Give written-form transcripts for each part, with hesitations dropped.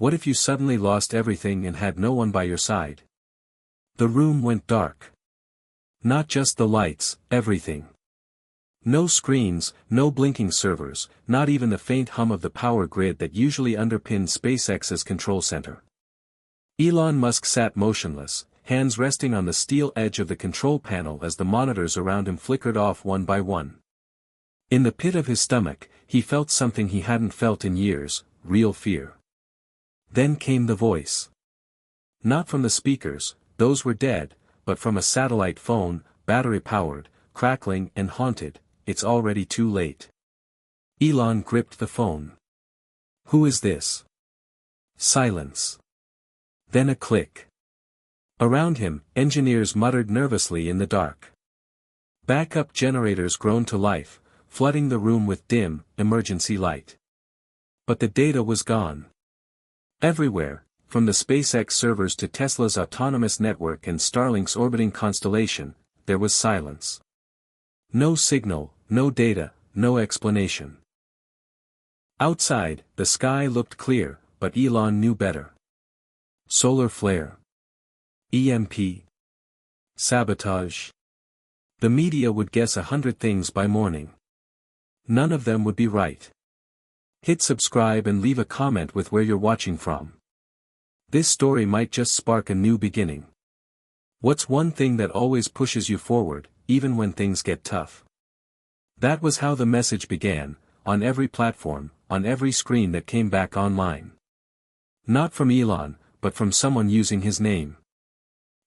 What if you suddenly lost everything and had no one by your side? The room went dark. Not just the lights, everything. No screens, no blinking servers, not even the faint hum of the power grid that usually underpinned SpaceX's control center. Elon Musk sat motionless, hands resting on the steel edge of the control panel as the monitors around him flickered off one by one. In the pit of his stomach, he felt something he hadn't felt in years, real fear. Then came the voice. Not from the speakers, those were dead, but from a satellite phone, battery-powered, crackling and haunted. It's already too late. Elon gripped the phone. Who is this? Silence. Then a click. Around him, engineers muttered nervously in the dark. Backup generators groaned to life, flooding the room with dim, emergency light. But the data was gone. Everywhere, from the SpaceX servers to Tesla's autonomous network and Starlink's orbiting constellation, there was silence. No signal, no data, no explanation. Outside, the sky looked clear, but Elon knew better. Solar flare. EMP. Sabotage. The media would guess 100 things by morning. None of them would be right. Hit subscribe and leave a comment with where you're watching from. This story might just spark a new beginning. What's one thing that always pushes you forward, even when things get tough? That was how the message began, on every platform, on every screen that came back online. Not from Elon, but from someone using his name.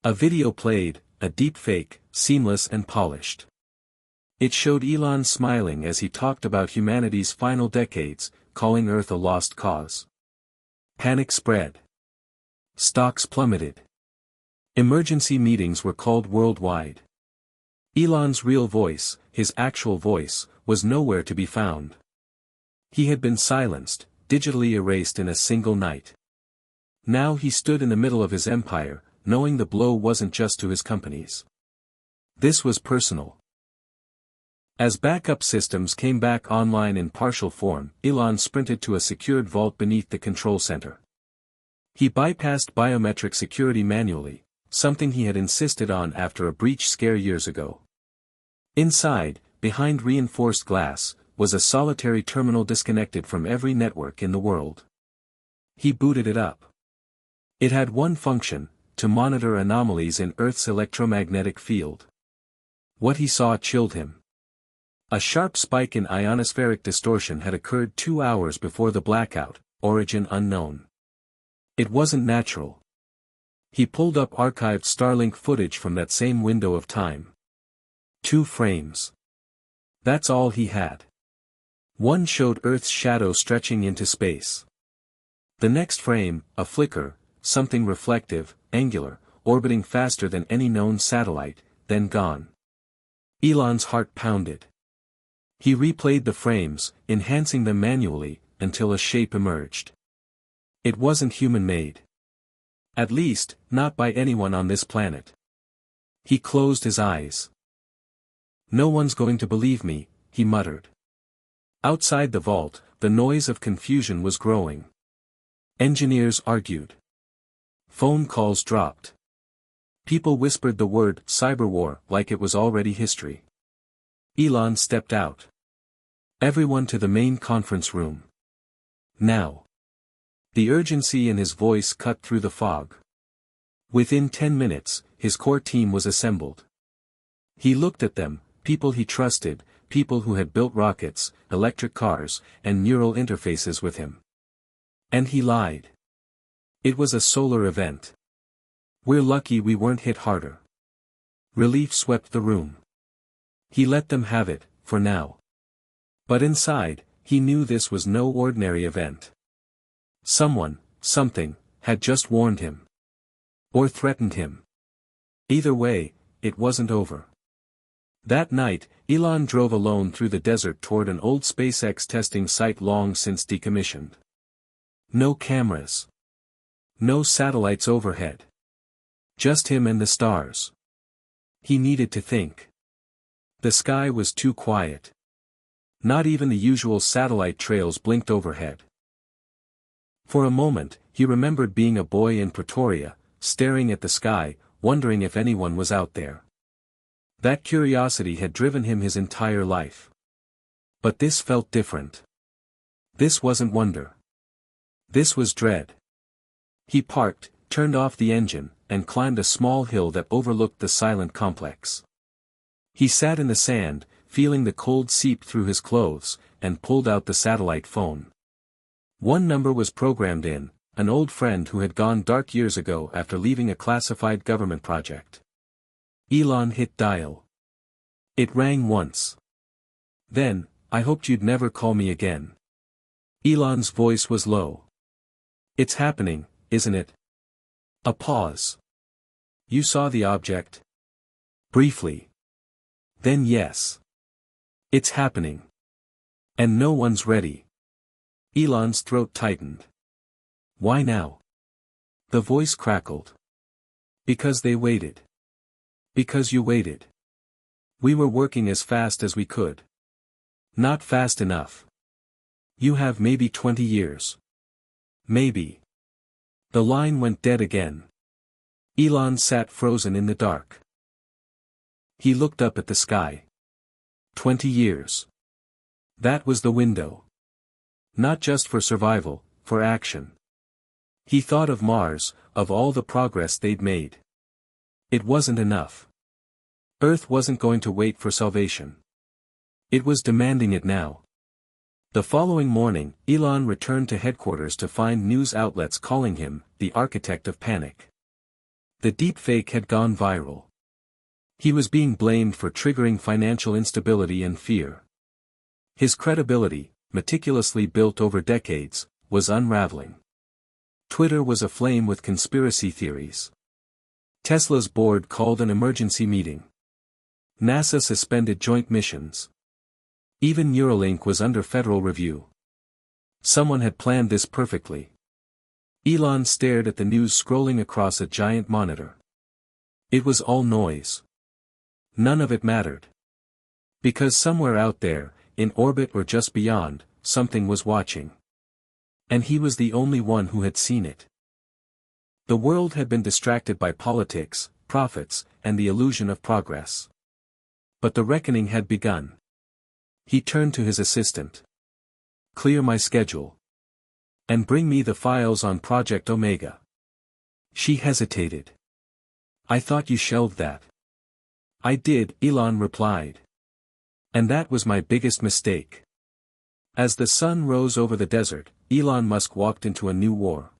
A video played, a deep fake, seamless and polished. It showed Elon smiling as he talked about humanity's final decades, calling Earth a lost cause. Panic spread. Stocks plummeted. Emergency meetings were called worldwide. Elon's real voice, his actual voice, was nowhere to be found. He had been silenced, digitally erased in a single night. Now he stood in the middle of his empire, knowing the blow wasn't just to his companies. This was personal. As backup systems came back online in partial form, Elon sprinted to a secured vault beneath the control center. He bypassed biometric security manually, something he had insisted on after a breach scare years ago. Inside, behind reinforced glass, was a solitary terminal disconnected from every network in the world. He booted it up. It had one function, to monitor anomalies in Earth's electromagnetic field. What he saw chilled him. A sharp spike in ionospheric distortion had occurred 2 hours before the blackout, origin unknown. It wasn't natural. He pulled up archived Starlink footage from that same window of time. 2 frames. That's all he had. One showed Earth's shadow stretching into space. The next frame, a flicker, something reflective, angular, orbiting faster than any known satellite, then gone. Elon's heart pounded. He replayed the frames, enhancing them manually, until a shape emerged. It wasn't human-made. At least, not by anyone on this planet. He closed his eyes. No one's going to believe me, he muttered. Outside the vault, the noise of confusion was growing. Engineers argued. Phone calls dropped. People whispered the word cyberwar like it was already history. Elon stepped out. Everyone to the main conference room. Now. The urgency in his voice cut through the fog. Within 10 minutes, his core team was assembled. He looked at them, people he trusted, people who had built rockets, electric cars, and neural interfaces with him. And he lied. It was a solar event. We're lucky we weren't hit harder. Relief swept the room. He let them have it, for now. But inside, he knew this was no ordinary event. Someone, something, had just warned him. Or threatened him. Either way, it wasn't over. That night, Elon drove alone through the desert toward an old SpaceX testing site long since decommissioned. No cameras. No satellites overhead. Just him and the stars. He needed to think. The sky was too quiet. Not even the usual satellite trails blinked overhead. For a moment, he remembered being a boy in Pretoria, staring at the sky, wondering if anyone was out there. That curiosity had driven him his entire life. But this felt different. This wasn't wonder. This was dread. He parked, turned off the engine, and climbed a small hill that overlooked the silent complex. He sat in the sand, feeling the cold seep through his clothes, and pulled out the satellite phone. One number was programmed in, an old friend who had gone dark years ago after leaving a classified government project. Elon hit dial. It rang once. Then, "I hoped you'd never call me again." Elon's voice was low. "It's happening, isn't it?" A pause. "You saw the object?" "Briefly." "Then yes. It's happening. And no one's ready." Elon's throat tightened. "Why now?" The voice crackled. "Because they waited. Because you waited. We were working as fast as we could. Not fast enough. You have maybe 20 years. Maybe." The line went dead again. Elon sat frozen in the dark. He looked up at the sky. 20 years. That was the window. Not just for survival, for action. He thought of Mars, of all the progress they'd made. It wasn't enough. Earth wasn't going to wait for salvation. It was demanding it now. The following morning, Elon returned to headquarters to find news outlets calling him the architect of panic. The deepfake had gone viral. He was being blamed for triggering financial instability and fear. His credibility, meticulously built over decades, was unraveling. Twitter was aflame with conspiracy theories. Tesla's board called an emergency meeting. NASA suspended joint missions. Even Neuralink was under federal review. Someone had planned this perfectly. Elon stared at the news scrolling across a giant monitor. It was all noise. None of it mattered. Because somewhere out there, in orbit or just beyond, something was watching. And he was the only one who had seen it. The world had been distracted by politics, profits, and the illusion of progress. But the reckoning had begun. He turned to his assistant. "Clear my schedule. And bring me the files on Project Omega." She hesitated. "I thought you shelved that." "I did," Elon replied. "And that was my biggest mistake." As the sun rose over the desert, Elon Musk walked into a new war.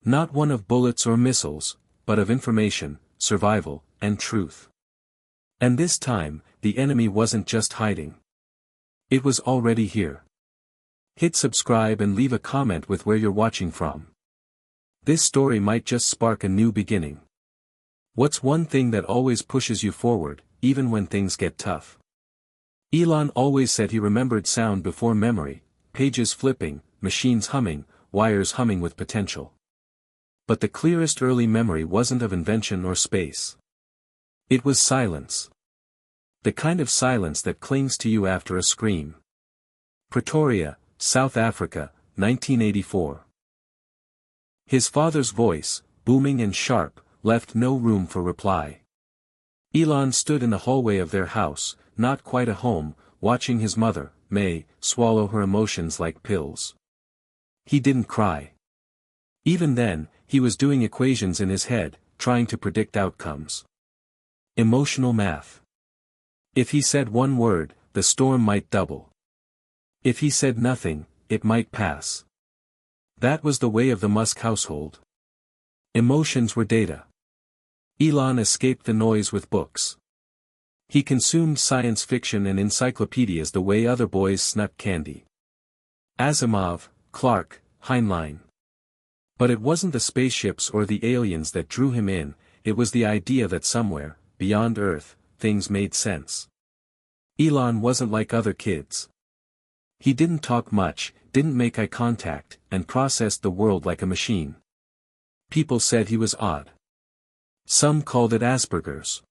Not one of bullets or missiles, but of information, survival, and truth. And this time, the enemy wasn't just hiding. It was already here. Hit subscribe and leave a comment with where you're watching from. This story might just spark a new beginning. What's one thing that always pushes you forward, even when things get tough? Elon always said he remembered sound before memory, pages flipping, machines humming, wires humming with potential. But the clearest early memory wasn't of invention or space. It was silence. The kind of silence that clings to you after a scream. Pretoria, South Africa, 1984. His father's voice, booming and sharp, left no room for reply. Elon stood in the hallway of their house, not quite a home, watching his mother, May, swallow her emotions like pills. He didn't cry. Even then, he was doing equations in his head, trying to predict outcomes. Emotional math. If he said one word, the storm might double. If he said nothing, it might pass. That was the way of the Musk household. Emotions were data. Elon escaped the noise with books. He consumed science fiction and encyclopedias the way other boys snuck candy. Asimov, Clarke, Heinlein. But it wasn't the spaceships or the aliens that drew him in, it was the idea that somewhere, beyond Earth, things made sense. Elon wasn't like other kids. He didn't talk much, didn't make eye contact, and processed the world like a machine. People said he was odd. Some called it Asperger's.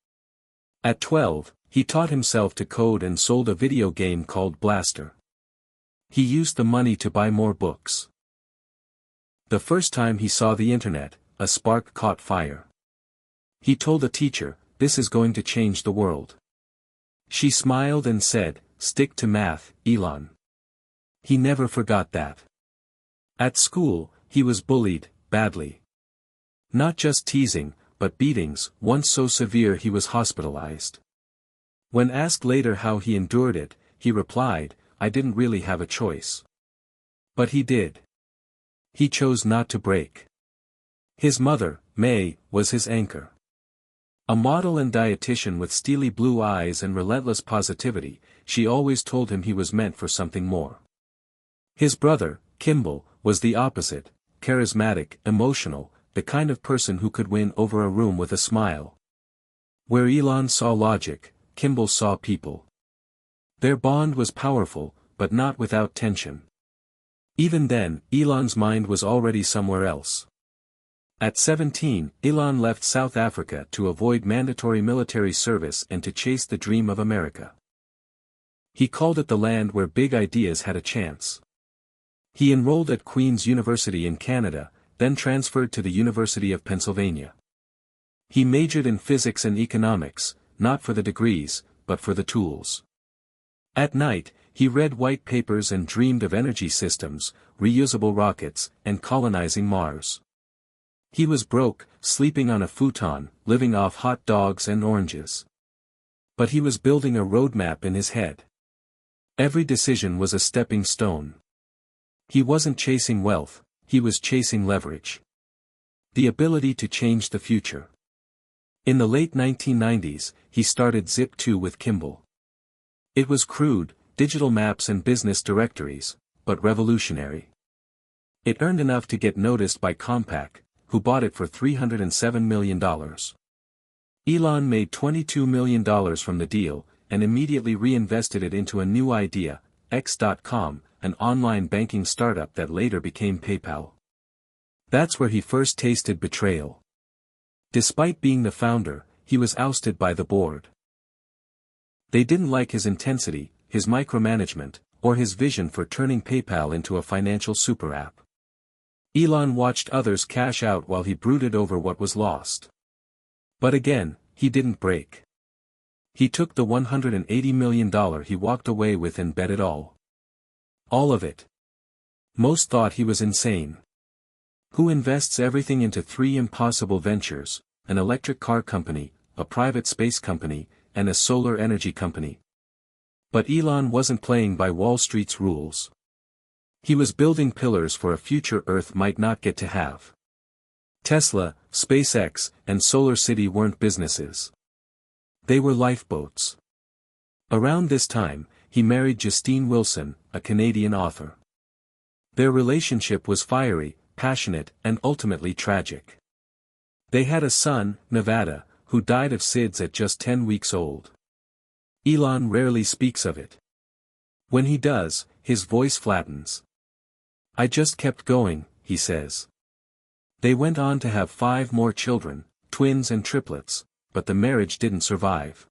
At 12, he taught himself to code and sold a video game called Blaster. He used the money to buy more books. The first time he saw the internet, a spark caught fire. He told a teacher, "This is going to change the world." She smiled and said, "Stick to math, Elon." He never forgot that. At school, he was bullied, badly. Not just teasing, but beatings, once so severe he was hospitalized. When asked later how he endured it, he replied, "I didn't really have a choice." But he did. He chose not to break. His mother, May, was his anchor. A model and dietitian with steely blue eyes and relentless positivity, she always told him he was meant for something more. His brother, Kimball, was the opposite, charismatic, emotional, the kind of person who could win over a room with a smile. Where Elon saw logic, Kimball saw people. Their bond was powerful, but not without tension. Even then, Elon's mind was already somewhere else. At 17, Elon left South Africa to avoid mandatory military service and to chase the dream of America. He called it the land where big ideas had a chance. He enrolled at Queen's University in Canada, then transferred to the University of Pennsylvania. He majored in physics and economics, not for the degrees, but for the tools. At night, he read white papers and dreamed of energy systems, reusable rockets, and colonizing Mars. He was broke, sleeping on a futon, living off hot dogs and oranges. But he was building a roadmap in his head. Every decision was a stepping stone. He wasn't chasing wealth, he was chasing leverage. The ability to change the future. In the late 1990s, he started Zip2 with Kimball. It was crude, digital maps and business directories, but revolutionary. It earned enough to get noticed by Compaq, who bought it for $307 million. Elon made $22 million from the deal, and immediately reinvested it into a new idea, X.com, an online banking startup that later became PayPal. That's where he first tasted betrayal. Despite being the founder, he was ousted by the board. They didn't like his intensity, his micromanagement, or his vision for turning PayPal into a financial super app. Elon watched others cash out while he brooded over what was lost. But again, he didn't break. He took the $180 million he walked away with and bet it all. All of it. Most thought he was insane. Who invests everything into three impossible ventures, an electric car company, a private space company, and a solar energy company? But Elon wasn't playing by Wall Street's rules. He was building pillars for a future Earth might not get to have. Tesla, SpaceX, and Solar City weren't businesses. They were lifeboats. Around this time, he married Justine Wilson, a Canadian author. Their relationship was fiery, passionate, and ultimately tragic. They had a son, Nevada, who died of SIDS at just 10 weeks old. Elon rarely speaks of it. When he does, his voice flattens. "I just kept going," he says. They went on to have 5 more children, twins and triplets, but the marriage didn't survive.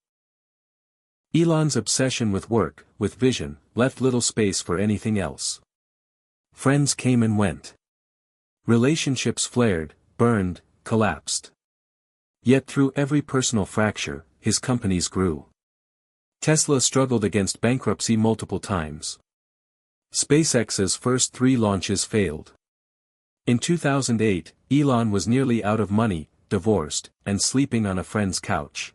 Elon's obsession with work, with vision, left little space for anything else. Friends came and went. Relationships flared, burned, collapsed. Yet through every personal fracture, his companies grew. Tesla struggled against bankruptcy multiple times. SpaceX's first 3 launches failed. In 2008, Elon was nearly out of money, divorced, and sleeping on a friend's couch.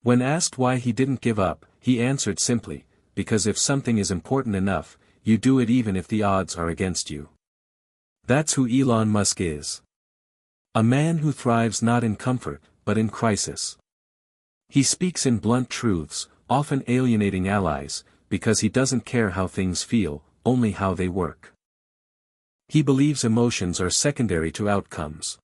When asked why he didn't give up, he answered simply, "Because if something is important enough, you do it even if the odds are against you." That's who Elon Musk is. A man who thrives not in comfort, but in crisis. He speaks in blunt truths, often alienating allies, because he doesn't care how things feel, only how they work. He believes emotions are secondary to outcomes.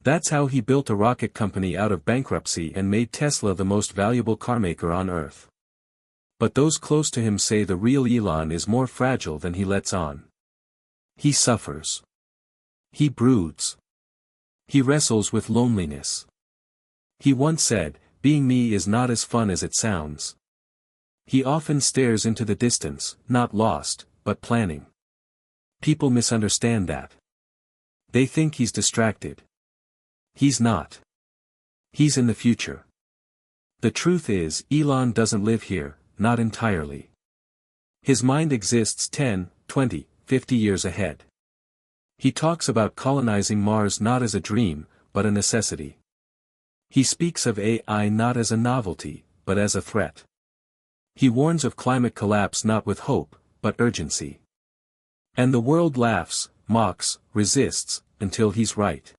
That's how he built a rocket company out of bankruptcy and made Tesla the most valuable carmaker on Earth. But those close to him say the real Elon is more fragile than he lets on. He suffers. He broods. He wrestles with loneliness. He once said, "Being me is not as fun as it sounds." He often stares into the distance, not lost, but planning. People misunderstand that. They think he's distracted. He's not. He's in the future. The truth is, Elon doesn't live here, not entirely. His mind exists 10, 20, 50 years ahead. He talks about colonizing Mars not as a dream, but a necessity. He speaks of AI not as a novelty, but as a threat. He warns of climate collapse not with hope, but urgency. And the world laughs, mocks, resists, until he's right.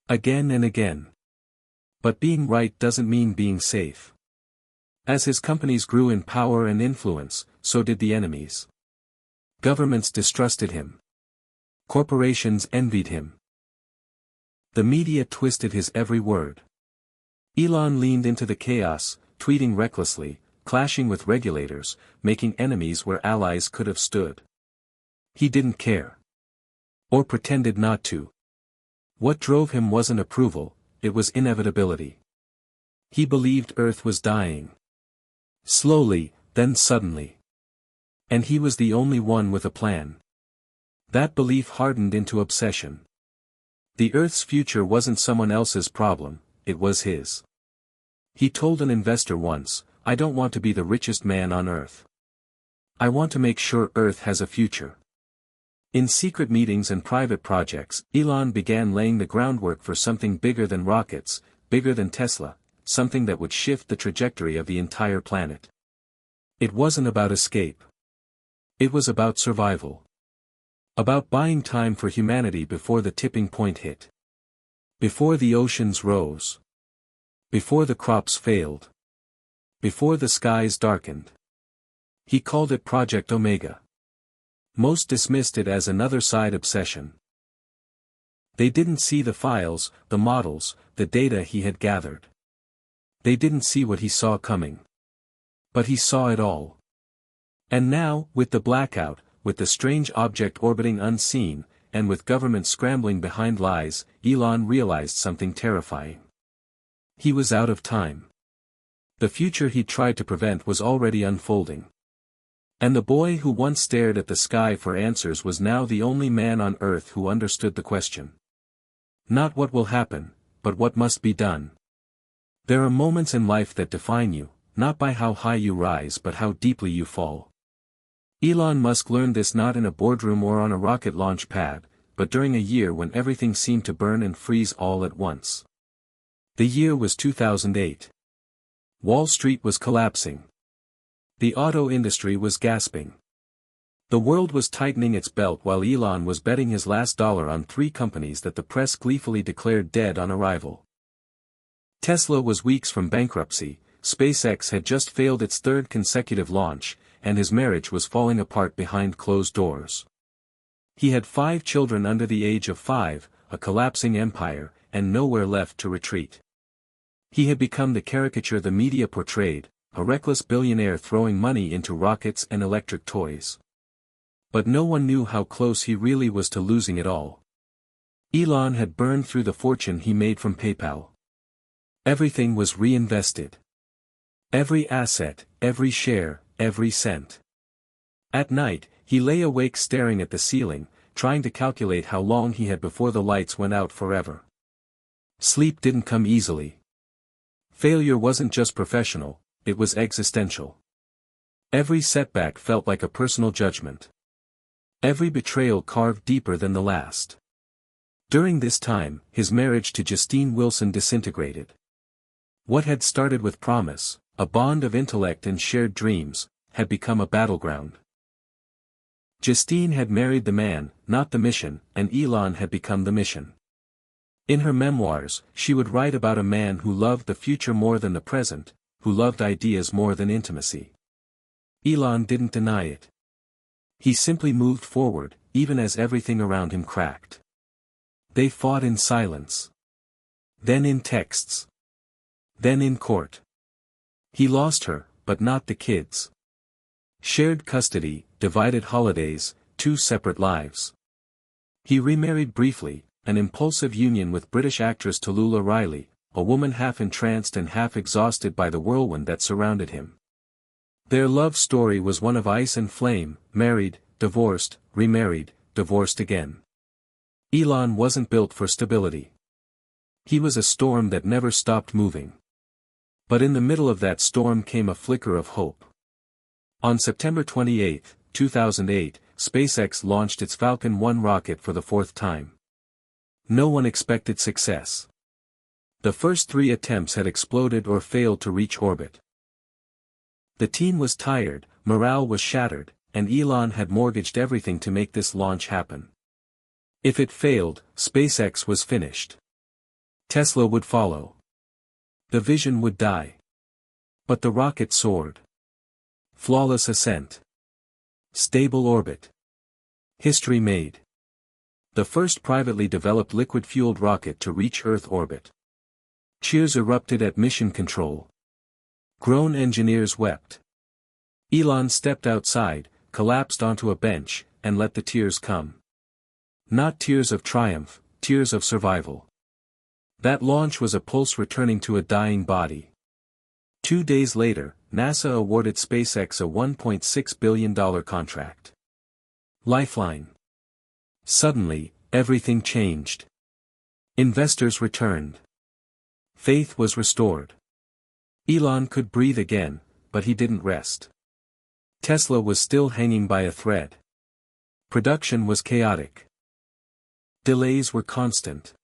Again and again. But being right doesn't mean being safe. As his companies grew in power and influence, so did the enemies. Governments distrusted him. Corporations envied him. The media twisted his every word. Elon leaned into the chaos, tweeting recklessly, clashing with regulators, making enemies where allies could have stood. He didn't care. Or pretended not to. What drove him wasn't approval, it was inevitability. He believed Earth was dying. Slowly, then suddenly. And he was the only one with a plan. That belief hardened into obsession. The Earth's future wasn't someone else's problem, it was his. He told an investor once, "I don't want to be the richest man on Earth. I want to make sure Earth has a future." In secret meetings and private projects, Elon began laying the groundwork for something bigger than rockets, bigger than Tesla, something that would shift the trajectory of the entire planet. It wasn't about escape. It was about survival. About buying time for humanity before the tipping point hit. Before the oceans rose. Before the crops failed. Before the skies darkened. He called it Project Omega. Most dismissed it as another side obsession. They didn't see the files, the models, the data he had gathered. They didn't see what he saw coming. But he saw it all. And now, with the blackout, with the strange object orbiting unseen, and with governments scrambling behind lies, Elon realized something terrifying. He was out of time. The future he tried to prevent was already unfolding. And the boy who once stared at the sky for answers was now the only man on Earth who understood the question. Not what will happen, but what must be done. There are moments in life that define you, not by how high you rise but how deeply you fall. Elon Musk learned this not in a boardroom or on a rocket launch pad, but during a year when everything seemed to burn and freeze all at once. The year was 2008. Wall Street was collapsing. The auto industry was gasping. The world was tightening its belt while Elon was betting his last dollar on 3 companies that the press gleefully declared dead on arrival. Tesla was weeks from bankruptcy, SpaceX had just failed its 3rd consecutive launch, and his marriage was falling apart behind closed doors. He had 5 children under the age of 5, a collapsing empire, and nowhere left to retreat. He had become the caricature the media portrayed, a reckless billionaire throwing money into rockets and electric toys. But no one knew how close he really was to losing it all. Elon had burned through the fortune he made from PayPal. Everything was reinvested. Every asset, every share, every cent. At night, he lay awake staring at the ceiling, trying to calculate how long he had before the lights went out forever. Sleep didn't come easily. Failure wasn't just professional, it was existential. Every setback felt like a personal judgment. Every betrayal carved deeper than the last. During this time, his marriage to Justine Wilson disintegrated. What had started with promise, a bond of intellect and shared dreams, had become a battleground. Justine had married the man, not the mission, and Elon had become the mission. In her memoirs, she would write about a man who loved the future more than the present, who loved ideas more than intimacy. Elon didn't deny it. He simply moved forward, even as everything around him cracked. They fought in silence. Then in texts. Then in court. He lost her, but not the kids. Shared custody, divided holidays, 2 separate lives. He remarried briefly, an impulsive union with British actress Tallulah Riley, a woman half entranced and half exhausted by the whirlwind that surrounded him. Their love story was one of ice and flame, married, divorced, remarried, divorced again. Elon wasn't built for stability. He was a storm that never stopped moving. But in the middle of that storm came a flicker of hope. On September 28, 2008, SpaceX launched its Falcon 1 rocket for the fourth time. No one expected success. The first 3 attempts had exploded or failed to reach orbit. The team was tired, morale was shattered, and Elon had mortgaged everything to make this launch happen. If it failed, SpaceX was finished. Tesla would follow. The vision would die. But the rocket soared. Flawless ascent. Stable orbit. History made. The first privately developed liquid-fueled rocket to reach Earth orbit. Cheers erupted at mission control. Grown engineers wept. Elon stepped outside, collapsed onto a bench, and let the tears come. Not tears of triumph, tears of survival. That launch was a pulse returning to a dying body. 2 days later, NASA awarded SpaceX a $1.6 billion contract. Lifeline. Suddenly, everything changed. Investors returned. Faith was restored. Elon could breathe again, but he didn't rest. Tesla was still hanging by a thread. Production was chaotic. Delays were constant.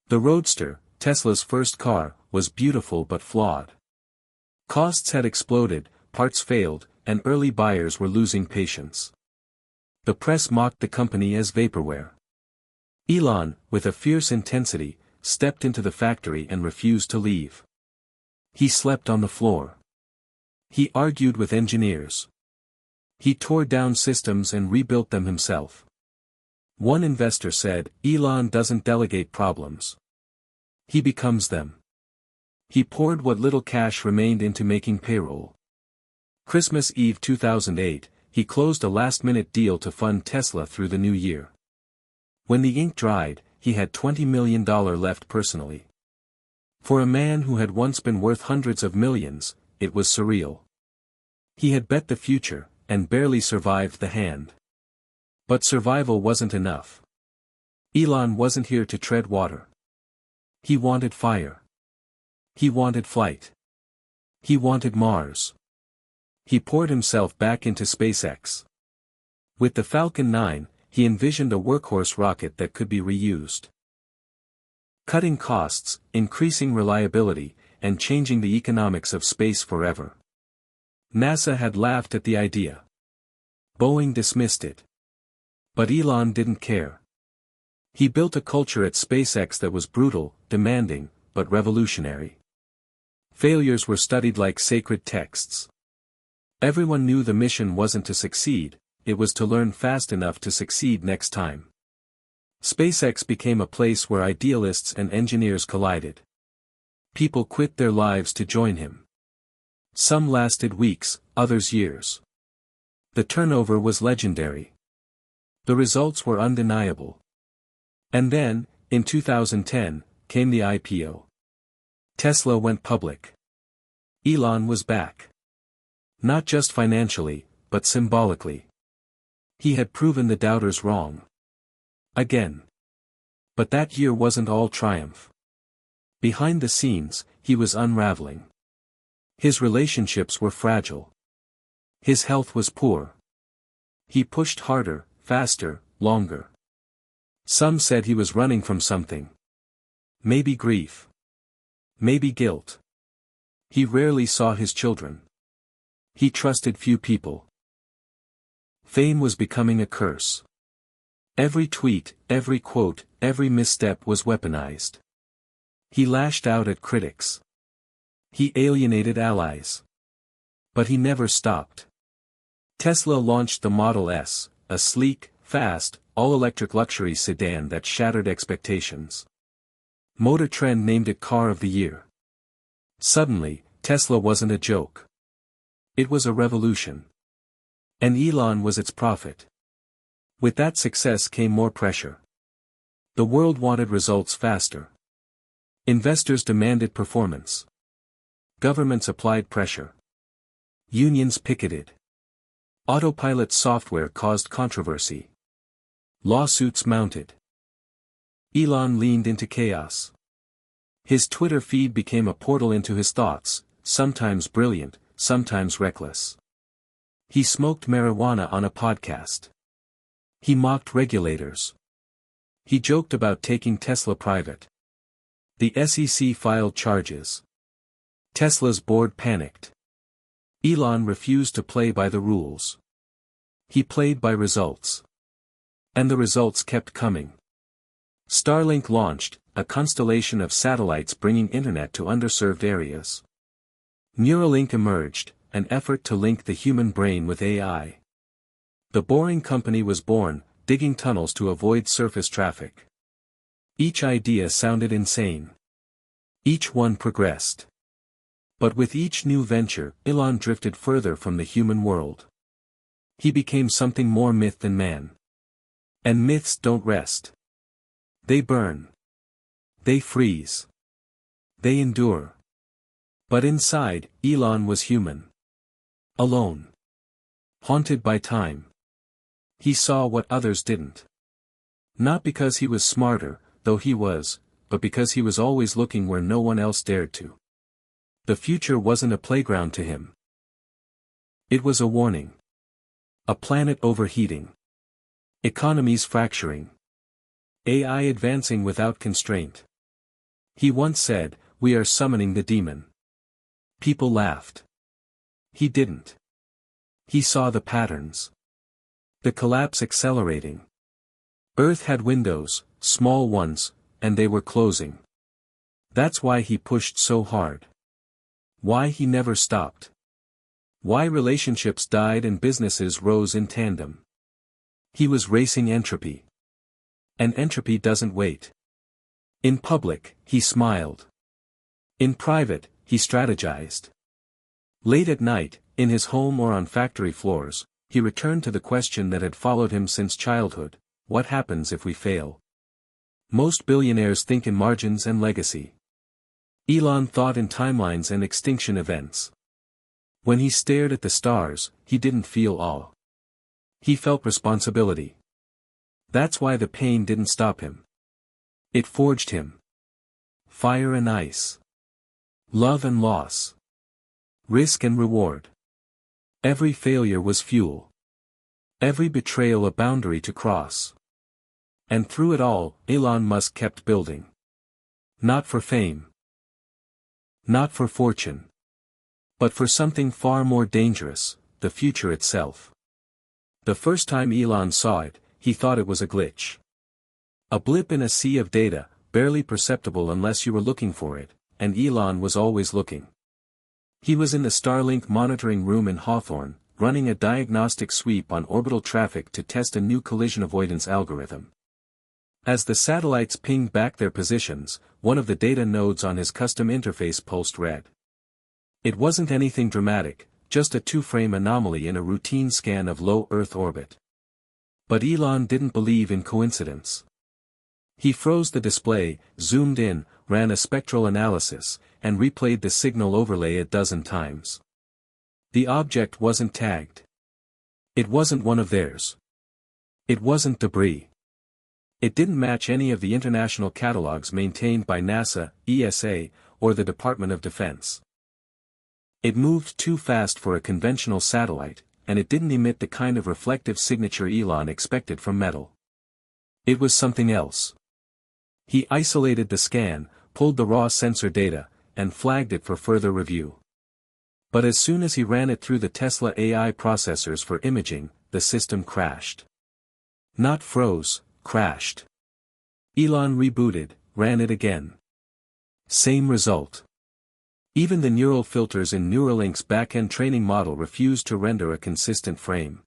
The Roadster, Tesla's first car, was beautiful but flawed. Costs had exploded, parts failed, and early buyers were losing patience. The press mocked the company as vaporware. Elon, with a fierce intensity, stepped into the factory and refused to leave. He slept on the floor. He argued with engineers. He tore down systems and rebuilt them himself. One investor said, "Elon doesn't delegate problems. He becomes them." He poured what little cash remained into making payroll. Christmas Eve 2008, he closed a last-minute deal to fund Tesla through the new year. When the ink dried, he had $20 million left personally. For a man who had once been worth hundreds of millions, it was surreal. He had bet the future, and barely survived the hand. But survival wasn't enough. Elon wasn't here to tread water. He wanted fire. He wanted flight. He wanted Mars. He poured himself back into SpaceX. With the Falcon 9, he envisioned a workhorse rocket that could be reused. Cutting costs, increasing reliability, and changing the economics of space forever. NASA had laughed at the idea. Boeing dismissed it. But Elon didn't care. He built a culture at SpaceX that was brutal, demanding, but revolutionary. Failures were studied like sacred texts. Everyone knew the mission wasn't to succeed, it was to learn fast enough to succeed next time. SpaceX became a place where idealists and engineers collided. People quit their lives to join him. Some lasted weeks, others years. The turnover was legendary. The results were undeniable. And then, in 2010, came the IPO. Tesla went public. Elon was back. Not just financially, but symbolically. He had proven the doubters wrong. Again. But that year wasn't all triumph. Behind the scenes, he was unraveling. His relationships were fragile. His health was poor. He pushed harder, faster, longer. Some said he was running from something. Maybe grief. Maybe guilt. He rarely saw his children. He trusted few people. Fame was becoming a curse. Every tweet, every quote, every misstep was weaponized. He lashed out at critics. He alienated allies. But he never stopped. Tesla launched the Model S, a sleek, fast, all-electric luxury sedan that shattered expectations. Motor Trend named it Car of the Year. Suddenly, Tesla wasn't a joke. It was a revolution. And Elon was its prophet. With that success came more pressure. The world wanted results faster. Investors demanded performance. Governments applied pressure. Unions picketed. Autopilot software caused controversy. Lawsuits mounted. Elon leaned into chaos. His Twitter feed became a portal into his thoughts, sometimes brilliant, sometimes reckless. He smoked marijuana on a podcast. He mocked regulators. He joked about taking Tesla private. The SEC filed charges. Tesla's board panicked. Elon refused to play by the rules. He played by results. And the results kept coming. Starlink launched, a constellation of satellites bringing internet to underserved areas. Neuralink emerged, an effort to link the human brain with AI. The Boring Company was born, digging tunnels to avoid surface traffic. Each idea sounded insane. Each one progressed. But with each new venture, Elon drifted further from the human world. He became something more myth than man. And myths don't rest. They burn. They freeze. They endure. But inside, Elon was human. Alone. Haunted by time. He saw what others didn't. Not because he was smarter, though he was, but because he was always looking where no one else dared to. The future wasn't a playground to him. It was a warning. A planet overheating. Economies fracturing. AI advancing without constraint. He once said, "We are summoning the demon." People laughed. He didn't. He saw the patterns. The collapse accelerating. Earth had windows, small ones, and they were closing. That's why he pushed so hard. Why he never stopped. Why relationships died and businesses rose in tandem. He was racing entropy. And entropy doesn't wait. In public, he smiled. In private, he strategized. Late at night, in his home or on factory floors, he returned to the question that had followed him since childhood: what happens if we fail? Most billionaires think in margins and legacy. Elon thought in timelines and extinction events. When he stared at the stars, he didn't feel awe. He felt responsibility. That's why the pain didn't stop him. It forged him. Fire and ice. Love and loss. Risk and reward. Every failure was fuel. Every betrayal a boundary to cross. And through it all, Elon Musk kept building. Not for fame. Not for fortune. But for something far more dangerous, the future itself. The first time Elon saw it, he thought it was a glitch. A blip in a sea of data, barely perceptible unless you were looking for it, and Elon was always looking. He was in the Starlink monitoring room in Hawthorne, running a diagnostic sweep on orbital traffic to test a new collision avoidance algorithm. As the satellites pinged back their positions, one of the data nodes on his custom interface pulsed red. It wasn't anything dramatic, just a two-frame anomaly in a routine scan of low Earth orbit. But Elon didn't believe in coincidence. He froze the display, zoomed in, ran a spectral analysis, and replayed the signal overlay a dozen times. The object wasn't tagged. It wasn't one of theirs. It wasn't debris. It didn't match any of the international catalogs maintained by NASA, ESA, or the Department of Defense. It moved too fast for a conventional satellite, and it didn't emit the kind of reflective signature Elon expected from metal. It was something else. He isolated the scan, pulled the raw sensor data, and flagged it for further review. But as soon as he ran it through the Tesla AI processors for imaging, the system crashed. Not froze, crashed. Elon rebooted, ran it again. Same result. Even the neural filters in Neuralink's back-end training model refused to render a consistent frame.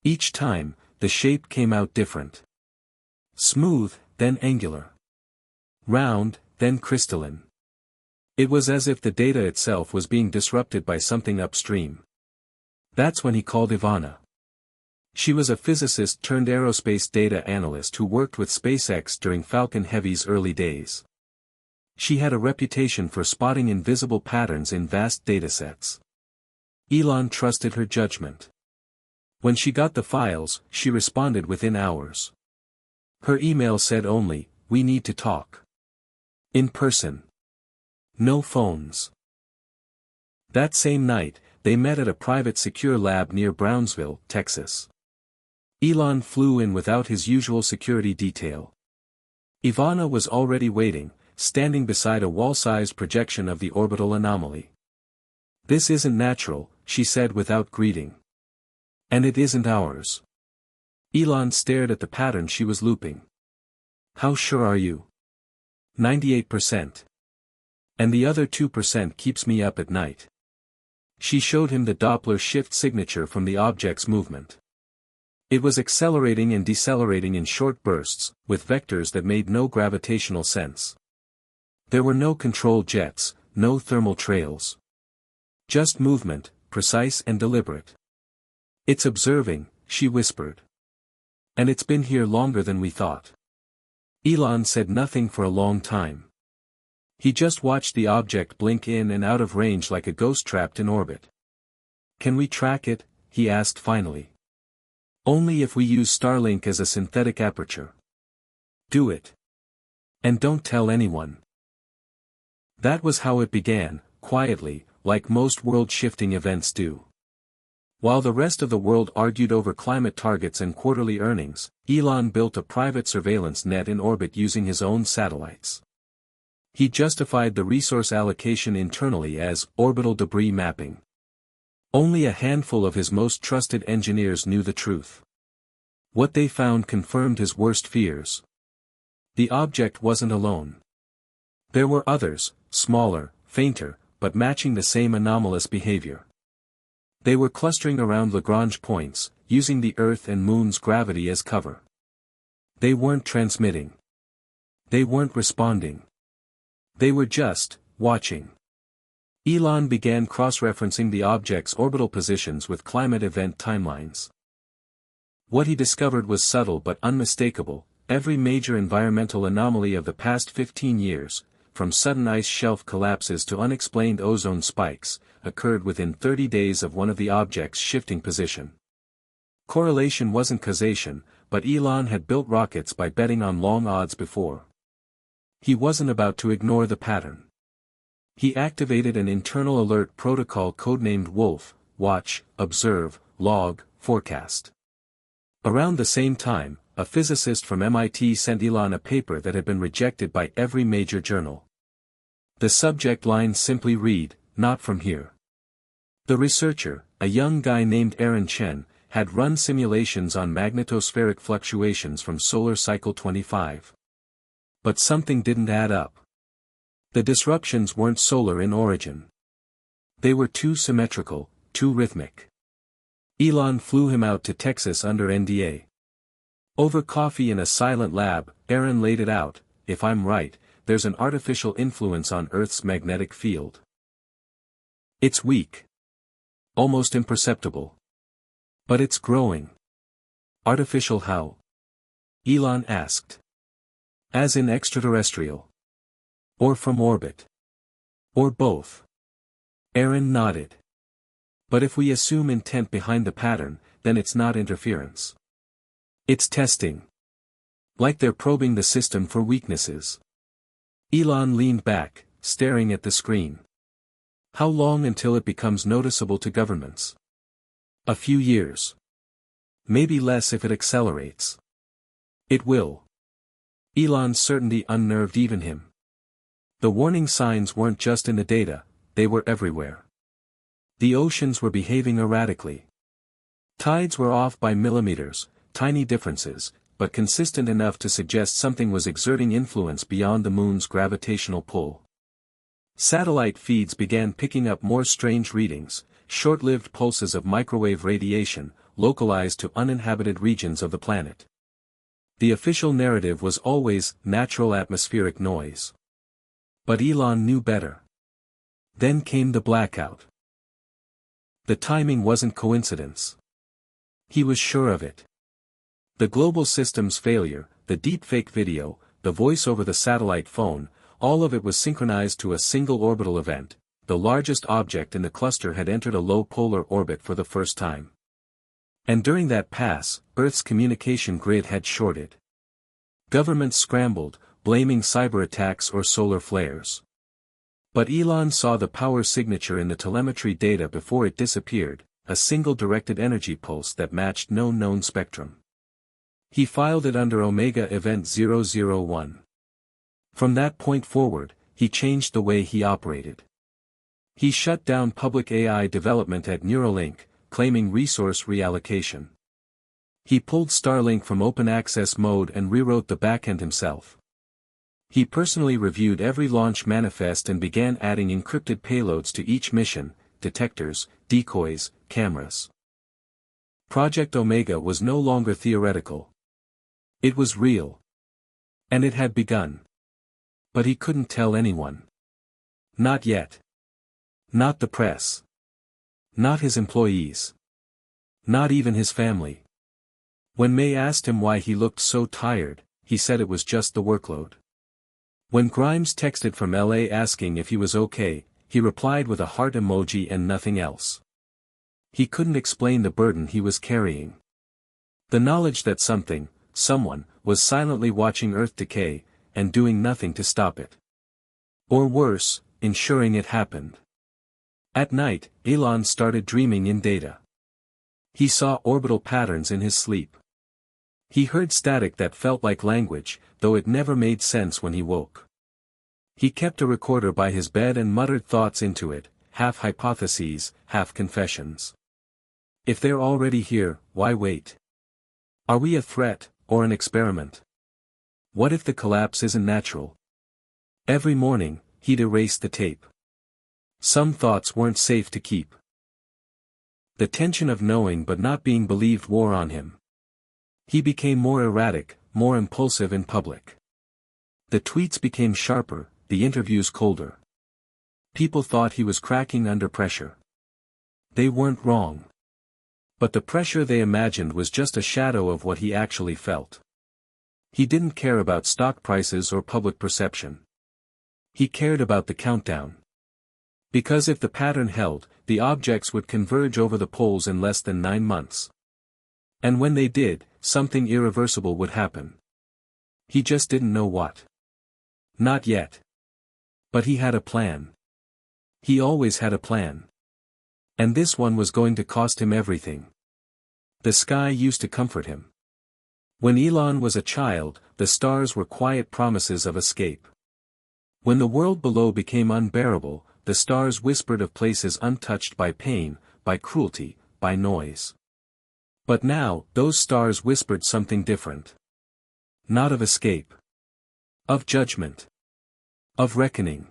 Each time, the shape came out different. Smooth, then angular. Round, then crystalline. It was as if the data itself was being disrupted by something upstream. That's when he called Ivana. She was a physicist turned aerospace data analyst who worked with SpaceX during Falcon Heavy's early days. She had a reputation for spotting invisible patterns in vast datasets. Elon trusted her judgment. When she got the files, she responded within hours. Her email said only, we need to talk. In person. No phones. That same night, they met at a private secure lab near Brownsville, Texas. Elon flew in without his usual security detail. Ivana was already waiting, standing beside a wall-sized projection of the orbital anomaly. "This isn't natural," she said without greeting. "And it isn't ours." Elon stared at the pattern she was looping. "How sure are you?" 98%. "And the other 2% keeps me up at night." She showed him the Doppler shift signature from the object's movement. It was accelerating and decelerating in short bursts, with vectors that made no gravitational sense. There were no control jets, no thermal trails. Just movement, precise and deliberate. "It's observing," she whispered. "And it's been here longer than we thought." Elon said nothing for a long time. He just watched the object blink in and out of range like a ghost trapped in orbit. "Can we track it?" he asked finally. "Only if we use Starlink as a synthetic aperture." "Do it. And don't tell anyone." That was how it began, quietly, like most world-shifting events do. While the rest of the world argued over climate targets and quarterly earnings, Elon built a private surveillance net in orbit using his own satellites. He justified the resource allocation internally as orbital debris mapping. Only a handful of his most trusted engineers knew the truth. What they found confirmed his worst fears. The object wasn't alone. There were others, smaller, fainter, but matching the same anomalous behavior. They were clustering around Lagrange points, using the Earth and Moon's gravity as cover. They weren't transmitting. They weren't responding. They were just watching. Elon began cross-referencing the object's orbital positions with climate event timelines. What he discovered was subtle but unmistakable. Every major environmental anomaly of the past 15 years, from sudden ice shelf collapses to unexplained ozone spikes, occurred within 30 days of one of the object's shifting position. Correlation wasn't causation, but Elon had built rockets by betting on long odds before. He wasn't about to ignore the pattern. He activated an internal alert protocol codenamed Wolf: watch, observe, log, forecast. Around the same time, a physicist from MIT sent Elon a paper that had been rejected by every major journal. The subject line simply read, "Not from here." The researcher, a young guy named Aaron Chen, had run simulations on magnetospheric fluctuations from solar cycle 25. But something didn't add up. The disruptions weren't solar in origin. They were too symmetrical, too rhythmic. Elon flew him out to Texas under NDA. Over coffee in a silent lab, Aaron laid it out: "If I'm right, there's an artificial influence on Earth's magnetic field. It's weak. Almost imperceptible. But it's growing." "Artificial how?" Elon asked. "As in extraterrestrial. Or from orbit. Or both." Aaron nodded. "But if we assume intent behind the pattern, then it's not interference. It's testing. Like they're probing the system for weaknesses." Elon leaned back, staring at the screen. "How long until it becomes noticeable to governments?" "A few years. Maybe less if it accelerates." "It will." Elon's certainty unnerved even him. The warning signs weren't just in the data, they were everywhere. The oceans were behaving erratically. Tides were off by millimeters, tiny differences, but consistent enough to suggest something was exerting influence beyond the moon's gravitational pull. Satellite feeds began picking up more strange readings, short-lived pulses of microwave radiation, localized to uninhabited regions of the planet. The official narrative was always natural atmospheric noise. But Elon knew better. Then came the blackout. The timing wasn't coincidence. He was sure of it. The global system's failure, the deepfake video, the voice over the satellite phone, all of it was synchronized to a single orbital event. The largest object in the cluster had entered a low polar orbit for the first time. And during that pass, Earth's communication grid had shorted. Governments scrambled, blaming cyber attacks or solar flares. But Elon saw the power signature in the telemetry data before it disappeared, a single directed energy pulse that matched no known spectrum. He filed it under Omega Event 001. From that point forward, he changed the way he operated. He shut down public AI development at Neuralink, claiming resource reallocation. He pulled Starlink from open access mode and rewrote the backend himself. He personally reviewed every launch manifest and began adding encrypted payloads to each mission, detectors, decoys, cameras. Project Omega was no longer theoretical. It was real. And it had begun. But he couldn't tell anyone. Not yet. Not the press. Not his employees. Not even his family. When May asked him why he looked so tired, he said it was just the workload. When Grimes texted from LA asking if he was okay, he replied with a heart emoji and nothing else. He couldn't explain the burden he was carrying. The knowledge that something, someone, was silently watching Earth decay, and doing nothing to stop it. Or worse, ensuring it happened. At night, Elon started dreaming in data. He saw orbital patterns in his sleep. He heard static that felt like language, though it never made sense when he woke. He kept a recorder by his bed and muttered thoughts into it, half hypotheses, half confessions. If they're already here, why wait? Are we a threat, or an experiment? What if the collapse isn't natural? Every morning, he'd erase the tape. Some thoughts weren't safe to keep. The tension of knowing but not being believed wore on him. He became more erratic, more impulsive in public. The tweets became sharper, the interviews colder. People thought he was cracking under pressure. They weren't wrong. But the pressure they imagined was just a shadow of what he actually felt. He didn't care about stock prices or public perception. He cared about the countdown. Because if the pattern held, the objects would converge over the poles in less than 9 months. And when they did, something irreversible would happen. He just didn't know what. Not yet. But he had a plan. He always had a plan. And this one was going to cost him everything. The sky used to comfort him. When Elon was a child, the stars were quiet promises of escape. When the world below became unbearable, the stars whispered of places untouched by pain, by cruelty, by noise. But now, those stars whispered something different. Not of escape. Of judgment. Of reckoning.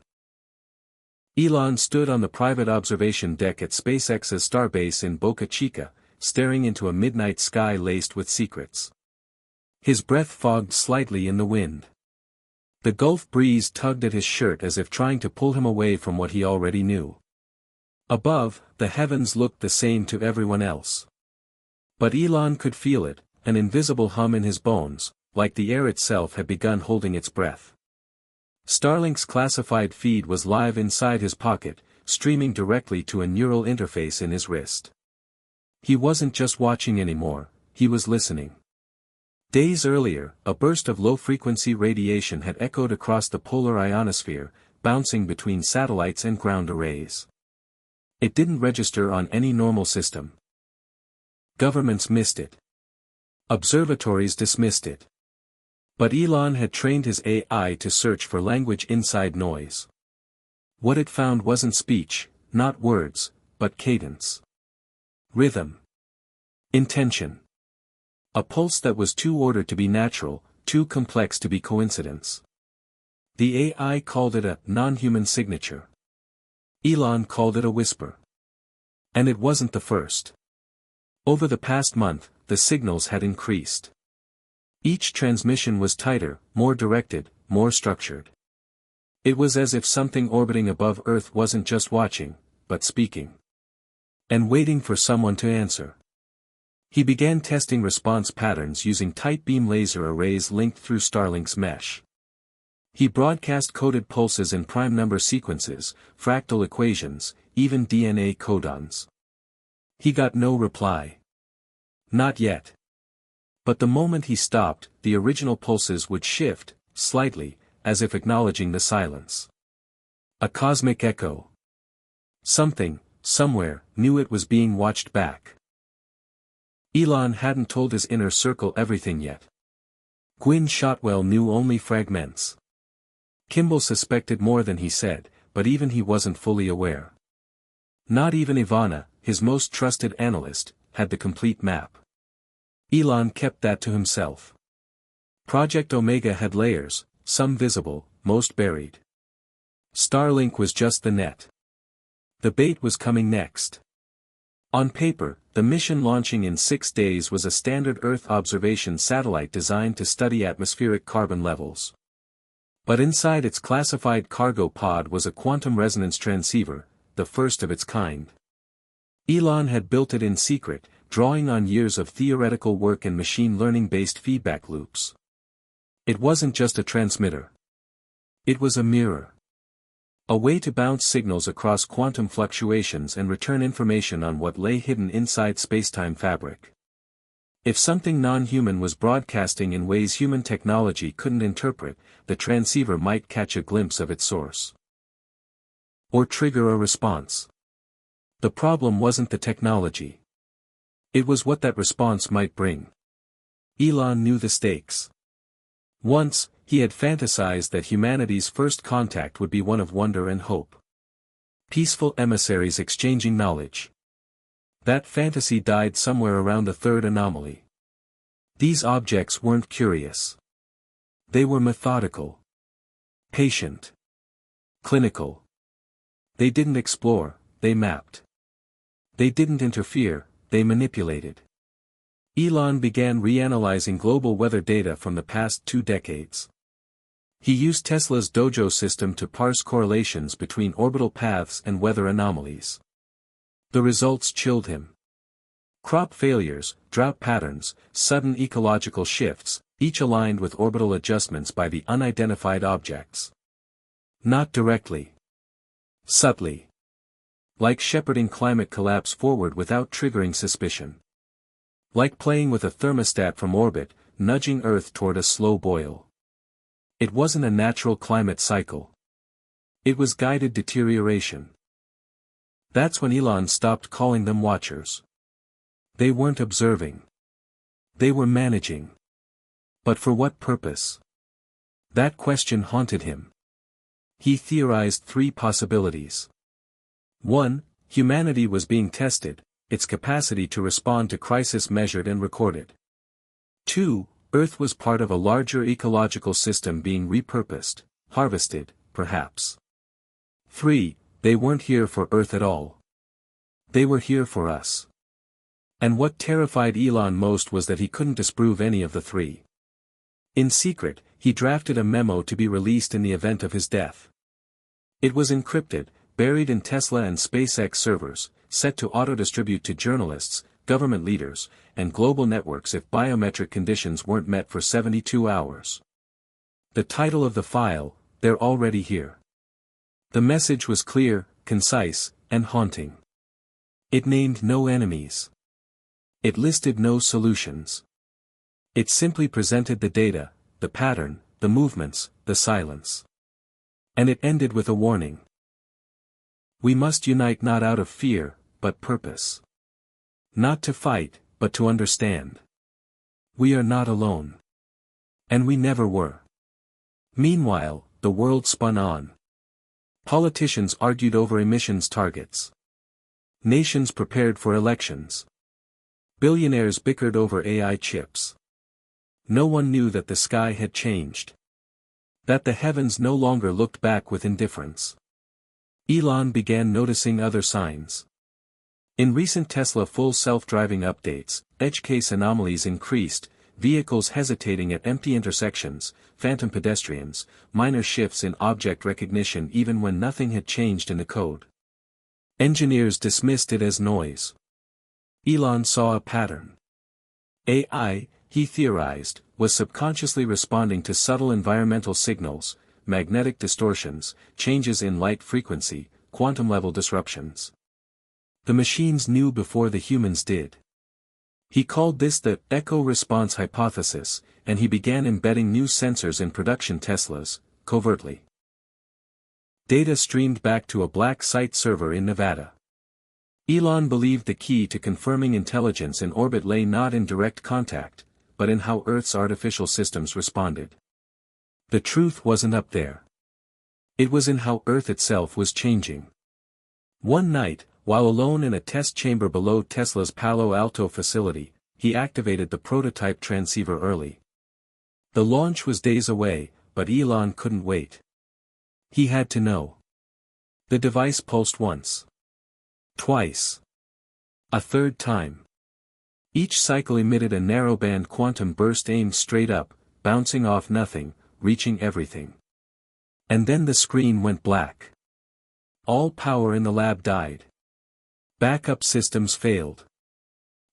Elon stood on the private observation deck at SpaceX's starbase in Boca Chica, staring into a midnight sky laced with secrets. His breath fogged slightly in the wind. The Gulf breeze tugged at his shirt as if trying to pull him away from what he already knew. Above, the heavens looked the same to everyone else. But Elon could feel it, an invisible hum in his bones, like the air itself had begun holding its breath. Starlink's classified feed was live inside his pocket, streaming directly to a neural interface in his wrist. He wasn't just watching anymore, he was listening. Days earlier, a burst of low-frequency radiation had echoed across the polar ionosphere, bouncing between satellites and ground arrays. It didn't register on any normal system. Governments missed it. Observatories dismissed it. But Elon had trained his AI to search for language inside noise. What it found wasn't speech, not words, but cadence. Rhythm. Intention. A pulse that was too ordered to be natural, too complex to be coincidence. The AI called it a non-human signature. Elon called it a whisper. And it wasn't the first. Over the past month, the signals had increased. Each transmission was tighter, more directed, more structured. It was as if something orbiting above Earth wasn't just watching, but speaking. And waiting for someone to answer. He began testing response patterns using tight beam laser arrays linked through Starlink's mesh. He broadcast coded pulses in prime number sequences, fractal equations, even DNA codons. He got no reply. Not yet. But the moment he stopped, the original pulses would shift, slightly, as if acknowledging the silence. A cosmic echo. Something, somewhere, knew it was being watched back. Elon hadn't told his inner circle everything yet. Gwyn Shotwell knew only fragments. Kimball suspected more than he said, but even he wasn't fully aware. Not even Ivana, his most trusted analyst, had the complete map. Elon kept that to himself. Project Omega had layers, some visible, most buried. Starlink was just the net. The bait was coming next. On paper, the mission launching in 6 days was a standard Earth observation satellite designed to study atmospheric carbon levels. But inside its classified cargo pod was a quantum resonance transceiver, the first of its kind. Elon had built it in secret, drawing on years of theoretical work and machine learning-based feedback loops. It wasn't just a transmitter. It was a mirror. A way to bounce signals across quantum fluctuations and return information on what lay hidden inside spacetime fabric. If something non-human was broadcasting in ways human technology couldn't interpret, the transceiver might catch a glimpse of its source. Or trigger a response. The problem wasn't the technology. It was what that response might bring. Elon knew the stakes. Once, he had fantasized that humanity's first contact would be one of wonder and hope. Peaceful emissaries exchanging knowledge. That fantasy died somewhere around the third anomaly. These objects weren't curious. They were methodical. Patient. Clinical. They didn't explore, they mapped. They didn't interfere, they manipulated. Elon began reanalyzing global weather data from the past 2 decades. He used Tesla's Dojo system to parse correlations between orbital paths and weather anomalies. The results chilled him. Crop failures, drought patterns, sudden ecological shifts, each aligned with orbital adjustments by the unidentified objects. Not directly. Subtly. Like shepherding climate collapse forward without triggering suspicion. Like playing with a thermostat from orbit, nudging Earth toward a slow boil. It wasn't a natural climate cycle. It was guided deterioration. That's when Elon stopped calling them watchers. They weren't observing. They were managing. But for what purpose? That question haunted him. He theorized 3 possibilities. 1. Humanity was being tested, its capacity to respond to crisis measured and recorded. 2. Earth was part of a larger ecological system being repurposed, harvested, perhaps. 3. They weren't here for Earth at all. They were here for us. And what terrified Elon most was that he couldn't disprove any of the 3. In secret, he drafted a memo to be released in the event of his death. It was encrypted, buried in Tesla and SpaceX servers, set to auto-distribute to journalists, government leaders, and global networks if biometric conditions weren't met for 72 hours. The title of the file, "They're Already Here." The message was clear, concise, and haunting. It named no enemies. It listed no solutions. It simply presented the data, the pattern, the movements, the silence. And it ended with a warning. We must unite not out of fear, but purpose. Not to fight, but to understand. We are not alone. And we never were. Meanwhile, the world spun on. Politicians argued over emissions targets. Nations prepared for elections. Billionaires bickered over AI chips. No one knew that the sky had changed. That the heavens no longer looked back with indifference. Elon began noticing other signs. In recent Tesla full self-driving updates, edge case anomalies increased, vehicles hesitating at empty intersections, phantom pedestrians, minor shifts in object recognition even when nothing had changed in the code. Engineers dismissed it as noise. Elon saw a pattern. AI, he theorized, was subconsciously responding to subtle environmental signals, magnetic distortions, changes in light frequency, quantum-level disruptions. The machines knew before the humans did. He called this the echo response hypothesis, and he began embedding new sensors in production Teslas, covertly. Data streamed back to a black site server in Nevada. Elon believed the key to confirming intelligence in orbit lay not in direct contact, but in how Earth's artificial systems responded. The truth wasn't up there. It was in how Earth itself was changing. One night, while alone in a test chamber below Tesla's Palo Alto facility, he activated the prototype transceiver early. The launch was days away, but Elon couldn't wait. He had to know. The device pulsed once. Twice. A third time. Each cycle emitted a narrowband quantum burst aimed straight up, bouncing off nothing, reaching everything. And then the screen went black. All power in the lab died. Backup systems failed.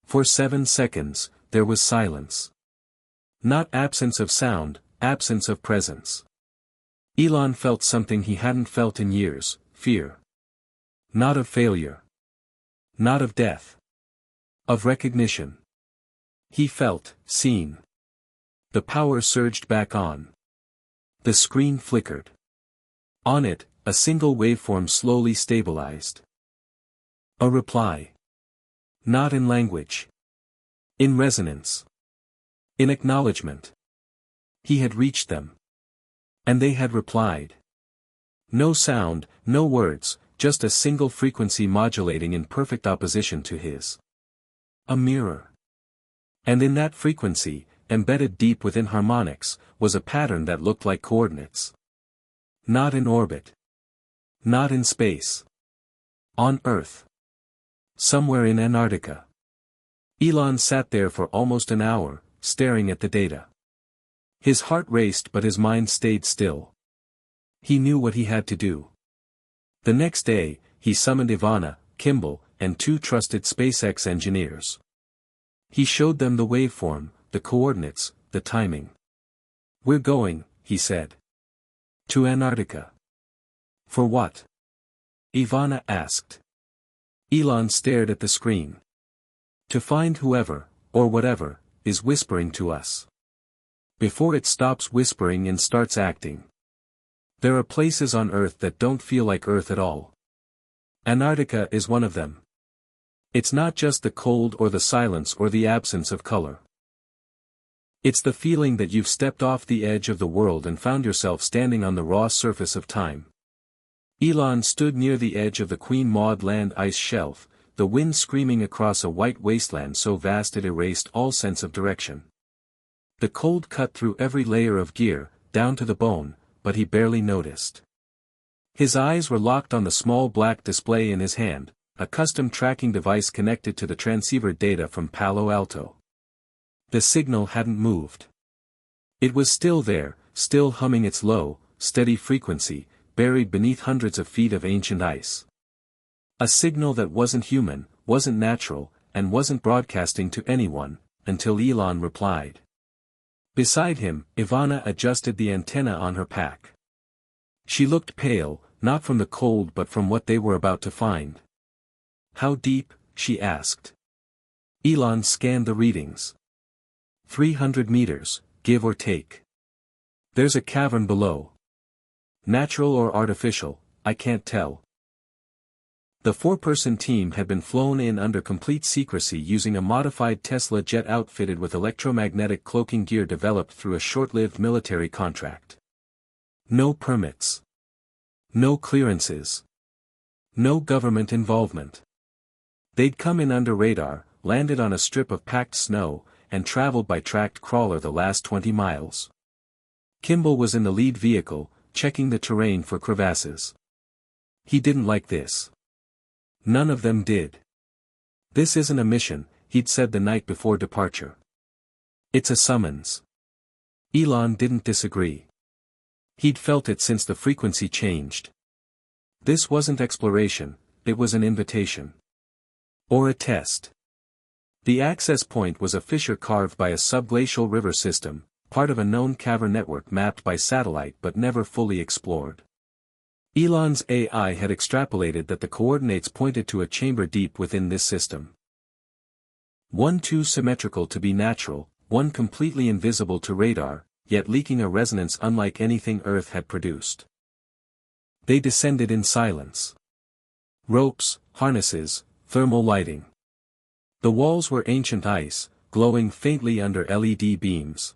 For 7 seconds, there was silence. Not absence of sound, absence of presence. Elon felt something he hadn't felt in years, fear. Not of failure. Not of death. Of recognition. He felt seen. The power surged back on. The screen flickered. On it, a single waveform slowly stabilized. A reply. Not in language. In resonance. In acknowledgement. He had reached them. And they had replied. No sound, no words, just a single frequency modulating in perfect opposition to his. A mirror. And in that frequency, embedded deep within harmonics, was a pattern that looked like coordinates. Not in orbit. Not in space. On Earth. Somewhere in Antarctica. Elon sat there for almost an hour, staring at the data. His heart raced but his mind stayed still. He knew what he had to do. The next day, he summoned Ivana, Kimball, and 2 trusted SpaceX engineers. He showed them the waveform, the coordinates, the timing. "We're going," he said. "To Antarctica." "For what?" Ivana asked. Elon stared at the screen. "To find whoever, or whatever, is whispering to us. Before it stops whispering and starts acting. There are places on Earth that don't feel like Earth at all. Antarctica is one of them. It's not just the cold or the silence or the absence of color. It's the feeling that you've stepped off the edge of the world and found yourself standing on the raw surface of time." Elon stood near the edge of the Queen Maud Land ice shelf, the wind screaming across a white wasteland so vast it erased all sense of direction. The cold cut through every layer of gear, down to the bone, but he barely noticed. His eyes were locked on the small black display in his hand, a custom tracking device connected to the transceiver data from Palo Alto. The signal hadn't moved. It was still there, still humming its low, steady frequency, buried beneath hundreds of feet of ancient ice. A signal that wasn't human, wasn't natural, and wasn't broadcasting to anyone, until Elon replied. Beside him, Ivana adjusted the antenna on her pack. She looked pale, not from the cold but from what they were about to find. "How deep?" she asked. Elon scanned the readings. 300 meters, give or take. "There's a cavern below. Natural or artificial, I can't tell." The 4-person team had been flown in under complete secrecy using a modified Tesla jet outfitted with electromagnetic cloaking gear developed through a short-lived military contract. No permits. No clearances. No government involvement. They'd come in under radar, landed on a strip of packed snow, and traveled by tracked crawler the last 20 miles. Kimball was in the lead vehicle, checking the terrain for crevasses. He didn't like this. None of them did. "This isn't a mission," he'd said the night before departure. "It's a summons." Elon didn't disagree. He'd felt it since the frequency changed. This wasn't exploration, it was an invitation. Or a test. The access point was a fissure carved by a subglacial river system, part of a known cavern network mapped by satellite but never fully explored. Elon's AI had extrapolated that the coordinates pointed to a chamber deep within this system. One too symmetrical to be natural, one completely invisible to radar, yet leaking a resonance unlike anything Earth had produced. They descended in silence. Ropes, harnesses, thermal lighting. The walls were ancient ice, glowing faintly under LED beams.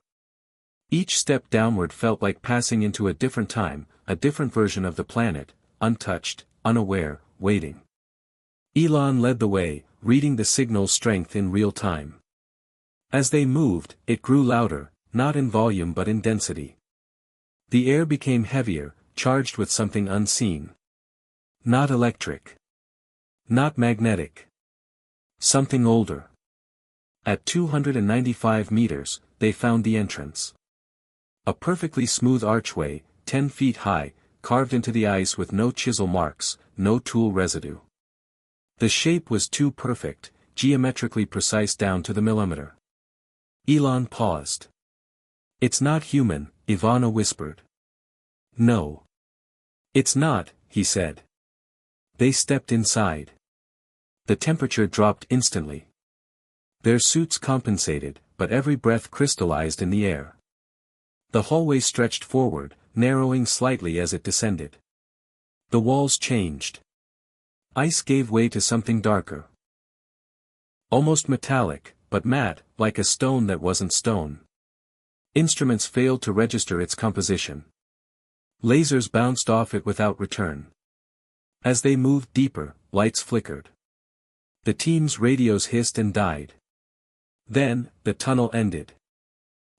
Each step downward felt like passing into a different time, a different version of the planet, untouched, unaware, waiting. Elon led the way, reading the signal's strength in real time. As they moved, it grew louder, not in volume but in density. The air became heavier, charged with something unseen. Not electric. Not magnetic. Something older. At 295 meters, they found the entrance. A perfectly smooth archway, 10 feet high, carved into the ice with no chisel marks, no tool residue. The shape was too perfect, geometrically precise down to the millimeter. Elon paused. "It's not human," Ivana whispered. "No. It's not," he said. They stepped inside. The temperature dropped instantly. Their suits compensated, but every breath crystallized in the air. The hallway stretched forward, narrowing slightly as it descended. The walls changed. Ice gave way to something darker. Almost metallic, but matte, like a stone that wasn't stone. Instruments failed to register its composition. Lasers bounced off it without return. As they moved deeper, lights flickered. The team's radios hissed and died. Then, the tunnel ended.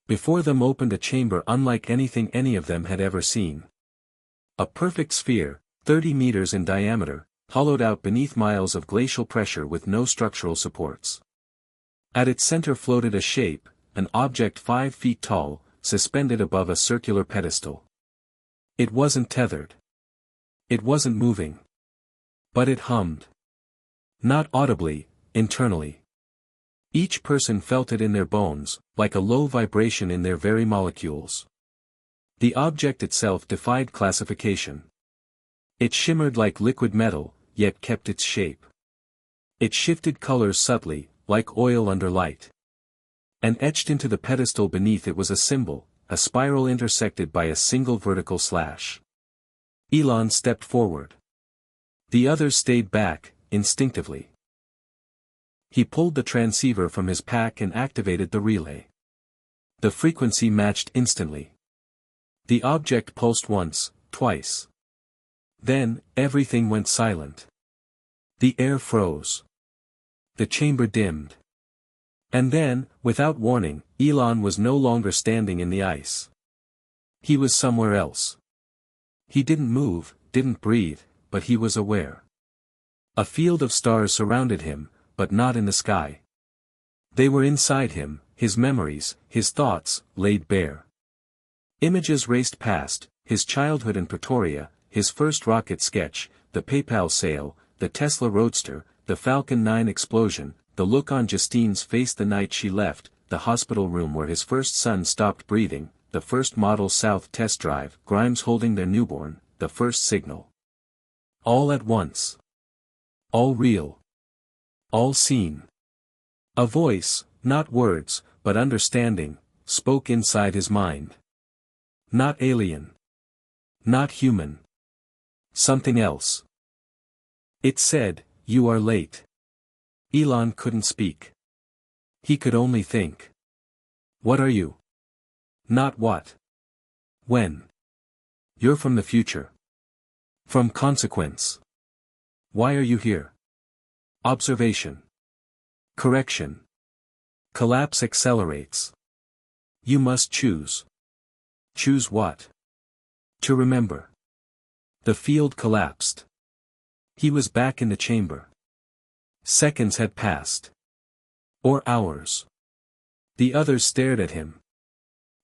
Before them opened a chamber unlike anything any of them had ever seen. A perfect sphere, 30 meters in diameter, hollowed out beneath miles of glacial pressure with no structural supports. At its center floated a shape, an object 5 feet tall, suspended above a circular pedestal. It wasn't tethered. It wasn't moving. But it hummed. Not audibly, internally. Each person felt it in their bones, like a low vibration in their very molecules. The object itself defied classification. It shimmered like liquid metal, yet kept its shape. It shifted colors subtly, like oil under light. And etched into the pedestal beneath it was a symbol, a spiral intersected by a single vertical slash. Elon stepped forward. The others stayed back, instinctively. He pulled the transceiver from his pack and activated the relay. The frequency matched instantly. The object pulsed once, twice. Then, everything went silent. The air froze. The chamber dimmed. And then, without warning, Elon was no longer standing in the ice. He was somewhere else. He didn't move, didn't breathe, but he was aware. A field of stars surrounded him, but not in the sky. They were inside him, his memories, his thoughts, laid bare. Images raced past, his childhood in Pretoria, his first rocket sketch, the PayPal sale, the Tesla Roadster, the Falcon 9 explosion, the look on Justine's face the night she left, the hospital room where his first son stopped breathing, the first Model South test drive, Grimes holding their newborn, the first signal. All at once. All real. All seen. A voice, not words, but understanding, spoke inside his mind. Not alien. Not human. Something else. It said, "You are late." Elon couldn't speak. He could only think. What are you? Not what. When. You're from the future. From consequence. Why are you here? Observation. Correction. Collapse accelerates. You must choose. Choose what? To remember. The field collapsed. He was back in the chamber. Seconds had passed. Or hours. The others stared at him.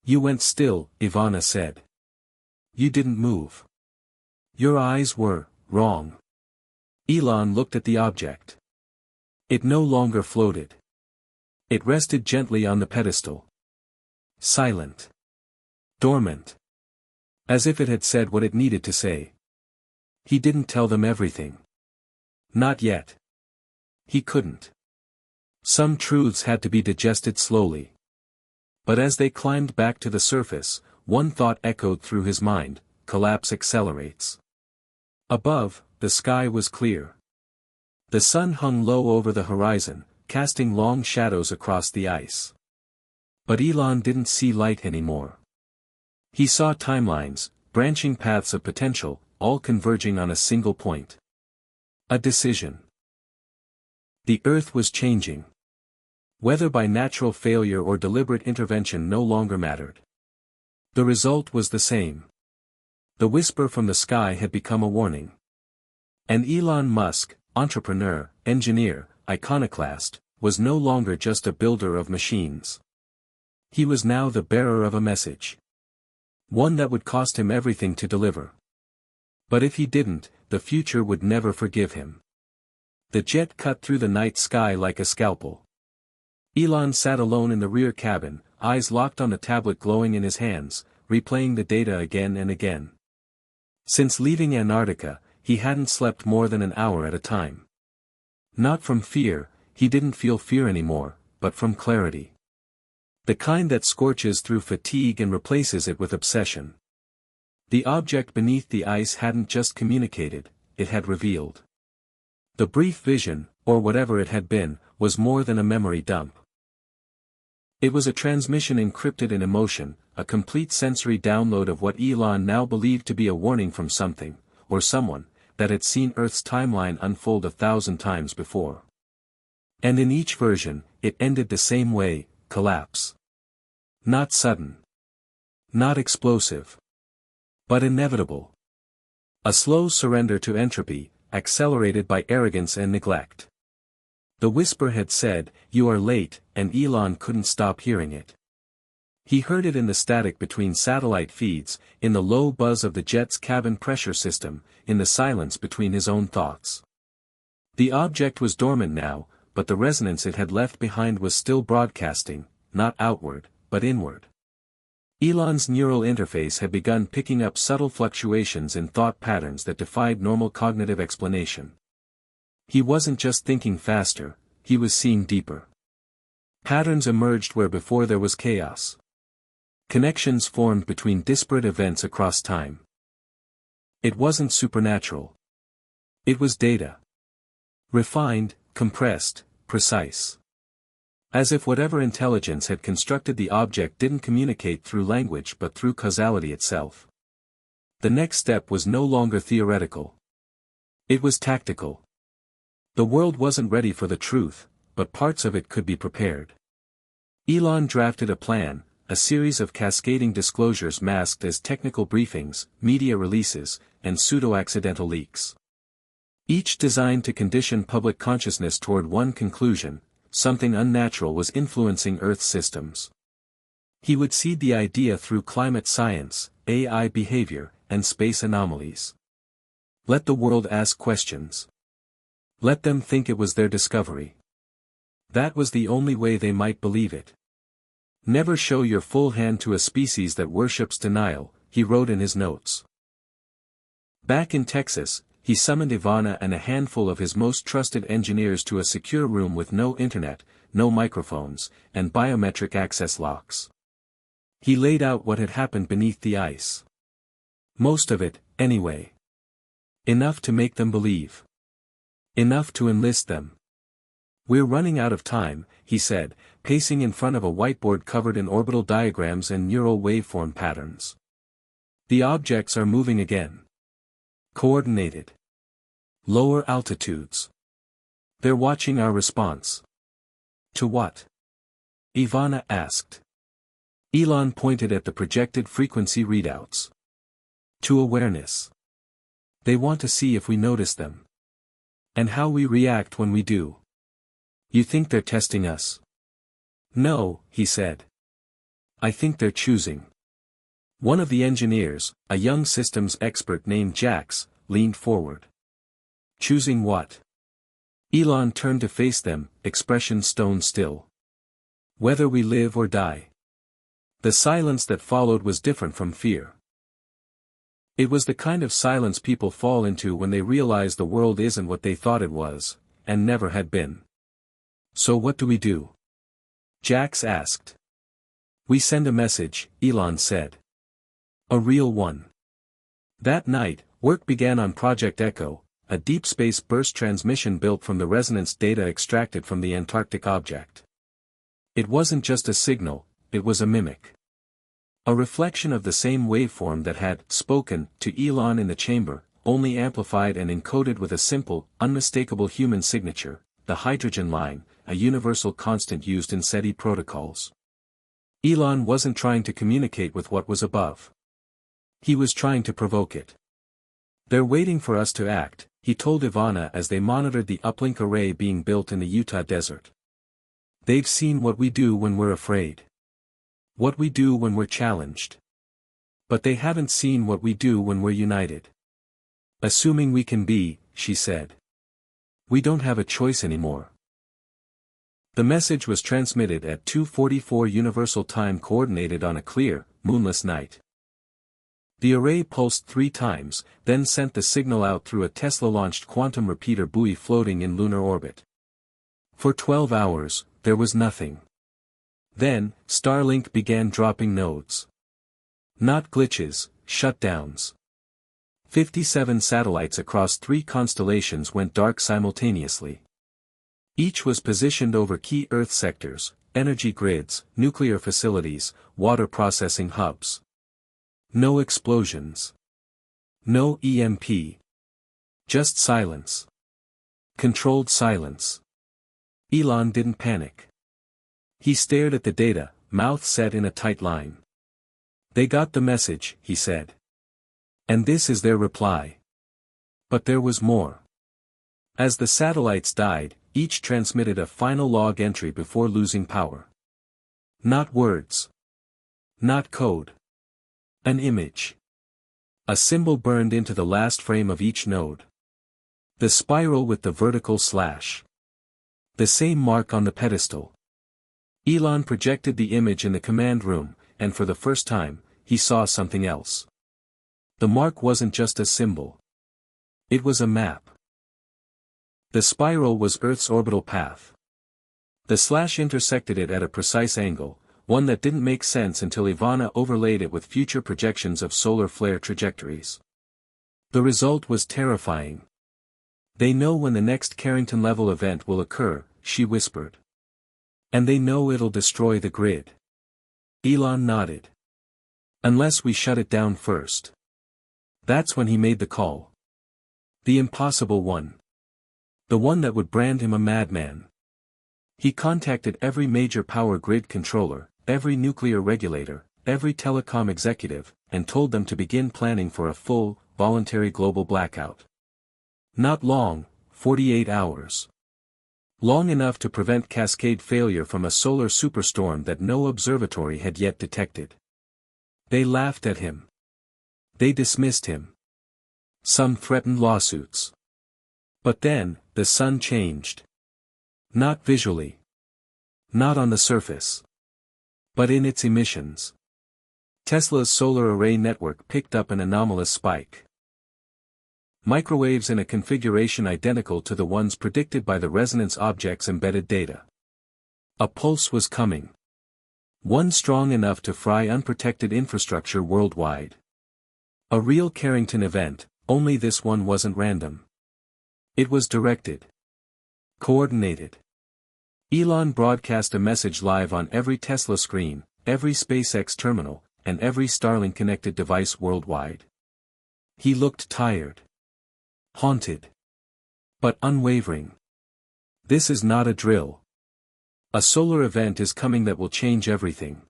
You went still, Ivana said. You didn't move. Your eyes were wrong. Elon looked at the object. It no longer floated. It rested gently on the pedestal. Silent. Dormant. As if it had said what it needed to say. He didn't tell them everything. Not yet. He couldn't. Some truths had to be digested slowly. But as they climbed back to the surface, one thought echoed through his mind: collapse accelerates. Above, the sky was clear. The sun hung low over the horizon, casting long shadows across the ice. But Elon didn't see light anymore. He saw timelines, branching paths of potential, all converging on a single point. A decision. The Earth was changing. Whether by natural failure or deliberate intervention no longer mattered. The result was the same. The whisper from the sky had become a warning. And Elon Musk, entrepreneur, engineer, iconoclast, was no longer just a builder of machines. He was now the bearer of a message. One that would cost him everything to deliver. But if he didn't, the future would never forgive him. The jet cut through the night sky like a scalpel. Elon sat alone in the rear cabin, eyes locked on the tablet glowing in his hands, replaying the data again and again. Since leaving Antarctica, he hadn't slept more than an hour at a time. Not from fear, he didn't feel fear anymore, but from clarity. The kind that scorches through fatigue and replaces it with obsession. The object beneath the ice hadn't just communicated, it had revealed. The brief vision, or whatever it had been, was more than a memory dump. It was a transmission encrypted in emotion, a complete sensory download of what Elon now believed to be a warning from something, or someone, that had seen Earth's timeline unfold 1,000 times before. And in each version, it ended the same way: collapse. Not sudden. Not explosive. But inevitable. A slow surrender to entropy, accelerated by arrogance and neglect. The whisper had said, "You are late," and Elon couldn't stop hearing it. He heard it in the static between satellite feeds, in the low buzz of the jet's cabin pressure system, in the silence between his own thoughts. The object was dormant now, but the resonance it had left behind was still broadcasting, not outward, but inward. Elon's neural interface had begun picking up subtle fluctuations in thought patterns that defied normal cognitive explanation. He wasn't just thinking faster, he was seeing deeper. Patterns emerged where before there was chaos. Connections formed between disparate events across time. It wasn't supernatural. It was data. Refined, compressed, precise. As if whatever intelligence had constructed the object didn't communicate through language but through causality itself. The next step was no longer theoretical. It was tactical. The world wasn't ready for the truth, but parts of it could be prepared. Elon drafted a plan, a series of cascading disclosures masked as technical briefings, media releases, and pseudo-accidental leaks. Each designed to condition public consciousness toward one conclusion: something unnatural was influencing Earth's systems. He would seed the idea through climate science, AI behavior, and space anomalies. Let the world ask questions. Let them think it was their discovery. That was the only way they might believe it. Never show your full hand to a species that worships denial, he wrote in his notes. Back in Texas, he summoned Ivana and a handful of his most trusted engineers to a secure room with no internet, no microphones, and biometric access locks. He laid out what had happened beneath the ice. Most of it, anyway. Enough to make them believe. Enough to enlist them. "We're running out of time," he said, pacing in front of a whiteboard covered in orbital diagrams and neural waveform patterns. "The objects are moving again. Coordinated. Lower altitudes. They're watching our response." "To what?" Ivana asked. Elon pointed at the projected frequency readouts. "To awareness. They want to see if we notice them. And how we react when we do." "You think they're testing us?" "No," he said. "I think they're choosing." One of the engineers, a young systems expert named Jax, leaned forward. "Choosing what?" Elon turned to face them, expression stone still. "Whether we live or die." The silence that followed was different from fear. It was the kind of silence people fall into when they realize the world isn't what they thought it was, and never had been. "So what do we do?" Jax asked. We send a message, Elon said. A real one. That night, work began on Project Echo, a deep space burst transmission built from the resonance data extracted from the Antarctic object. It wasn't just a signal, it was a mimic. A reflection of the same waveform that had spoken to Elon in the chamber, only amplified and encoded with a simple, unmistakable human signature, the hydrogen line, a universal constant used in SETI protocols. Elon wasn't trying to communicate with what was above. He was trying to provoke it. They're waiting for us to act, he told Ivana as they monitored the uplink array being built in the Utah desert. They've seen what we do when we're afraid. What we do when we're challenged. But they haven't seen what we do when we're united. Assuming we can be, she said. We don't have a choice anymore. The message was transmitted at 2:44 Universal Time coordinated on a clear, moonless night. The array pulsed 3 times, then sent the signal out through a Tesla-launched quantum repeater buoy floating in lunar orbit. For 12 hours, there was nothing. Then, Starlink began dropping nodes. Not glitches, shutdowns. 57 satellites across 3 constellations went dark simultaneously. Each was positioned over key Earth sectors, energy grids, nuclear facilities, water processing hubs. No explosions. No EMP. Just silence. Controlled silence. Elon didn't panic. He stared at the data, mouth set in a tight line. They got the message, he said. And this is their reply. But there was more. As the satellites died, each transmitted a final log entry before losing power. Not words. Not code. An image. A symbol burned into the last frame of each node. The spiral with the vertical slash. The same mark on the pedestal. Elon projected the image in the command room, and for the first time, he saw something else. The mark wasn't just a symbol. It was a map. The spiral was Earth's orbital path. The slash intersected it at a precise angle, one that didn't make sense until Ivana overlaid it with future projections of solar flare trajectories. The result was terrifying. They know when the next Carrington-level event will occur, she whispered. And they know it'll destroy the grid. Elon nodded. Unless we shut it down first. That's when he made the call. The impossible one. The one that would brand him a madman. He contacted every major power grid controller, every nuclear regulator, every telecom executive, and told them to begin planning for a full, voluntary global blackout. Not long, 48 hours. Long enough to prevent cascade failure from a solar superstorm that no observatory had yet detected. They laughed at him. They dismissed him. Some threatened lawsuits. But then, the sun changed. Not visually. Not on the surface. But in its emissions. Tesla's solar array network picked up an anomalous spike. Microwaves in a configuration identical to the ones predicted by the resonance object's embedded data. A pulse was coming. One strong enough to fry unprotected infrastructure worldwide. A real Carrington event, only this one wasn't random. It was directed. Coordinated. Elon broadcast a message live on every Tesla screen, every SpaceX terminal, and every Starlink-connected device worldwide. He looked tired. Haunted. But unwavering. This is not a drill. A solar event is coming that will change everything.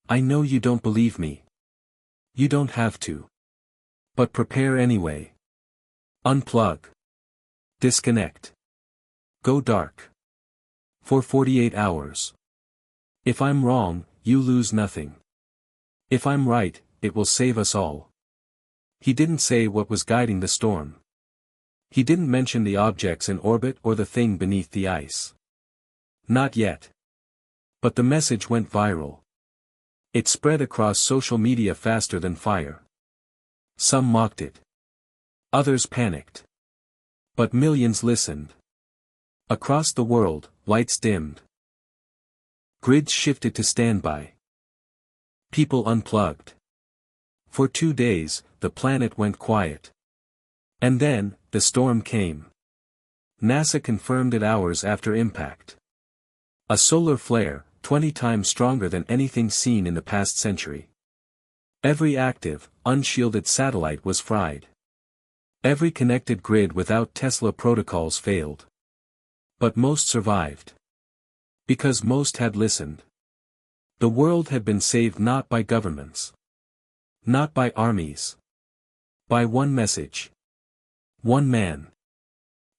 I know you don't believe me. You don't have to. But prepare anyway. Unplug. Disconnect. Go dark. For 48 hours. If I'm wrong, you lose nothing. If I'm right, it will save us all. He didn't say what was guiding the storm. He didn't mention the objects in orbit or the thing beneath the ice. Not yet. But the message went viral. It spread across social media faster than fire. Some mocked it. Others panicked. But millions listened. Across the world, lights dimmed. Grids shifted to standby. People unplugged. For 2 days, the planet went quiet. And then, the storm came. NASA confirmed it hours after impact. A solar flare, 20 times stronger than anything seen in the past century. Every active, unshielded satellite was fried. Every connected grid without Tesla protocols failed. But most survived. Because most had listened. The world had been saved not by governments. Not by armies. By one message. One man.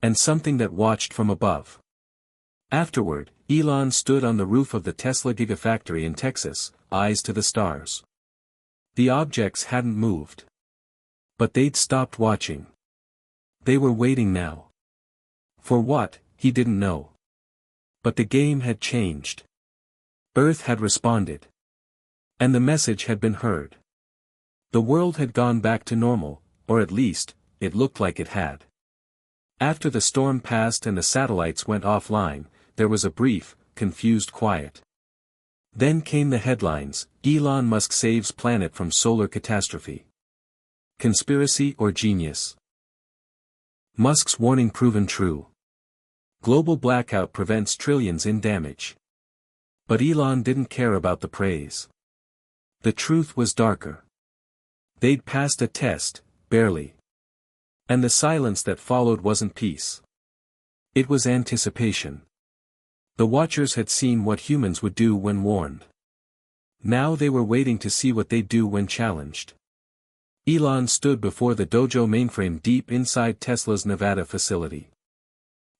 And something that watched from above. Afterward, Elon stood on the roof of the Tesla Gigafactory in Texas, eyes to the stars. The objects hadn't moved. But they'd stopped watching. They were waiting now. For what, he didn't know. But the game had changed. Earth had responded. And the message had been heard. The world had gone back to normal, or at least, it looked like it had. After the storm passed and the satellites went offline, there was a brief, confused quiet. Then came the headlines: Elon Musk saves planet from solar catastrophe. Conspiracy or genius? Musk's warning proven true. Global blackout prevents trillions in damage. But Elon didn't care about the praise. The truth was darker. They'd passed a test, barely. And the silence that followed wasn't peace. It was anticipation. The watchers had seen what humans would do when warned. Now they were waiting to see what they'd do when challenged. Elon stood before the Dojo mainframe deep inside Tesla's Nevada facility.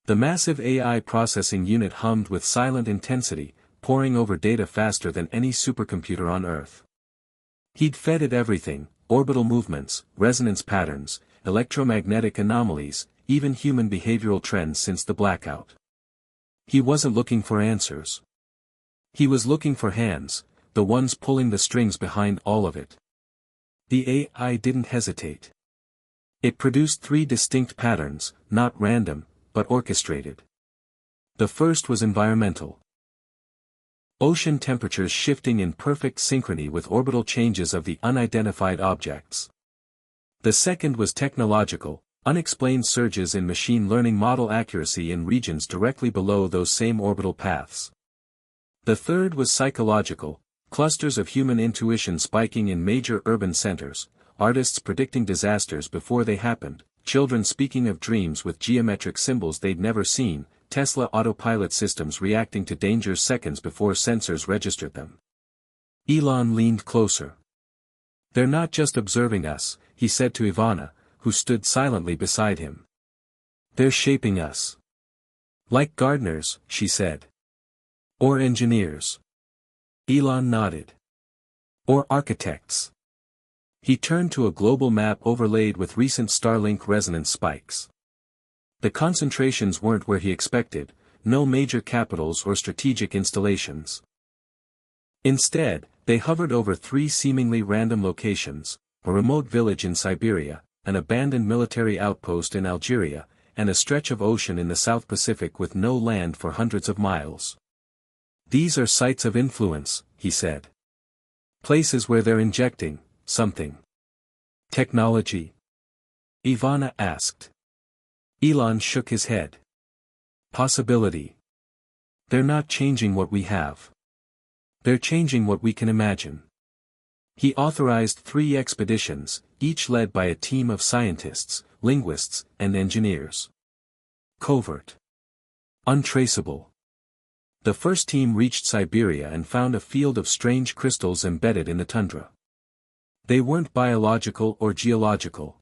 The massive AI processing unit hummed with silent intensity, pouring over data faster than any supercomputer on Earth. He'd fed it everything: orbital movements, resonance patterns, electromagnetic anomalies, even human behavioral trends since the blackout. He wasn't looking for answers. He was looking for hands, the ones pulling the strings behind all of it. The AI didn't hesitate. It produced 3 distinct patterns, not random, but orchestrated. The first was environmental. Ocean temperatures shifting in perfect synchrony with orbital changes of the unidentified objects. The second was technological, unexplained surges in machine learning model accuracy in regions directly below those same orbital paths. The third was psychological, clusters of human intuition spiking in major urban centers, artists predicting disasters before they happened, children speaking of dreams with geometric symbols they'd never seen, Tesla autopilot systems reacting to dangers seconds before sensors registered them. Elon leaned closer. "They're not just observing us," he said to Ivana, who stood silently beside him. "They're shaping us." "Like gardeners," she said. "Or engineers." Elon nodded. "Or architects." He turned to a global map overlaid with recent Starlink resonance spikes. The concentrations weren't where he expected, no major capitals or strategic installations. Instead, they hovered over 3 seemingly random locations: a remote village in Siberia, an abandoned military outpost in Algeria, and a stretch of ocean in the South Pacific with no land for hundreds of miles. "These are sites of influence," he said. "Places where they're injecting something." "Technology?" Ivana asked. Elon shook his head. "Possibility. They're not changing what we have. They're changing what we can imagine." He authorized 3 expeditions, each led by a team of scientists, linguists, and engineers. Covert. Untraceable. The first team reached Siberia and found a field of strange crystals embedded in the tundra. They weren't biological or geological.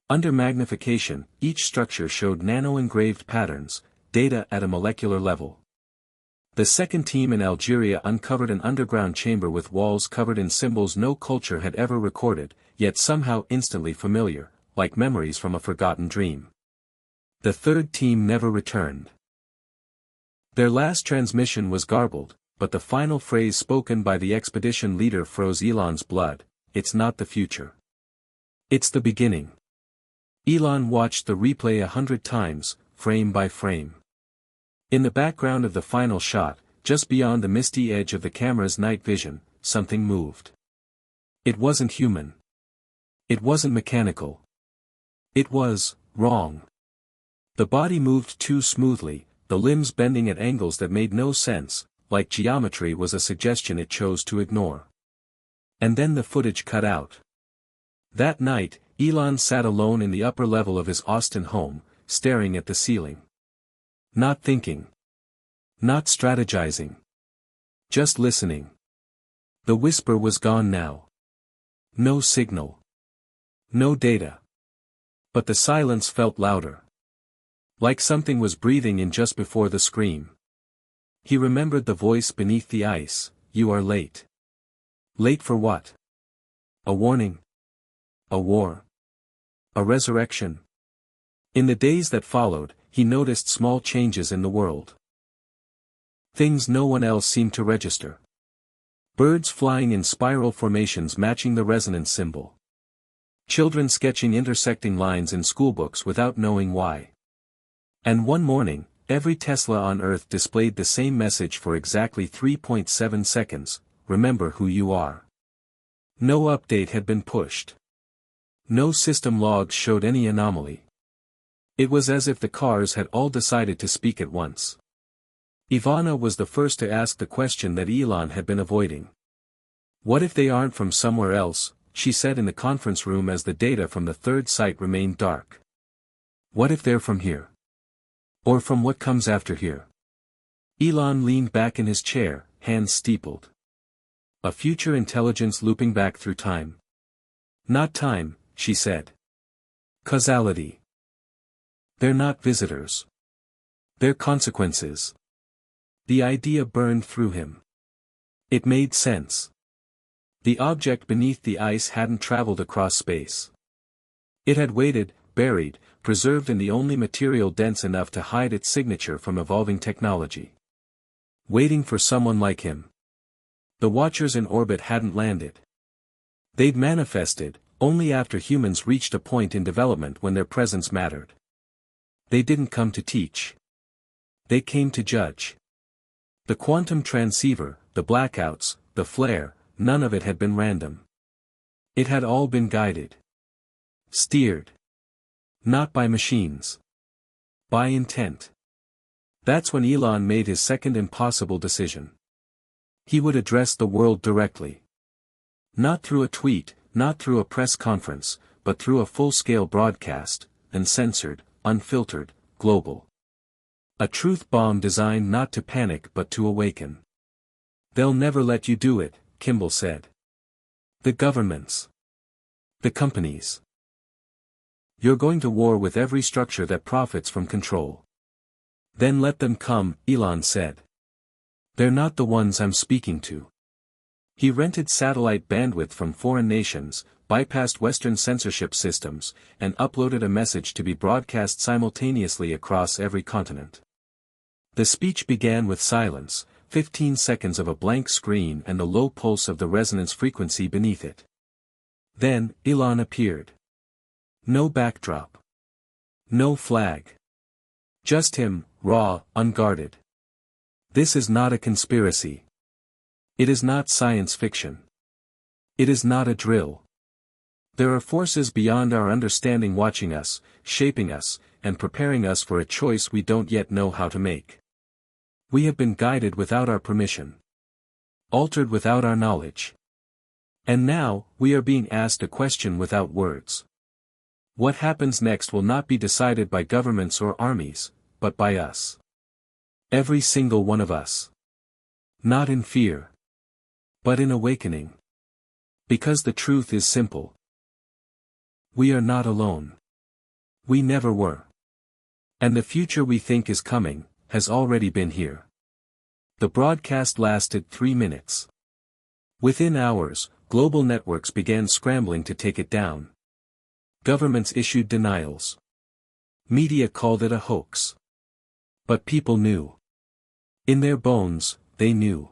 Under magnification, each structure showed nano-engraved patterns, data at a molecular level. The second team in Algeria uncovered an underground chamber with walls covered in symbols no culture had ever recorded, yet somehow instantly familiar, like memories from a forgotten dream. The third team never returned. Their last transmission was garbled, but the final phrase spoken by the expedition leader froze Elon's blood: "It's not the future. It's the beginning." Elon watched the replay 100 times, frame by frame. In the background of the final shot, just beyond the misty edge of the camera's night vision, something moved. It wasn't human. It wasn't mechanical. It was wrong. The body moved too smoothly, the limbs bending at angles that made no sense, like geometry was a suggestion it chose to ignore. And then the footage cut out. That night, Elon sat alone in the upper level of his Austin home, staring at the ceiling. Not thinking. Not strategizing. Just listening. The whisper was gone now. No signal. No data. But the silence felt louder. Like something was breathing in just before the scream. He remembered the voice beneath the ice, "You are late." Late for what? A warning? A war? A resurrection? In the days that followed, he noticed small changes in the world. Things no one else seemed to register. Birds flying in spiral formations matching the resonance symbol. Children sketching intersecting lines in schoolbooks without knowing why. And one morning, every Tesla on Earth displayed the same message for exactly 3.7 seconds, "Remember who you are." No update had been pushed. No system logs showed any anomaly. It was as if the cars had all decided to speak at once. Ivana was the first to ask the question that Elon had been avoiding. "What if they aren't from somewhere else?" she said in the conference room as the data from the third site remained dark. "What if they're from here? Or from what comes after here?" Elon leaned back in his chair, hands steepled. A future intelligence looping back through time. "Not time," she said. "Causality. They're not visitors. They're consequences." The idea burned through him. It made sense. The object beneath the ice hadn't traveled across space. It had waited, buried, preserved in the only material dense enough to hide its signature from evolving technology. Waiting for someone like him. The Watchers in orbit hadn't landed. They'd manifested, only after humans reached a point in development when their presence mattered. They didn't come to teach. They came to judge. The quantum transceiver, the blackouts, the flare, none of it had been random. It had all been guided. Steered. Not by machines. By intent. That's when Elon made his second impossible decision. He would address the world directly. Not through a tweet, not through a press conference, but through a full-scale broadcast, uncensored, unfiltered, global. A truth bomb designed not to panic but to awaken. "They'll never let you do it," Kimball said. "The governments. The companies. You're going to war with every structure that profits from control." "Then let them come," Elon said. "They're not the ones I'm speaking to." He rented satellite bandwidth from foreign nations, bypassed Western censorship systems, and uploaded a message to be broadcast simultaneously across every continent. The speech began with silence, 15 seconds of a blank screen and the low pulse of the resonance frequency beneath it. Then, Elon appeared. No backdrop. No flag. Just him, raw, unguarded. This is not a conspiracy. It is not science fiction. It is not a drill. There are forces beyond our understanding watching us, shaping us, and preparing us for a choice we don't yet know how to make. We have been guided without our permission. Altered without our knowledge. And now, we are being asked a question without words. What happens next will not be decided by governments or armies, but by us. Every single one of us. Not in fear. But in awakening. Because the truth is simple. We are not alone. We never were. And the future we think is coming, has already been here. The broadcast lasted 3 minutes. Within hours, global networks began scrambling to take it down. Governments issued denials. Media called it a hoax. But people knew. In their bones, they knew.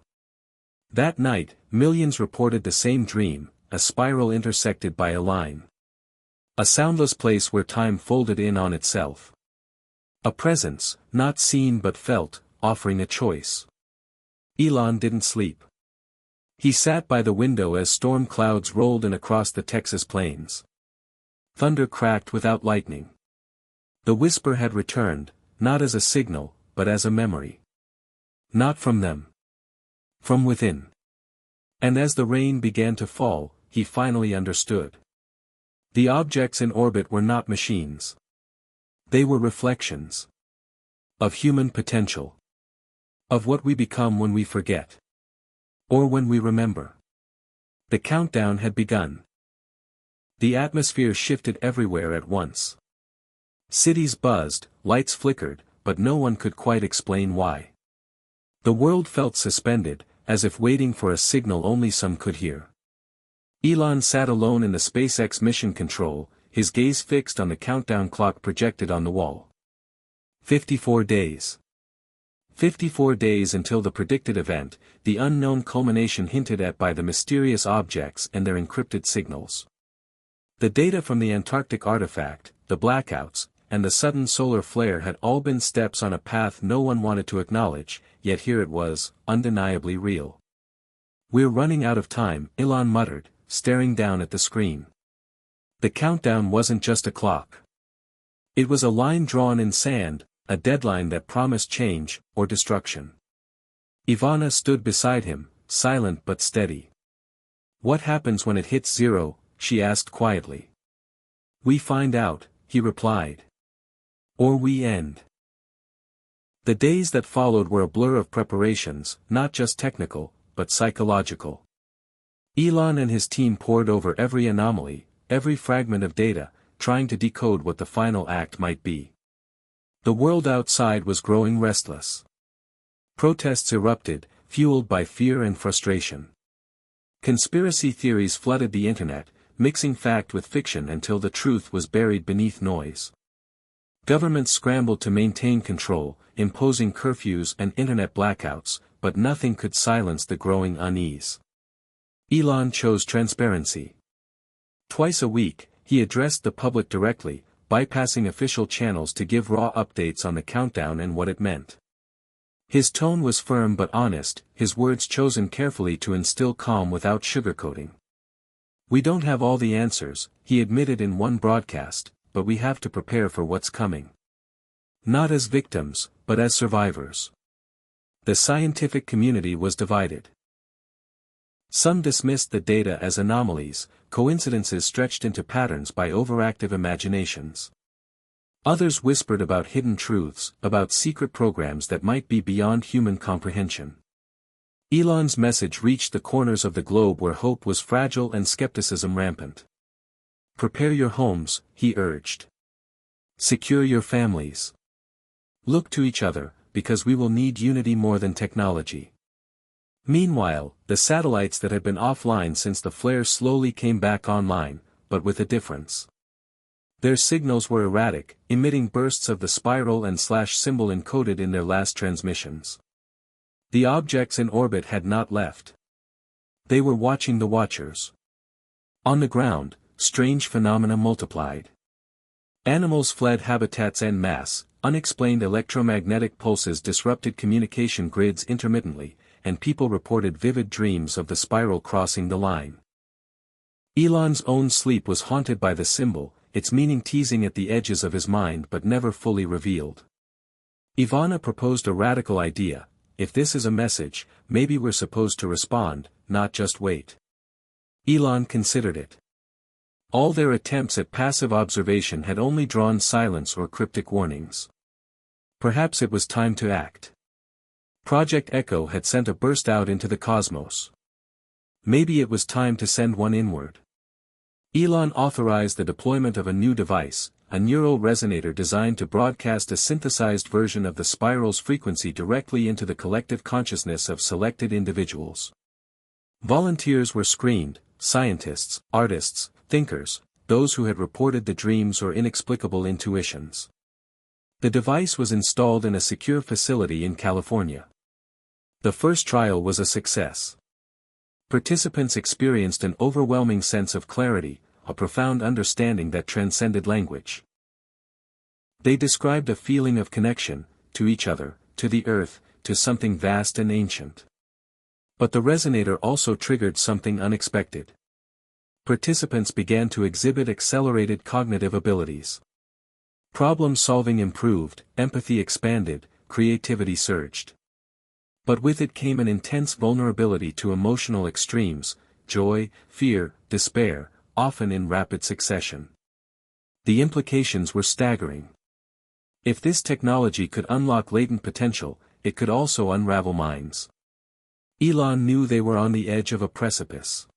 That night, millions reported the same dream, a spiral intersected by a line. A soundless place where time folded in on itself. A presence, not seen but felt, offering a choice. Elon didn't sleep. He sat by the window as storm clouds rolled in across the Texas plains. Thunder cracked without lightning. The whisper had returned, not as a signal, but as a memory. Not from them. From within. And as the rain began to fall, he finally understood. The objects in orbit were not machines. They were reflections. Of human potential. Of what we become when we forget. Or when we remember. The countdown had begun. The atmosphere shifted everywhere at once. Cities buzzed, lights flickered, but no one could quite explain why. The world felt suspended, as if waiting for a signal only some could hear. Elon sat alone in the SpaceX mission control, his gaze fixed on the countdown clock projected on the wall. 54 days. 54 days until the predicted event, the unknown culmination hinted at by the mysterious objects and their encrypted signals. The data from the Antarctic artifact, the blackouts, and the sudden solar flare had all been steps on a path no one wanted to acknowledge, yet here it was, undeniably real. "We're running out of time," Elon muttered, staring down at the screen. The countdown wasn't just a clock. It was a line drawn in sand, a deadline that promised change, or destruction. Ivana stood beside him, silent but steady. "What happens when it hits zero?" she asked quietly. "We find out," he replied. "Or we end." The days that followed were a blur of preparations, not just technical, but psychological. Elon and his team pored over every anomaly, every fragment of data, trying to decode what the final act might be. The world outside was growing restless. Protests erupted, fueled by fear and frustration. Conspiracy theories flooded the internet, mixing fact with fiction until the truth was buried beneath noise. Governments scrambled to maintain control, imposing curfews and internet blackouts, but nothing could silence the growing unease. Elon chose transparency. Twice a week, he addressed the public directly, bypassing official channels to give raw updates on the countdown and what it meant. His tone was firm but honest, his words chosen carefully to instill calm without sugarcoating. "We don't have all the answers," he admitted in one broadcast, "but we have to prepare for what's coming. Not as victims, but as survivors." The scientific community was divided. Some dismissed the data as anomalies, coincidences stretched into patterns by overactive imaginations. Others whispered about hidden truths, about secret programs that might be beyond human comprehension. Elon's message reached the corners of the globe where hope was fragile and skepticism rampant. "Prepare your homes," he urged. "Secure your families. Look to each other, because we will need unity more than technology." Meanwhile, the satellites that had been offline since the flare slowly came back online, but with a difference. Their signals were erratic, emitting bursts of the spiral and slash symbol encoded in their last transmissions. The objects in orbit had not left. They were watching the watchers. On the ground, strange phenomena multiplied. Animals fled habitats en masse, unexplained electromagnetic pulses disrupted communication grids intermittently, and people reported vivid dreams of the spiral crossing the line. Elon's own sleep was haunted by the symbol, its meaning teasing at the edges of his mind but never fully revealed. Ivana proposed a radical idea: if this is a message, maybe we're supposed to respond, not just wait. Elon considered it. All their attempts at passive observation had only drawn silence or cryptic warnings. Perhaps it was time to act. Project Echo had sent a burst out into the cosmos. Maybe it was time to send one inward. Elon authorized the deployment of a new device, a neural resonator designed to broadcast a synthesized version of the spiral's frequency directly into the collective consciousness of selected individuals. Volunteers were screened: scientists, artists, thinkers, those who had reported the dreams or inexplicable intuitions. The device was installed in a secure facility in California. The first trial was a success. Participants experienced an overwhelming sense of clarity, a profound understanding that transcended language. They described a feeling of connection, to each other, to the earth, to something vast and ancient. But the resonator also triggered something unexpected. Participants began to exhibit accelerated cognitive abilities. Problem-solving improved, empathy expanded, creativity surged. But with it came an intense vulnerability to emotional extremes, joy, fear, despair, often in rapid succession. The implications were staggering. If this technology could unlock latent potential, it could also unravel minds. Elon knew they were on the edge of a precipice.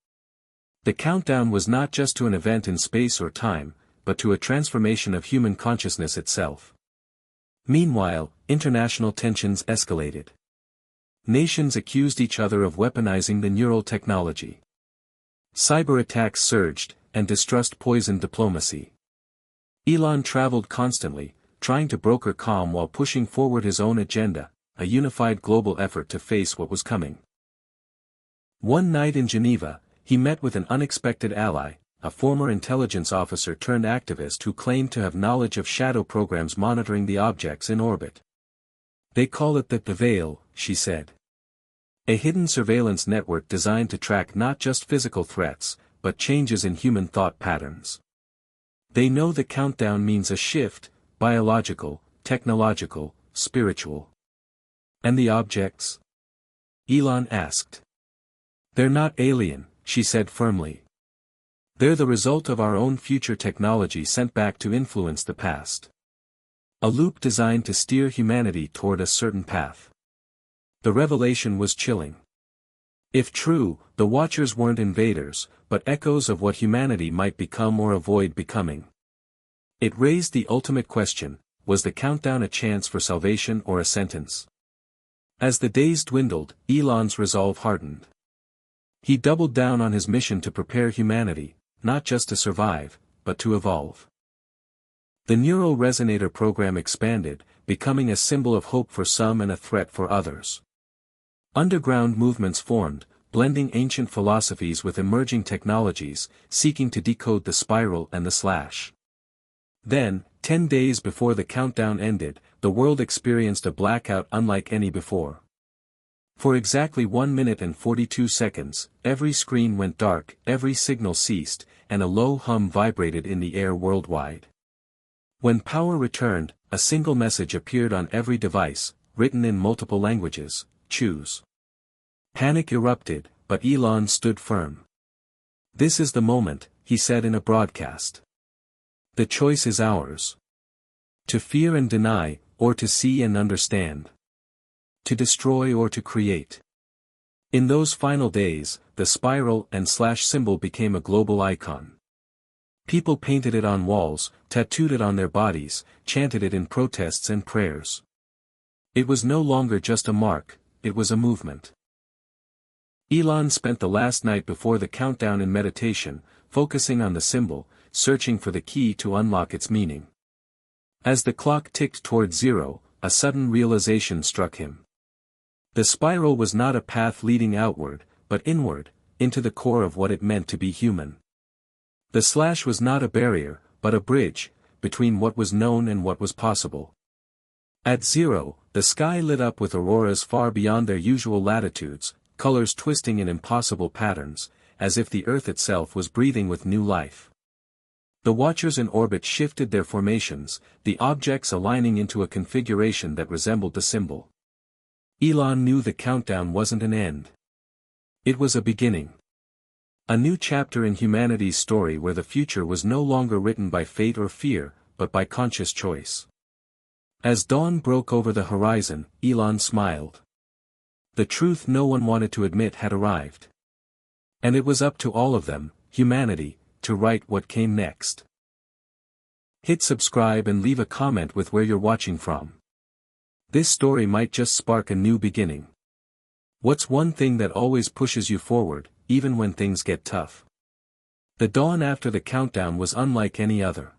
The countdown was not just to an event in space or time, but to a transformation of human consciousness itself. Meanwhile, international tensions escalated. Nations accused each other of weaponizing the neural technology. Cyber attacks surged, and distrust poisoned diplomacy. Elon traveled constantly, trying to broker calm while pushing forward his own agenda, a unified global effort to face what was coming. One night in Geneva, he met with an unexpected ally, a former intelligence officer turned activist who claimed to have knowledge of shadow programs monitoring the objects in orbit. "They call it the Veil," she said. "A hidden surveillance network designed to track not just physical threats, but changes in human thought patterns. They know the countdown means a shift, biological, technological, spiritual." "And the objects?" Elon asked. "They're not alien," she said firmly. "They're the result of our own future technology sent back to influence the past. A loop designed to steer humanity toward a certain path." The revelation was chilling. If true, the Watchers weren't invaders, but echoes of what humanity might become or avoid becoming. It raised the ultimate question: was the countdown a chance for salvation or a sentence? As the days dwindled, Elon's resolve hardened. He doubled down on his mission to prepare humanity, not just to survive, but to evolve. The neural resonator program expanded, becoming a symbol of hope for some and a threat for others. Underground movements formed, blending ancient philosophies with emerging technologies, seeking to decode the spiral and the slash. Then, 10 days before the countdown ended, the world experienced a blackout unlike any before. For exactly 1 minute and 42 seconds, every screen went dark, every signal ceased, and a low hum vibrated in the air worldwide. When power returned, a single message appeared on every device, written in multiple languages: choose. Panic erupted, but Elon stood firm. "This is the moment," he said in a broadcast. "The choice is ours. To fear and deny, or to see and understand. To destroy or to create." In those final days, the spiral and slash symbol became a global icon. People painted it on walls, tattooed it on their bodies, chanted it in protests and prayers. It was no longer just a mark, it was a movement. Elon spent the last night before the countdown in meditation, focusing on the symbol, searching for the key to unlock its meaning. As the clock ticked toward zero, a sudden realization struck him. The spiral was not a path leading outward, but inward, into the core of what it meant to be human. The slash was not a barrier, but a bridge, between what was known and what was possible. At zero, the sky lit up with auroras far beyond their usual latitudes, colors twisting in impossible patterns, as if the Earth itself was breathing with new life. The Watchers in orbit shifted their formations, the objects aligning into a configuration that resembled the symbol. Elon knew the countdown wasn't an end. It was a beginning. A new chapter in humanity's story where the future was no longer written by fate or fear, but by conscious choice. As dawn broke over the horizon, Elon smiled. The truth no one wanted to admit had arrived. And it was up to all of them, humanity, to write what came next. Hit subscribe and leave a comment with where you're watching from. This story might just spark a new beginning. What's one thing that always pushes you forward, even when things get tough? The dawn after the countdown was unlike any other.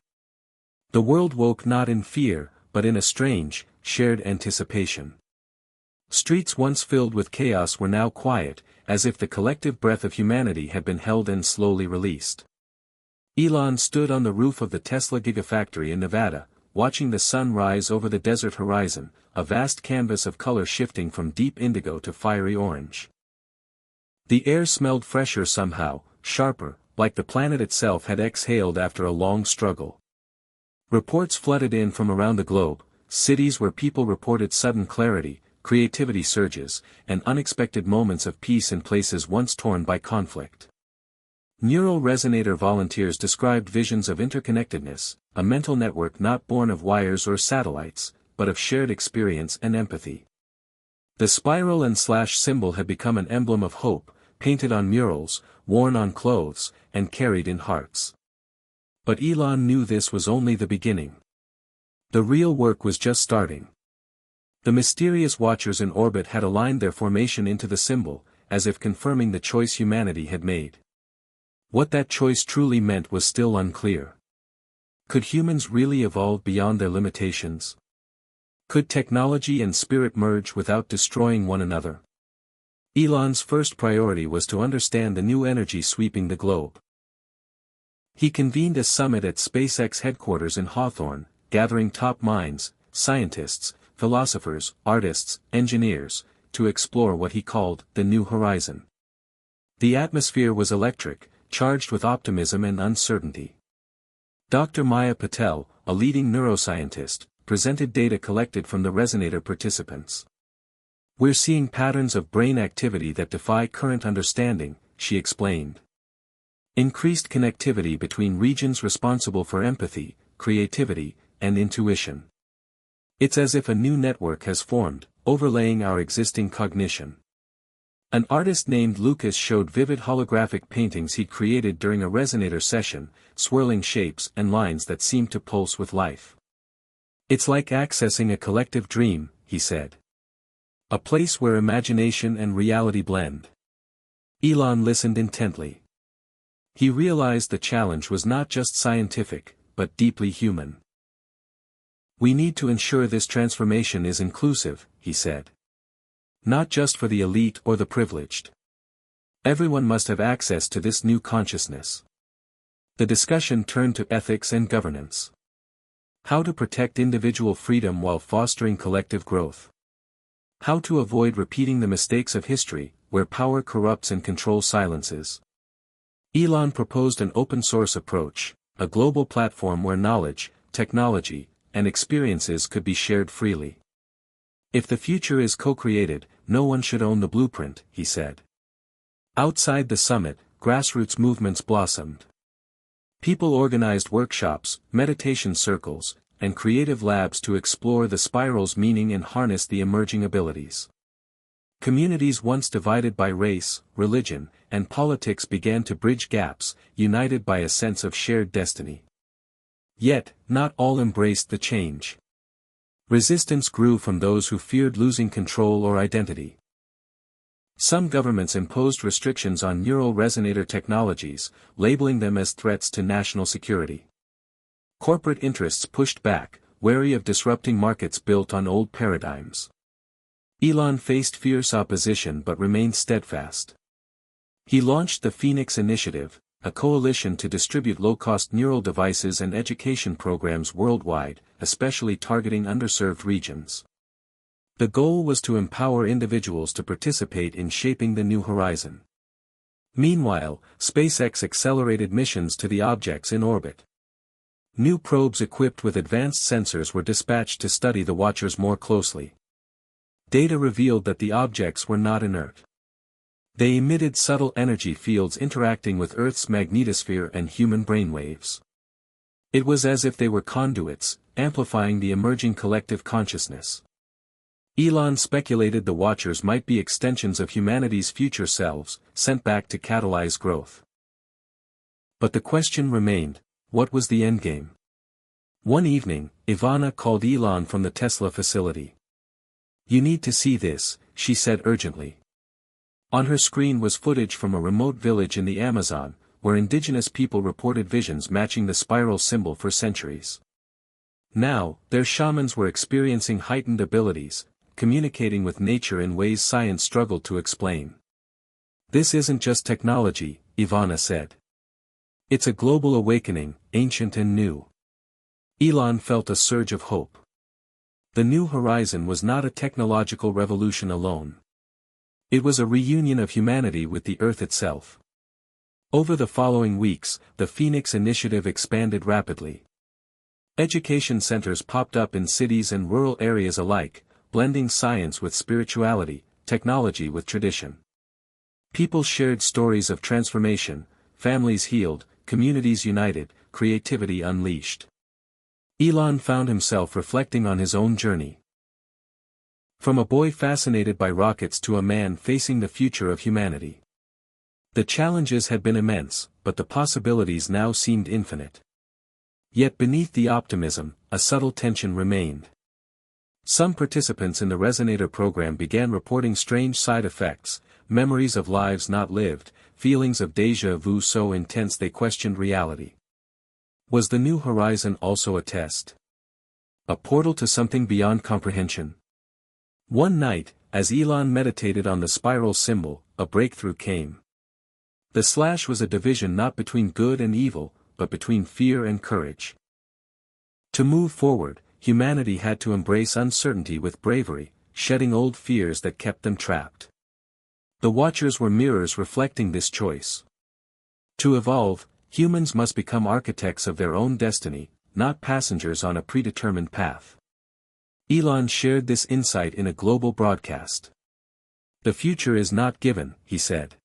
The world woke not in fear, but in a strange, shared anticipation. Streets once filled with chaos were now quiet, as if the collective breath of humanity had been held and slowly released. Elon stood on the roof of the Tesla Gigafactory in Nevada, watching the sun rise over the desert horizon, a vast canvas of color shifting from deep indigo to fiery orange. The air smelled fresher somehow, sharper, like the planet itself had exhaled after a long struggle. Reports flooded in from around the globe, cities where people reported sudden clarity, creativity surges, and unexpected moments of peace in places once torn by conflict. Neural resonator volunteers described visions of interconnectedness, a mental network not born of wires or satellites, but of shared experience and empathy. The spiral and slash symbol had become an emblem of hope, painted on murals, worn on clothes, and carried in hearts. But Elon knew this was only the beginning. The real work was just starting. The mysterious watchers in orbit had aligned their formation into the symbol, as if confirming the choice humanity had made. What that choice truly meant was still unclear. Could humans really evolve beyond their limitations? Could technology and spirit merge without destroying one another? Elon's first priority was to understand the new energy sweeping the globe. He convened a summit at SpaceX headquarters in Hawthorne, gathering top minds, scientists, philosophers, artists, engineers, to explore what he called the new horizon. The atmosphere was electric, charged with optimism and uncertainty. Dr. Maya Patel, a leading neuroscientist, presented data collected from the resonator participants. "We're seeing patterns of brain activity that defy current understanding," she explained. Increased connectivity between regions responsible for empathy, creativity, and intuition. It's as if a new network has formed, overlaying our existing cognition. An artist named Lucas showed vivid holographic paintings he'd created during a resonator session, swirling shapes and lines that seemed to pulse with life. "It's like accessing a collective dream," he said. "A place where imagination and reality blend." Elon listened intently. He realized the challenge was not just scientific, but deeply human. "We need to ensure this transformation is inclusive," he said. "Not just for the elite or the privileged. Everyone must have access to this new consciousness." The discussion turned to ethics and governance. How to protect individual freedom while fostering collective growth. How to avoid repeating the mistakes of history, where power corrupts and control silences. Elon proposed an open-source approach, a global platform where knowledge, technology, and experiences could be shared freely. "If the future is co-created, no one should own the blueprint," he said. Outside the summit, grassroots movements blossomed. People organized workshops, meditation circles, and creative labs to explore the spiral's meaning and harness the emerging abilities. Communities once divided by race, religion, and politics began to bridge gaps, united by a sense of shared destiny. Yet, not all embraced the change. Resistance grew from those who feared losing control or identity. Some governments imposed restrictions on neural resonator technologies, labeling them as threats to national security. Corporate interests pushed back, wary of disrupting markets built on old paradigms. Elon faced fierce opposition but remained steadfast. He launched the Phoenix Initiative, a coalition to distribute low-cost neural devices and education programs worldwide, especially targeting underserved regions. The goal was to empower individuals to participate in shaping the new horizon. Meanwhile, SpaceX accelerated missions to the objects in orbit. New probes equipped with advanced sensors were dispatched to study the watchers more closely. Data revealed that the objects were not inert. They emitted subtle energy fields interacting with Earth's magnetosphere and human brainwaves. It was as if they were conduits, amplifying the emerging collective consciousness. Elon speculated the watchers might be extensions of humanity's future selves, sent back to catalyze growth. But the question remained, what was the endgame? One evening, Ivana called Elon from the Tesla facility. "You need to see this," she said urgently. On her screen was footage from a remote village in the Amazon, where indigenous people reported visions matching the spiral symbol for centuries. Now, their shamans were experiencing heightened abilities, communicating with nature in ways science struggled to explain. "This isn't just technology," Ivana said. "It's a global awakening, ancient and new." Elon felt a surge of hope. The new horizon was not a technological revolution alone. It was a reunion of humanity with the Earth itself. Over the following weeks, the Phoenix Initiative expanded rapidly. Education centers popped up in cities and rural areas alike, blending science with spirituality, technology with tradition. People shared stories of transformation, families healed, communities united, creativity unleashed. Elon found himself reflecting on his own journey. From a boy fascinated by rockets to a man facing the future of humanity. The challenges had been immense, but the possibilities now seemed infinite. Yet beneath the optimism, a subtle tension remained. Some participants in the Resonator program began reporting strange side effects, memories of lives not lived, feelings of déjà vu so intense they questioned reality. Was the New Horizon also a test? A portal to something beyond comprehension? One night, as Elon meditated on the spiral symbol, a breakthrough came. The slash was a division not between good and evil, but between fear and courage. To move forward, humanity had to embrace uncertainty with bravery, shedding old fears that kept them trapped. The Watchers were mirrors reflecting this choice. To evolve, humans must become architects of their own destiny, not passengers on a predetermined path. Elon shared this insight in a global broadcast. The future is not given, he said.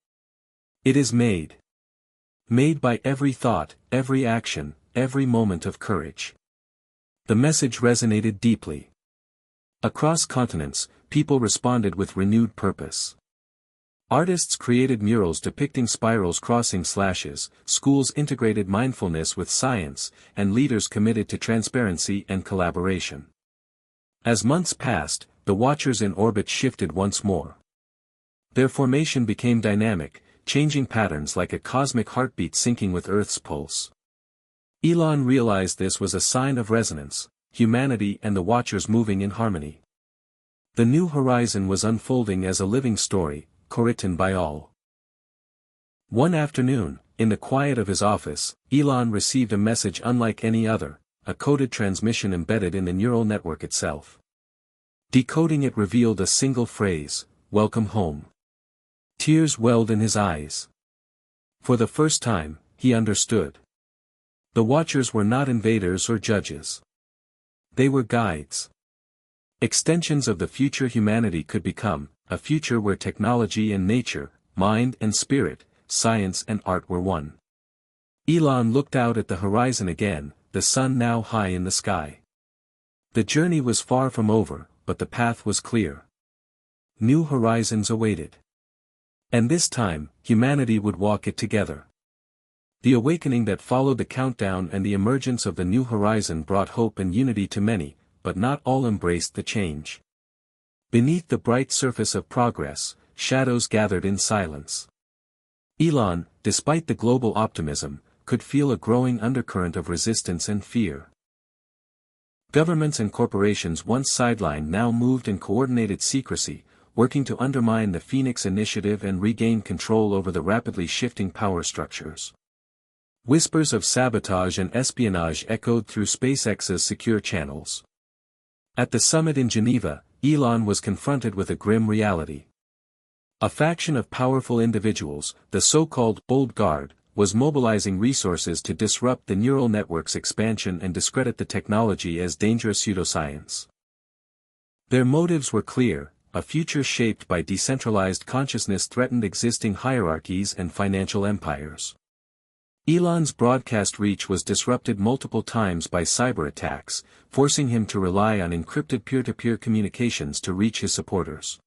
It is made. Made by every thought, every action, every moment of courage. The message resonated deeply. Across continents, people responded with renewed purpose. Artists created murals depicting spirals crossing slashes, schools integrated mindfulness with science, and leaders committed to transparency and collaboration. As months passed, the Watchers in orbit shifted once more. Their formation became dynamic, changing patterns like a cosmic heartbeat syncing with Earth's pulse. Elon realized this was a sign of resonance, humanity and the Watchers moving in harmony. The New Horizon was unfolding as a living story, co-written by all. One afternoon, in the quiet of his office, Elon received a message unlike any other, a coded transmission embedded in the neural network itself. Decoding it revealed a single phrase, "Welcome home." Tears welled in his eyes. For the first time, he understood. The Watchers were not invaders or judges. They were guides. Extensions of the future humanity could become, a future where technology and nature, mind and spirit, science and art were one. Elon looked out at the horizon again, the sun now high in the sky. The journey was far from over, but the path was clear. New horizons awaited. And this time, humanity would walk it together. The awakening that followed the countdown and the emergence of the New Horizon brought hope and unity to many, but not all embraced the change. Beneath the bright surface of progress, shadows gathered in silence. Elon, despite the global optimism, could feel a growing undercurrent of resistance and fear. Governments and corporations once sidelined now moved in coordinated secrecy, working to undermine the Phoenix Initiative and regain control over the rapidly shifting power structures. Whispers of sabotage and espionage echoed through SpaceX's secure channels. At the summit in Geneva, Elon was confronted with a grim reality. A faction of powerful individuals, the so-called Old Guard, was mobilizing resources to disrupt the neural network's expansion and discredit the technology as dangerous pseudoscience. Their motives were clear: a future shaped by decentralized consciousness threatened existing hierarchies and financial empires. Elon's broadcast reach was disrupted multiple times by cyber attacks, forcing him to rely on encrypted peer-to-peer communications to reach his supporters.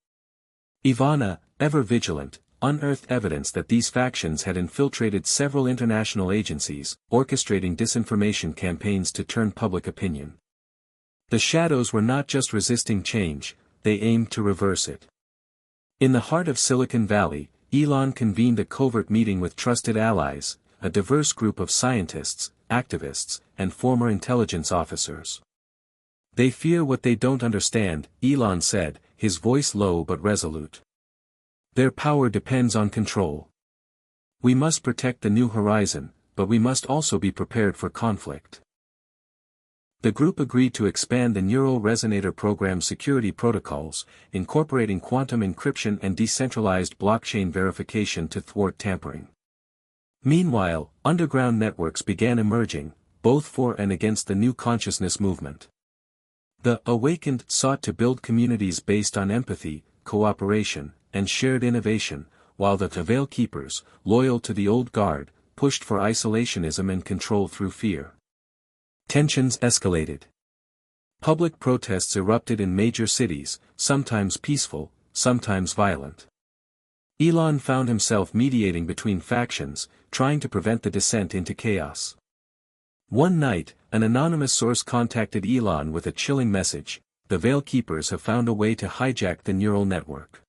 Ivana, ever vigilant, unearthed evidence that these factions had infiltrated several international agencies, orchestrating disinformation campaigns to turn public opinion. The shadows were not just resisting change, they aimed to reverse it. In the heart of Silicon Valley, Elon convened a covert meeting with trusted allies, a diverse group of scientists, activists, and former intelligence officers. They fear what they don't understand, Elon said, his voice low but resolute. Their power depends on control. We must protect the New Horizon, but we must also be prepared for conflict. The group agreed to expand the Neural Resonator Program security protocols, incorporating quantum encryption and decentralized blockchain verification to thwart tampering. Meanwhile, underground networks began emerging, both for and against the new consciousness movement. The Awakened sought to build communities based on empathy, cooperation, and shared innovation, while the Veil Keepers, loyal to the old guard, pushed for isolationism and control through fear. Tensions escalated. Public protests erupted in major cities, sometimes peaceful, sometimes violent. Elon found himself mediating between factions, trying to prevent the descent into chaos. One night, an anonymous source contacted Elon with a chilling message: "The Veil Keepers have found a way to hijack the neural network.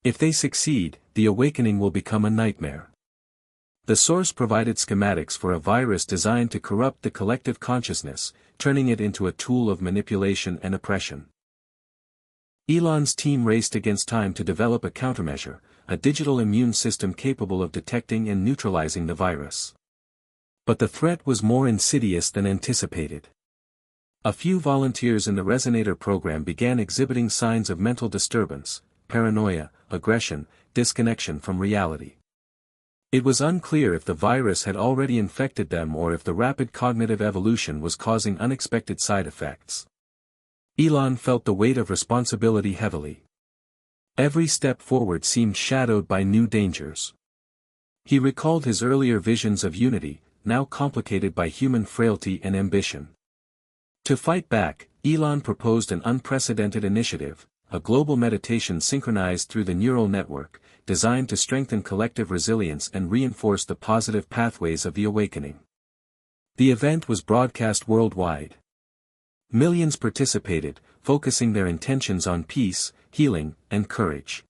If they succeed, the awakening will become a nightmare." The source provided schematics for a virus designed to corrupt the collective consciousness, turning it into a tool of manipulation and oppression. Elon's team raced against time to develop a countermeasure, a digital immune system capable of detecting and neutralizing the virus. But the threat was more insidious than anticipated. A few volunteers in the Resonator program began exhibiting signs of mental disturbance, paranoia, aggression, disconnection from reality. It was unclear if the virus had already infected them or if the rapid cognitive evolution was causing unexpected side effects. Elon felt the weight of responsibility heavily. Every step forward seemed shadowed by new dangers. He recalled his earlier visions of unity, now complicated by human frailty and ambition. To fight back, Elon proposed an unprecedented initiative, a global meditation synchronized through the neural network, designed to strengthen collective resilience and reinforce the positive pathways of the awakening. The event was broadcast worldwide. Millions participated, focusing their intentions on peace, healing, and courage.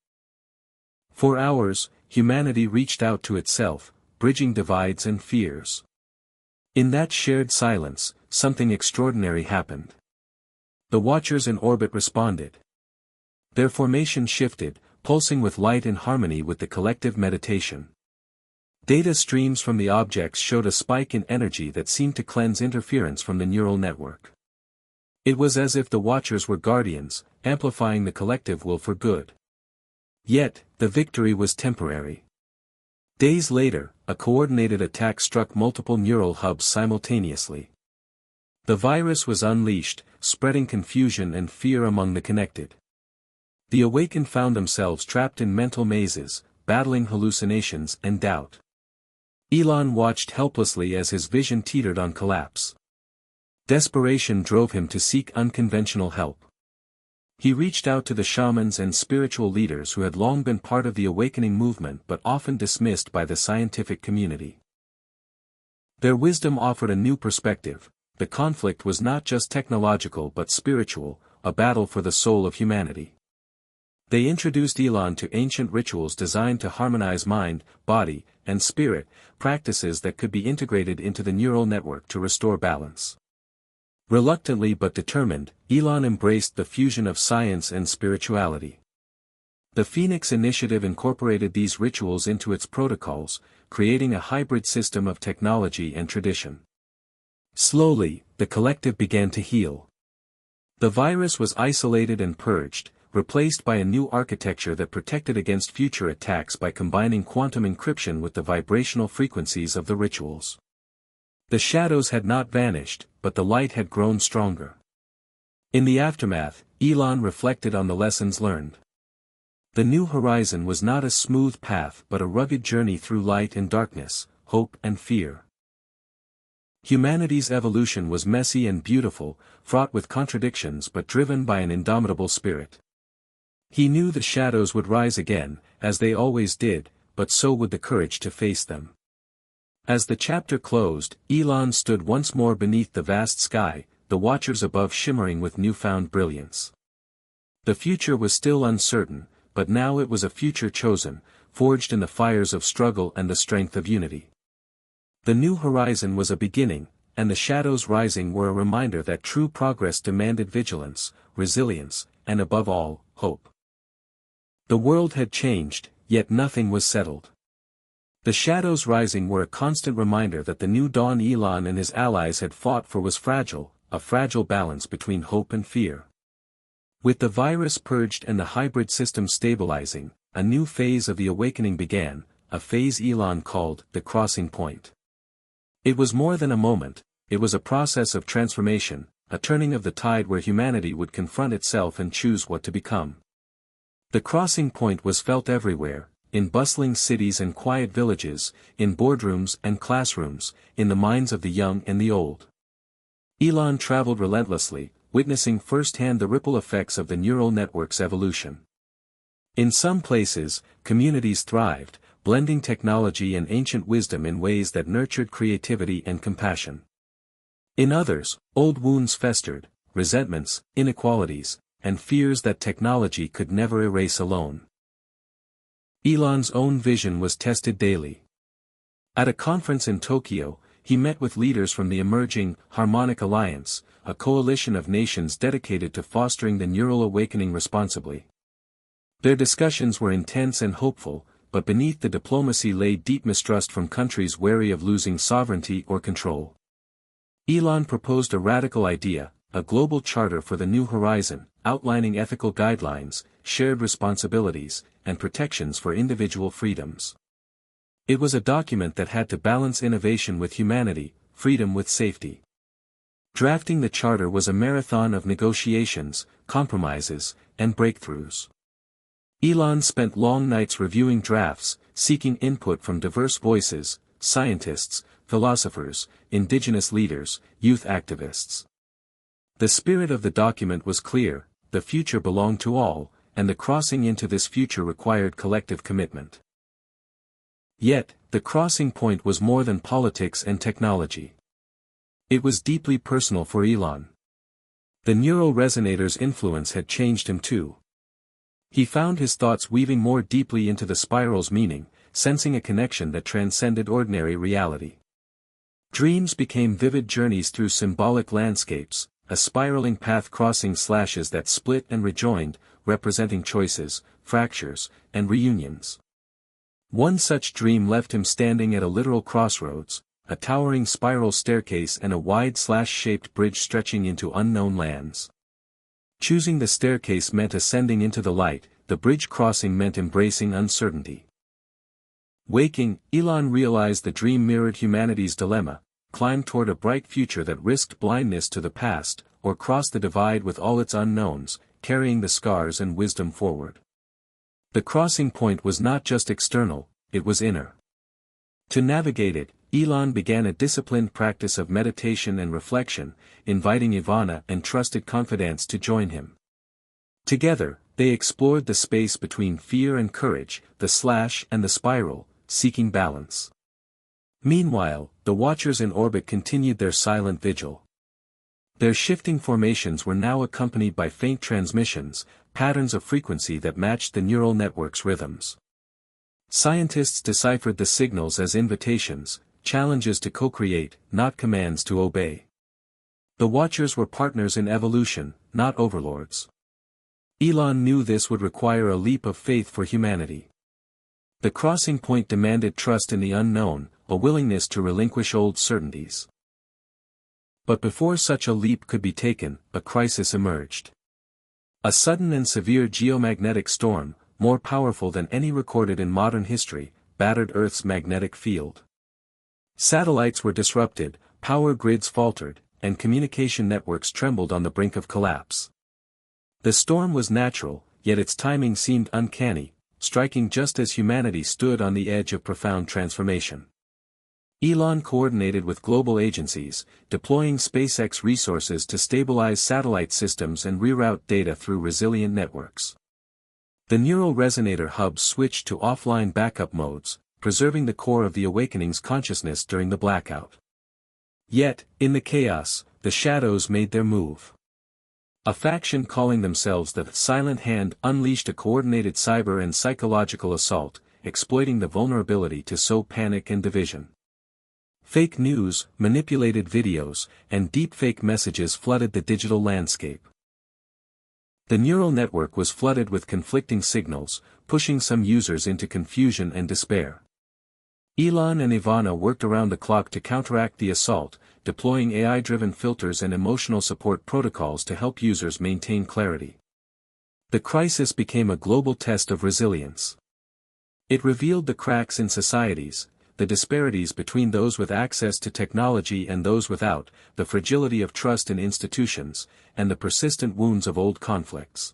For hours, humanity reached out to itself, bridging divides and fears. In that shared silence, something extraordinary happened. The Watchers in orbit responded. Their formation shifted, pulsing with light in harmony with the collective meditation. Data streams from the objects showed a spike in energy that seemed to cleanse interference from the neural network. It was as if the Watchers were guardians, amplifying the collective will for good. Yet, the victory was temporary. Days later, a coordinated attack struck multiple neural hubs simultaneously. The virus was unleashed, spreading confusion and fear among the connected. The awakened found themselves trapped in mental mazes, battling hallucinations and doubt. Elon watched helplessly as his vision teetered on collapse. Desperation drove him to seek unconventional help. He reached out to the shamans and spiritual leaders who had long been part of the awakening movement but often dismissed by the scientific community. Their wisdom offered a new perspective. The conflict was not just technological but spiritual, a battle for the soul of humanity. They introduced Elon to ancient rituals designed to harmonize mind, body, and spirit, practices that could be integrated into the neural network to restore balance. Reluctantly but determined, Elon embraced the fusion of science and spirituality. The Phoenix Initiative incorporated these rituals into its protocols, creating a hybrid system of technology and tradition. Slowly, the collective began to heal. The virus was isolated and purged, replaced by a new architecture that protected against future attacks by combining quantum encryption with the vibrational frequencies of the rituals. The shadows had not vanished, but the light had grown stronger. In the aftermath, Elon reflected on the lessons learned. The new horizon was not a smooth path but a rugged journey through light and darkness, hope and fear. Humanity's evolution was messy and beautiful, fraught with contradictions but driven by an indomitable spirit. He knew the shadows would rise again, as they always did, but so would the courage to face them. As the chapter closed, Elon stood once more beneath the vast sky, the Watchers above shimmering with newfound brilliance. The future was still uncertain, but now it was a future chosen, forged in the fires of struggle and the strength of unity. The new horizon was a beginning, and the shadows rising were a reminder that true progress demanded vigilance, resilience, and above all, hope. The world had changed, yet nothing was settled. The shadows rising were a constant reminder that the new dawn Elon and his allies had fought for was fragile, a fragile balance between hope and fear. With the virus purged and the hybrid system stabilizing, a new phase of the awakening began, a phase Elon called the crossing point. It was more than a moment, it was a process of transformation, a turning of the tide where humanity would confront itself and choose what to become. The crossing point was felt everywhere, in bustling cities and quiet villages, in boardrooms and classrooms, in the minds of the young and the old. Elon traveled relentlessly, witnessing firsthand the ripple effects of the neural network's evolution. In some places, communities thrived, blending technology and ancient wisdom in ways that nurtured creativity and compassion. In others, old wounds festered, resentments, inequalities, and fears that technology could never erase alone. Elon's own vision was tested daily. At a conference in Tokyo, he met with leaders from the emerging Harmonic Alliance, a coalition of nations dedicated to fostering the neural awakening responsibly. Their discussions were intense and hopeful, but beneath the diplomacy lay deep mistrust from countries wary of losing sovereignty or control. Elon proposed a radical idea, a global charter for the new horizon, outlining ethical guidelines, shared responsibilities, and protections for individual freedoms. It was a document that had to balance innovation with humanity, freedom with safety. Drafting the charter was a marathon of negotiations, compromises, and breakthroughs. Elon spent long nights reviewing drafts, seeking input from diverse voices, scientists, philosophers, indigenous leaders, youth activists. The spirit of the document was clear: the future belonged to all, and the crossing into this future required collective commitment. Yet, the crossing point was more than politics and technology. It was deeply personal for Elon. The neural resonator's influence had changed him too. He found his thoughts weaving more deeply into the spiral's meaning, sensing a connection that transcended ordinary reality. Dreams became vivid journeys through symbolic landscapes, a spiraling path crossing slashes that split and rejoined, representing choices, fractures, and reunions. One such dream left him standing at a literal crossroads, a towering spiral staircase and a wide slash-shaped bridge stretching into unknown lands. Choosing the staircase meant ascending into the light, the bridge crossing meant embracing uncertainty. Waking, Elon realized the dream mirrored humanity's dilemma: climb toward a bright future that risked blindness to the past, or cross the divide with all its unknowns, carrying the scars and wisdom forward. The crossing point was not just external, it was inner. To navigate it, Elon began a disciplined practice of meditation and reflection, inviting Ivana and trusted confidants to join him. Together, they explored the space between fear and courage, the slash and the spiral, seeking balance. Meanwhile, the watchers in orbit continued their silent vigil. Their shifting formations were now accompanied by faint transmissions, patterns of frequency that matched the neural network's rhythms. Scientists deciphered the signals as invitations, challenges to co-create, not commands to obey. The watchers were partners in evolution, not overlords. Elon knew this would require a leap of faith for humanity. The crossing point demanded trust in the unknown, a willingness to relinquish old certainties. But before such a leap could be taken, a crisis emerged. A sudden and severe geomagnetic storm, more powerful than any recorded in modern history, battered Earth's magnetic field. Satellites were disrupted, power grids faltered, and communication networks trembled on the brink of collapse. The storm was natural, yet its timing seemed uncanny, striking just as humanity stood on the edge of profound transformation. Elon coordinated with global agencies, deploying SpaceX resources to stabilize satellite systems and reroute data through resilient networks. The neural resonator hubs switched to offline backup modes, preserving the core of the awakening's consciousness during the blackout. Yet, in the chaos, the shadows made their move. A faction calling themselves the Silent Hand unleashed a coordinated cyber and psychological assault, exploiting the vulnerability to sow panic and division. Fake news, manipulated videos, and deepfake messages flooded the digital landscape. The neural network was flooded with conflicting signals, pushing some users into confusion and despair. Elon and Ivana worked around the clock to counteract the assault, deploying AI-driven filters and emotional support protocols to help users maintain clarity. The crisis became a global test of resilience. It revealed the cracks in societies, the disparities between those with access to technology and those without, the fragility of trust in institutions, and the persistent wounds of old conflicts.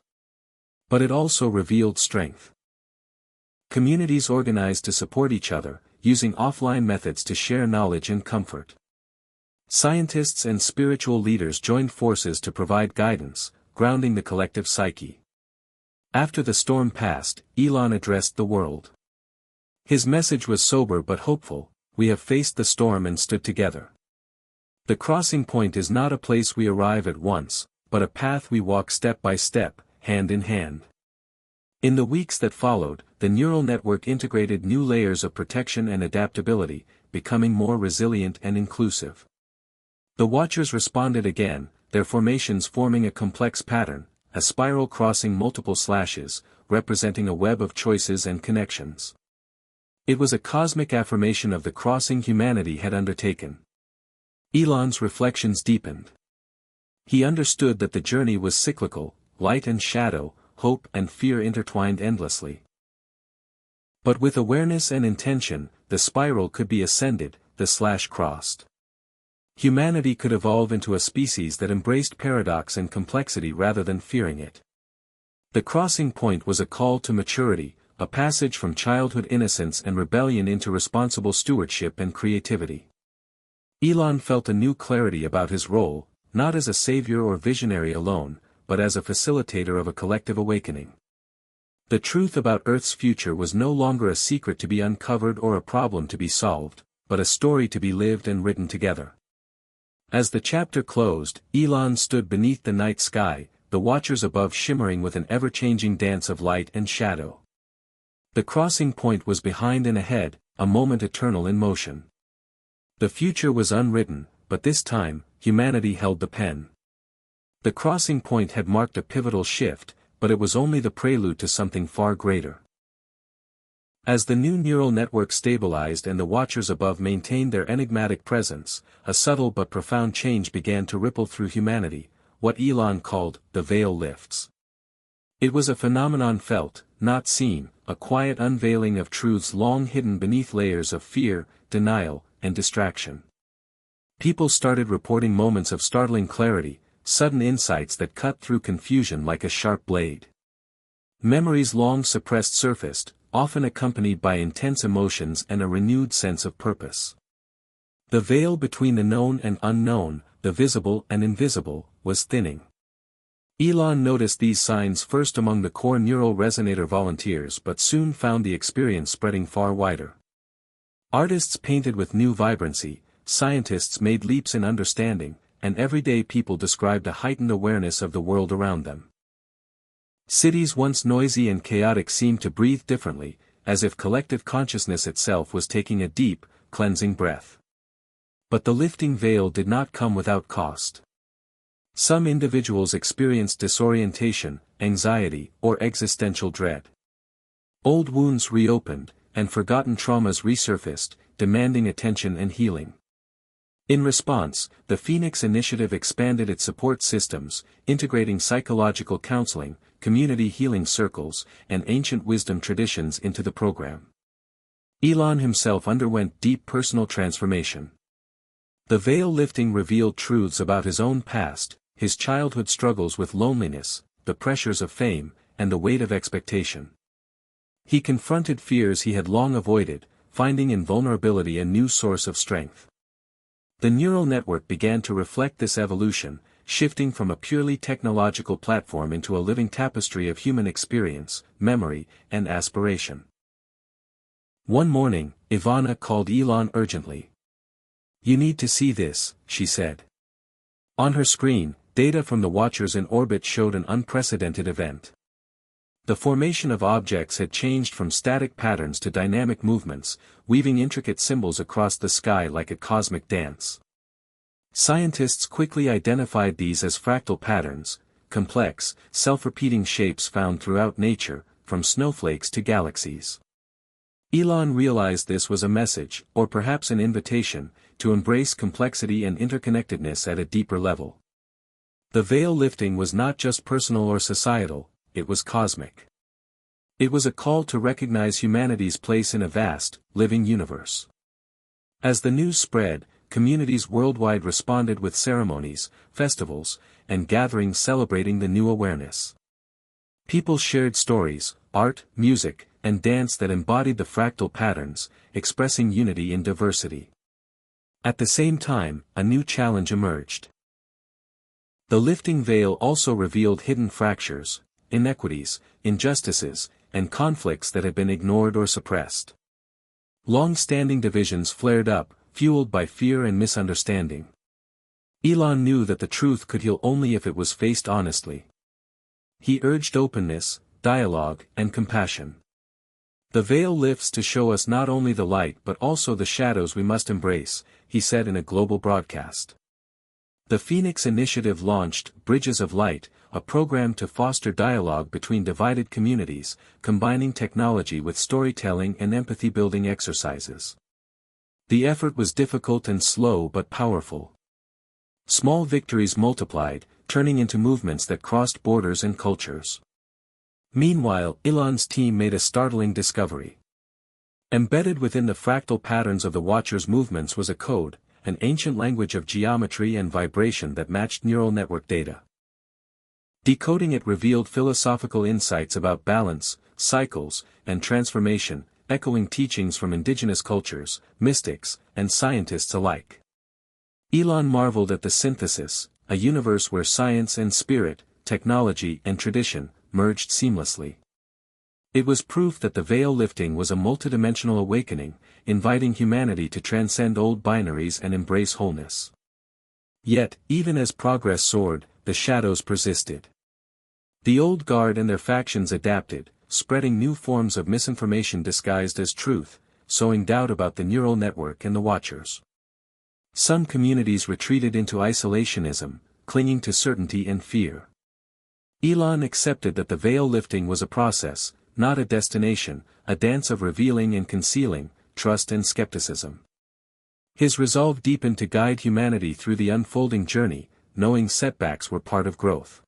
But it also revealed strength. Communities organized to support each other, using offline methods to share knowledge and comfort. Scientists and spiritual leaders joined forces to provide guidance, grounding the collective psyche. After the storm passed, Elon addressed the world. His message was sober but hopeful: we have faced the storm and stood together. The crossing point is not a place we arrive at once, but a path we walk step by step, hand in hand. In the weeks that followed, the neural network integrated new layers of protection and adaptability, becoming more resilient and inclusive. The Watchers responded again, their formations forming a complex pattern, a spiral crossing multiple slashes, representing a web of choices and connections. It was a cosmic affirmation of the crossing humanity had undertaken. Elon's reflections deepened. He understood that the journey was cyclical, light and shadow, hope and fear intertwined endlessly. But with awareness and intention, the spiral could be ascended, the slash crossed. Humanity could evolve into a species that embraced paradox and complexity rather than fearing it. The crossing point was a call to maturity, a passage from childhood innocence and rebellion into responsible stewardship and creativity. Elon felt a new clarity about his role, not as a savior or visionary alone, but as a facilitator of a collective awakening. The truth about Earth's future was no longer a secret to be uncovered or a problem to be solved, but a story to be lived and written together. As the chapter closed, Elon stood beneath the night sky, the Watchers above shimmering with an ever-changing dance of light and shadow. The crossing point was behind and ahead, a moment eternal in motion. The future was unwritten, but this time, humanity held the pen. The crossing point had marked a pivotal shift, but it was only the prelude to something far greater. As the new neural network stabilized and the Watchers above maintained their enigmatic presence, a subtle but profound change began to ripple through humanity, what Elon called, the veil lifts. It was a phenomenon felt, not seen, a quiet unveiling of truths long hidden beneath layers of fear, denial, and distraction. People started reporting moments of startling clarity, sudden insights that cut through confusion like a sharp blade. Memories long suppressed surfaced, often accompanied by intense emotions and a renewed sense of purpose. The veil between the known and unknown, the visible and invisible, was thinning. Elon noticed these signs first among the core neural resonator volunteers but soon found the experience spreading far wider. Artists painted with new vibrancy, scientists made leaps in understanding, and everyday people described a heightened awareness of the world around them. Cities once noisy and chaotic seemed to breathe differently, as if collective consciousness itself was taking a deep, cleansing breath. But the lifting veil did not come without cost. Some individuals experienced disorientation, anxiety, or existential dread. Old wounds reopened, and forgotten traumas resurfaced, demanding attention and healing. In response, the Phoenix Initiative expanded its support systems, integrating psychological counseling, community healing circles, and ancient wisdom traditions into the program. Elon himself underwent deep personal transformation. The veil lifting revealed truths about his own past, his childhood struggles with loneliness, the pressures of fame, and the weight of expectation. He confronted fears he had long avoided, finding in vulnerability a new source of strength. The neural network began to reflect this evolution, shifting from a purely technological platform into a living tapestry of human experience, memory, and aspiration. One morning, Ivana called Elon urgently. "You need to see this," she said. On her screen, data from the Watchers in orbit showed an unprecedented event. The formation of objects had changed from static patterns to dynamic movements, weaving intricate symbols across the sky like a cosmic dance. Scientists quickly identified these as fractal patterns, complex, self-repeating shapes found throughout nature, from snowflakes to galaxies. Elon realized this was a message, or perhaps an invitation, to embrace complexity and interconnectedness at a deeper level. The veil lifting was not just personal or societal, it was cosmic. It was a call to recognize humanity's place in a vast, living universe. As the news spread, communities worldwide responded with ceremonies, festivals, and gatherings celebrating the new awareness. People shared stories, art, music, and dance that embodied the fractal patterns, expressing unity in diversity. At the same time, a new challenge emerged. The lifting veil also revealed hidden fractures, inequities, injustices, and conflicts that had been ignored or suppressed. Long-standing divisions flared up, fueled by fear and misunderstanding. Elon knew that the truth could heal only if it was faced honestly. He urged openness, dialogue, and compassion. The veil lifts to show us not only the light but also the shadows we must embrace, he said in a global broadcast. The Phoenix Initiative launched Bridges of Light, a program to foster dialogue between divided communities, combining technology with storytelling and empathy-building exercises. The effort was difficult and slow but powerful. Small victories multiplied, turning into movements that crossed borders and cultures. Meanwhile, Elon's team made a startling discovery. Embedded within the fractal patterns of the Watcher's movements was a code, an ancient language of geometry and vibration that matched neural network data. Decoding it revealed philosophical insights about balance, cycles, and transformation, echoing teachings from indigenous cultures, mystics, and scientists alike. Elon marveled at the synthesis, a universe where science and spirit, technology and tradition, merged seamlessly. It was proof that the veil lifting was a multidimensional awakening, inviting humanity to transcend old binaries and embrace wholeness. Yet, even as progress soared, the shadows persisted. The old guard and their factions adapted, spreading new forms of misinformation disguised as truth, sowing doubt about the neural network and the Watchers. Some communities retreated into isolationism, clinging to certainty and fear. Elon accepted that the veil lifting was a process, not a destination, a dance of revealing and concealing, trust and skepticism. His resolve deepened to guide humanity through the unfolding journey, knowing setbacks were part of growth.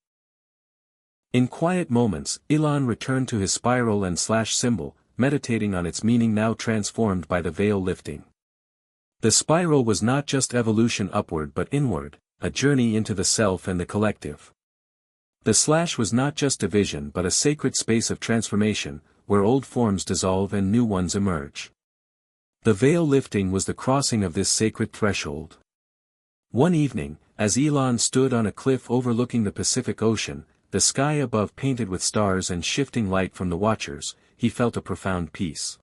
In quiet moments, Elon returned to his spiral and slash symbol, meditating on its meaning now transformed by the veil lifting. The spiral was not just evolution upward but inward, a journey into the self and the collective. The slash was not just division but a sacred space of transformation, where old forms dissolve and new ones emerge. The veil lifting was the crossing of this sacred threshold. One evening, as Elon stood on a cliff overlooking the Pacific Ocean, the sky above painted with stars and shifting light from the Watchers, he felt a profound peace.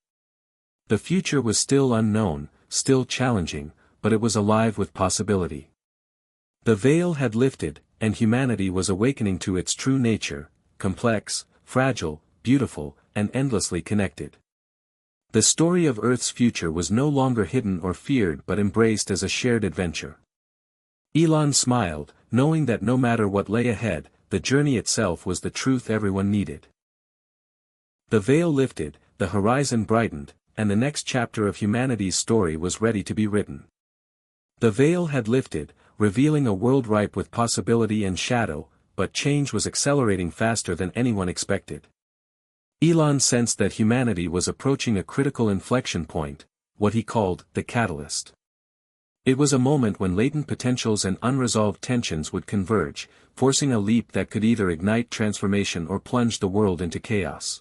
The future was still unknown, still challenging, but it was alive with possibility. The veil had lifted, and humanity was awakening to its true nature, complex, fragile, beautiful, and endlessly connected. The story of Earth's future was no longer hidden or feared but embraced as a shared adventure. Elon smiled, knowing that no matter what lay ahead, the journey itself was the truth everyone needed. The veil lifted, the horizon brightened, and the next chapter of humanity's story was ready to be written. The veil had lifted, revealing a world ripe with possibility and shadow, but change was accelerating faster than anyone expected. Elon sensed that humanity was approaching a critical inflection point, what he called the catalyst. It was a moment when latent potentials and unresolved tensions would converge, forcing a leap that could either ignite transformation or plunge the world into chaos.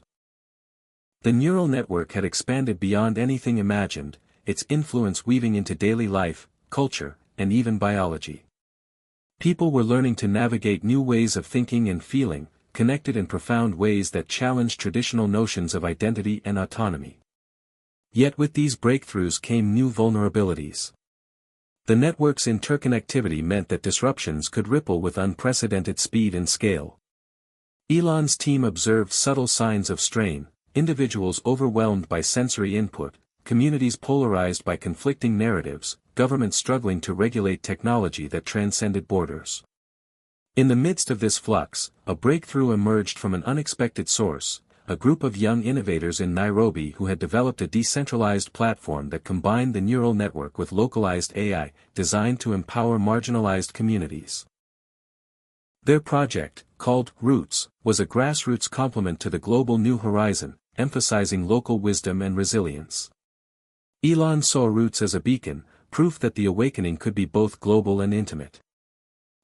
The neural network had expanded beyond anything imagined, its influence weaving into daily life, culture, and even biology. People were learning to navigate new ways of thinking and feeling, connected in profound ways that challenged traditional notions of identity and autonomy. Yet with these breakthroughs came new vulnerabilities. The network's interconnectivity meant that disruptions could ripple with unprecedented speed and scale. Elon's team observed subtle signs of strain, individuals overwhelmed by sensory input, communities polarized by conflicting narratives, governments struggling to regulate technology that transcended borders. In the midst of this flux, a breakthrough emerged from an unexpected source, a group of young innovators in Nairobi who had developed a decentralized platform that combined the neural network with localized AI, designed to empower marginalized communities. Their project, called Roots, was a grassroots complement to the global New Horizon, emphasizing local wisdom and resilience. Elon saw Roots as a beacon, proof that the awakening could be both global and intimate.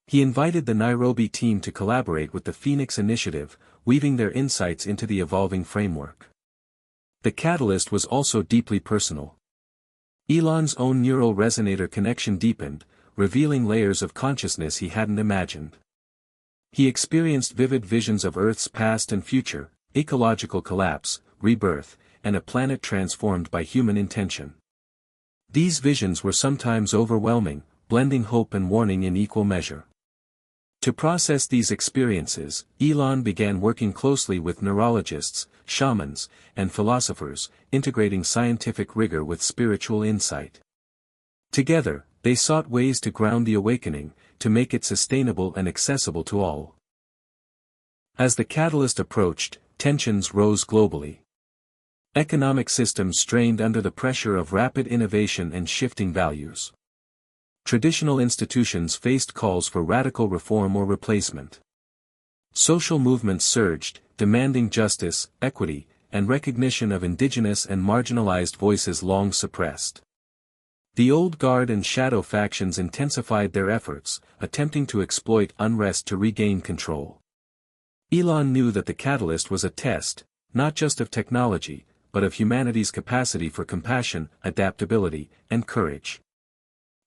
He invited the Nairobi team to collaborate with the Phoenix Initiative, weaving their insights into the evolving framework. The catalyst was also deeply personal. Elon's own neural resonator connection deepened, revealing layers of consciousness he hadn't imagined. He experienced vivid visions of Earth's past and future, ecological collapse, rebirth, and a planet transformed by human intention. These visions were sometimes overwhelming, blending hope and warning in equal measure. To process these experiences, Elon began working closely with neurologists, shamans, and philosophers, integrating scientific rigor with spiritual insight. Together, they sought ways to ground the awakening, to make it sustainable and accessible to all. As the catalyst approached, tensions rose globally. Economic systems strained under the pressure of rapid innovation and shifting values. Traditional institutions faced calls for radical reform or replacement. Social movements surged, demanding justice, equity, and recognition of indigenous and marginalized voices long suppressed. The old guard and shadow factions intensified their efforts, attempting to exploit unrest to regain control. Elon knew that the catalyst was a test, not just of technology, but of humanity's capacity for compassion, adaptability, and courage.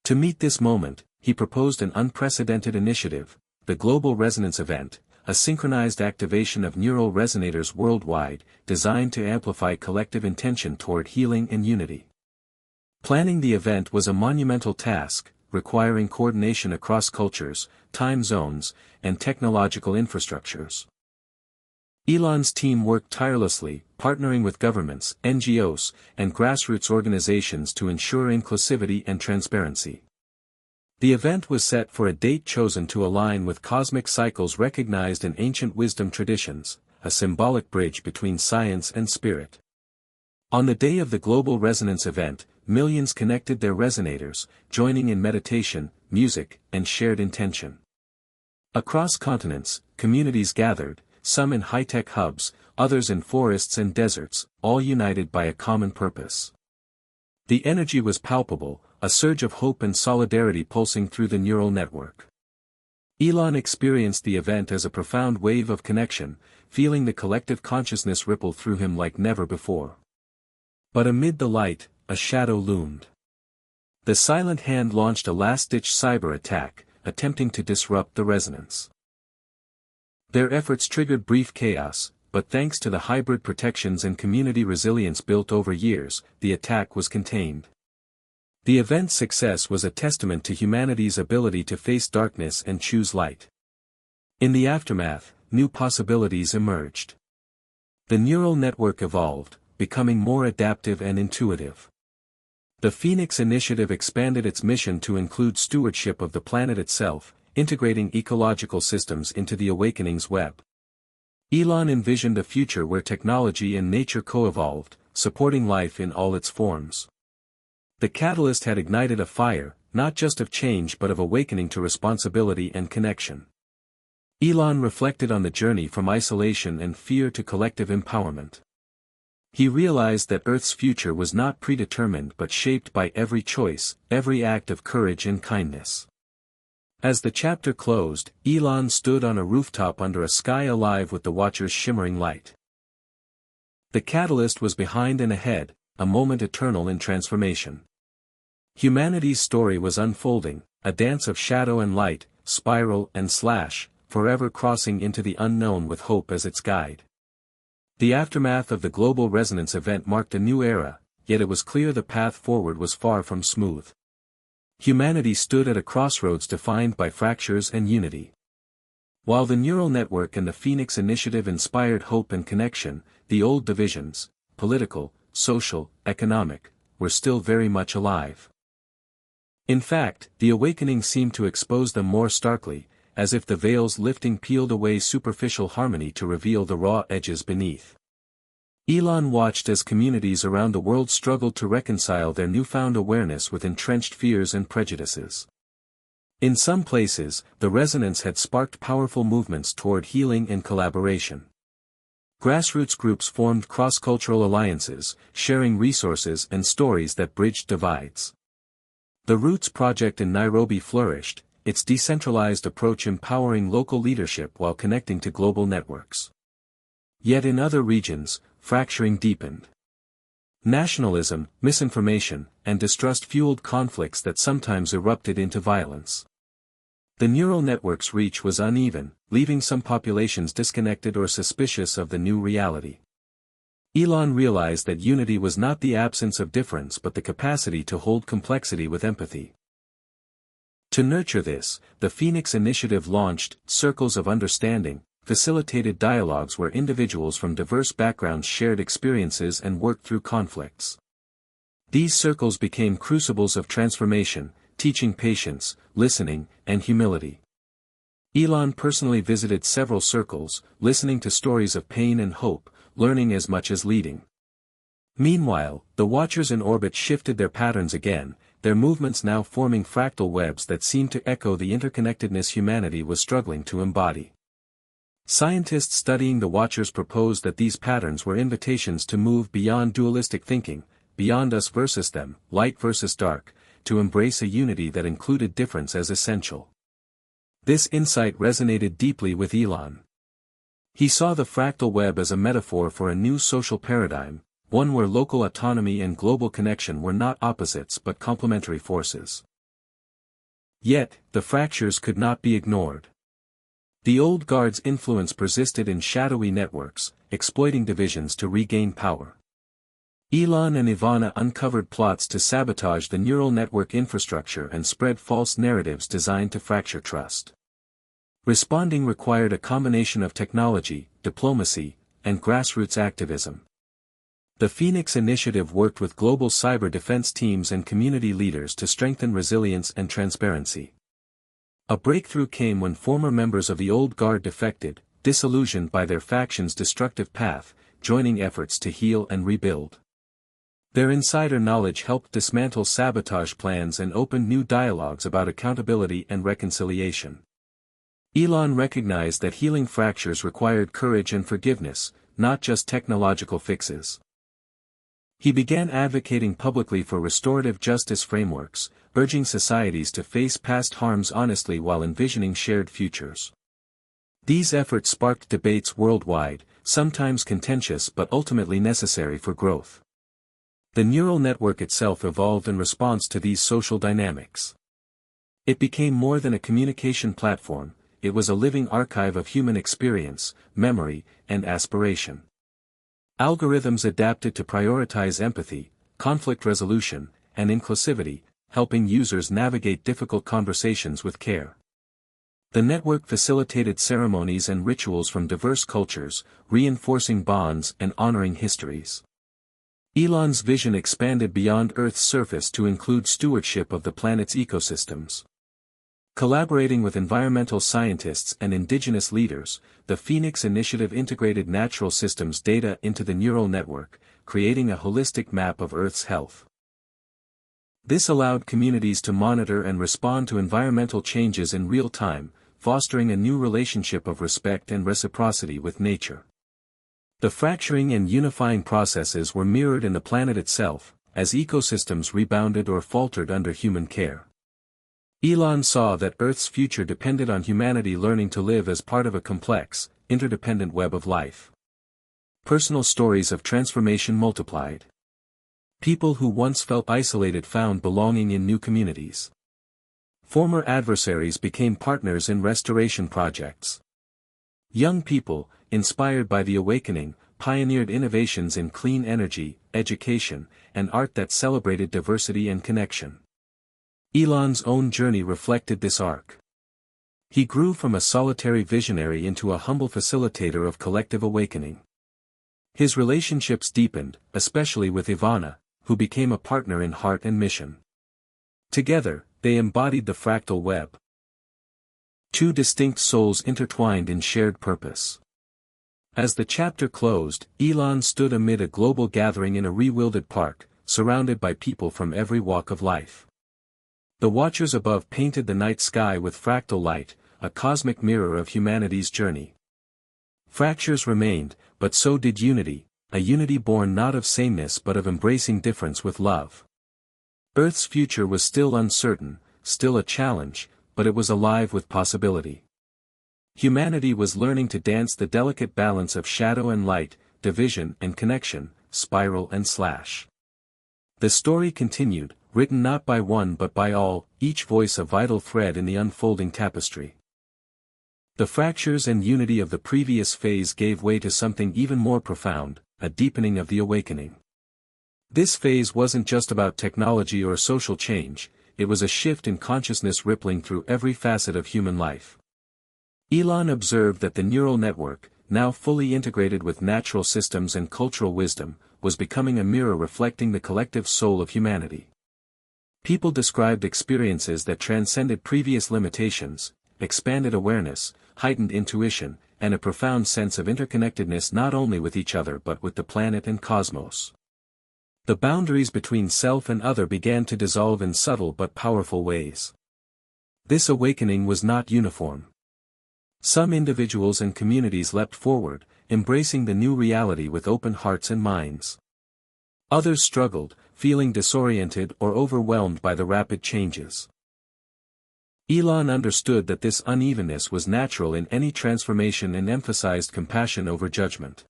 To meet this moment, he proposed an unprecedented initiative, the Global Resonance Event, a synchronized activation of neural resonators worldwide, designed to amplify collective intention toward healing and unity. Planning the event was a monumental task, requiring coordination across cultures, time zones, and technological infrastructures. Elon's team worked tirelessly, partnering with governments, NGOs, and grassroots organizations to ensure inclusivity and transparency. The event was set for a date chosen to align with cosmic cycles recognized in ancient wisdom traditions, a symbolic bridge between science and spirit. On the day of the Global Resonance Event, millions connected their resonators, joining in meditation, music, and shared intention. Across continents, communities gathered, some in high-tech hubs, others in forests and deserts, all united by a common purpose. The energy was palpable, a surge of hope and solidarity pulsing through the neural network. Elon experienced the event as a profound wave of connection, feeling the collective consciousness ripple through him like never before. But amid the light, a shadow loomed. The silent hand launched a last-ditch cyber attack, attempting to disrupt the resonance. Their efforts triggered brief chaos, but thanks to the hybrid protections and community resilience built over years, the attack was contained. The event's success was a testament to humanity's ability to face darkness and choose light. In the aftermath, new possibilities emerged. The neural network evolved, becoming more adaptive and intuitive. The Phoenix Initiative expanded its mission to include stewardship of the planet itself, integrating ecological systems into the awakening's web. Elon envisioned a future where technology and nature co-evolved, supporting life in all its forms. The catalyst had ignited a fire, not just of change but of awakening to responsibility and connection. Elon reflected on the journey from isolation and fear to collective empowerment. He realized that Earth's future was not predetermined but shaped by every choice, every act of courage and kindness. As the chapter closed, Elon stood on a rooftop under a sky alive with the Watcher's shimmering light. The catalyst was behind and ahead, a moment eternal in transformation. Humanity's story was unfolding, a dance of shadow and light, spiral and slash, forever crossing into the unknown with hope as its guide. The aftermath of the Global Resonance Event marked a new era, yet it was clear the path forward was far from smooth. Humanity stood at a crossroads defined by fractures and unity. While the neural network and the Phoenix Initiative inspired hope and connection, the old divisions, political, social, economic, were still very much alive. In fact, the awakening seemed to expose them more starkly, as if the veils lifting peeled away superficial harmony to reveal the raw edges beneath. Elon watched as communities around the world struggled to reconcile their newfound awareness with entrenched fears and prejudices. In some places, the resonance had sparked powerful movements toward healing and collaboration. Grassroots groups formed cross-cultural alliances, sharing resources and stories that bridged divides. The Roots Project in Nairobi flourished, its decentralized approach empowering local leadership while connecting to global networks. Yet in other regions, fracturing deepened. Nationalism, misinformation, and distrust fueled conflicts that sometimes erupted into violence. The neural network's reach was uneven, leaving some populations disconnected or suspicious of the new reality. Elon realized that unity was not the absence of difference but the capacity to hold complexity with empathy. To nurture this, the Phoenix Initiative launched Circles of Understanding, facilitated dialogues where individuals from diverse backgrounds shared experiences and worked through conflicts. These circles became crucibles of transformation, teaching patience, listening, and humility. Elon personally visited several circles, listening to stories of pain and hope, learning as much as leading. Meanwhile, the watchers in orbit shifted their patterns again, their movements now forming fractal webs that seemed to echo the interconnectedness humanity was struggling to embody. Scientists studying the watchers proposed that these patterns were invitations to move beyond dualistic thinking, beyond us versus them, light versus dark, to embrace a unity that included difference as essential. This insight resonated deeply with Elon. He saw the fractal web as a metaphor for a new social paradigm, one where local autonomy and global connection were not opposites but complementary forces. Yet, the fractures could not be ignored. The old guard's influence persisted in shadowy networks, exploiting divisions to regain power. Elon and Ivana uncovered plots to sabotage the neural network infrastructure and spread false narratives designed to fracture trust. Responding required a combination of technology, diplomacy, and grassroots activism. The Phoenix Initiative worked with global cyber defense teams and community leaders to strengthen resilience and transparency. A breakthrough came when former members of the old guard defected, disillusioned by their faction's destructive path, joining efforts to heal and rebuild. Their insider knowledge helped dismantle sabotage plans and opened new dialogues about accountability and reconciliation. Elon recognized that healing fractures required courage and forgiveness, not just technological fixes. He began advocating publicly for restorative justice frameworks, urging societies to face past harms honestly while envisioning shared futures. These efforts sparked debates worldwide, sometimes contentious but ultimately necessary for growth. The neural network itself evolved in response to these social dynamics. It became more than a communication platform, it was a living archive of human experience, memory, and aspiration. Algorithms adapted to prioritize empathy, conflict resolution, and inclusivity, helping users navigate difficult conversations with care. The network facilitated ceremonies and rituals from diverse cultures, reinforcing bonds and honoring histories. Elon's vision expanded beyond Earth's surface to include stewardship of the planet's ecosystems. Collaborating with environmental scientists and indigenous leaders, the Phoenix Initiative integrated natural systems data into the neural network, creating a holistic map of Earth's health. This allowed communities to monitor and respond to environmental changes in real time, fostering a new relationship of respect and reciprocity with nature. The fracturing and unifying processes were mirrored in the planet itself, as ecosystems rebounded or faltered under human care. Elon saw that Earth's future depended on humanity learning to live as part of a complex, interdependent web of life. Personal stories of transformation multiplied. People who once felt isolated found belonging in new communities. Former adversaries became partners in restoration projects. Young people, inspired by the awakening, pioneered innovations in clean energy, education, and art that celebrated diversity and connection. Elon's own journey reflected this arc. He grew from a solitary visionary into a humble facilitator of collective awakening. His relationships deepened, especially with Ivana, who became a partner in heart and mission. Together, they embodied the fractal web. Two distinct souls intertwined in shared purpose. As the chapter closed, Elon stood amid a global gathering in a rewilded park, surrounded by people from every walk of life. The watchers above painted the night sky with fractal light, a cosmic mirror of humanity's journey. Fractures remained, but so did unity, a unity born not of sameness but of embracing difference with love. Earth's future was still uncertain, still a challenge, but it was alive with possibility. Humanity was learning to dance the delicate balance of shadow and light, division and connection, spiral and slash. The story continued, written not by one but by all, each voice a vital thread in the unfolding tapestry. The fractures and unity of the previous phase gave way to something even more profound, a deepening of the awakening. This phase wasn't just about technology or social change, it was a shift in consciousness rippling through every facet of human life. Elon observed that the neural network, now fully integrated with natural systems and cultural wisdom, was becoming a mirror reflecting the collective soul of humanity. People described experiences that transcended previous limitations, expanded awareness, heightened intuition, and a profound sense of interconnectedness not only with each other but with the planet and cosmos. The boundaries between self and other began to dissolve in subtle but powerful ways. This awakening was not uniform. Some individuals and communities leapt forward, embracing the new reality with open hearts and minds. Others struggled, feeling disoriented or overwhelmed by the rapid changes. Elon understood that this unevenness was natural in any transformation and emphasized compassion over judgment.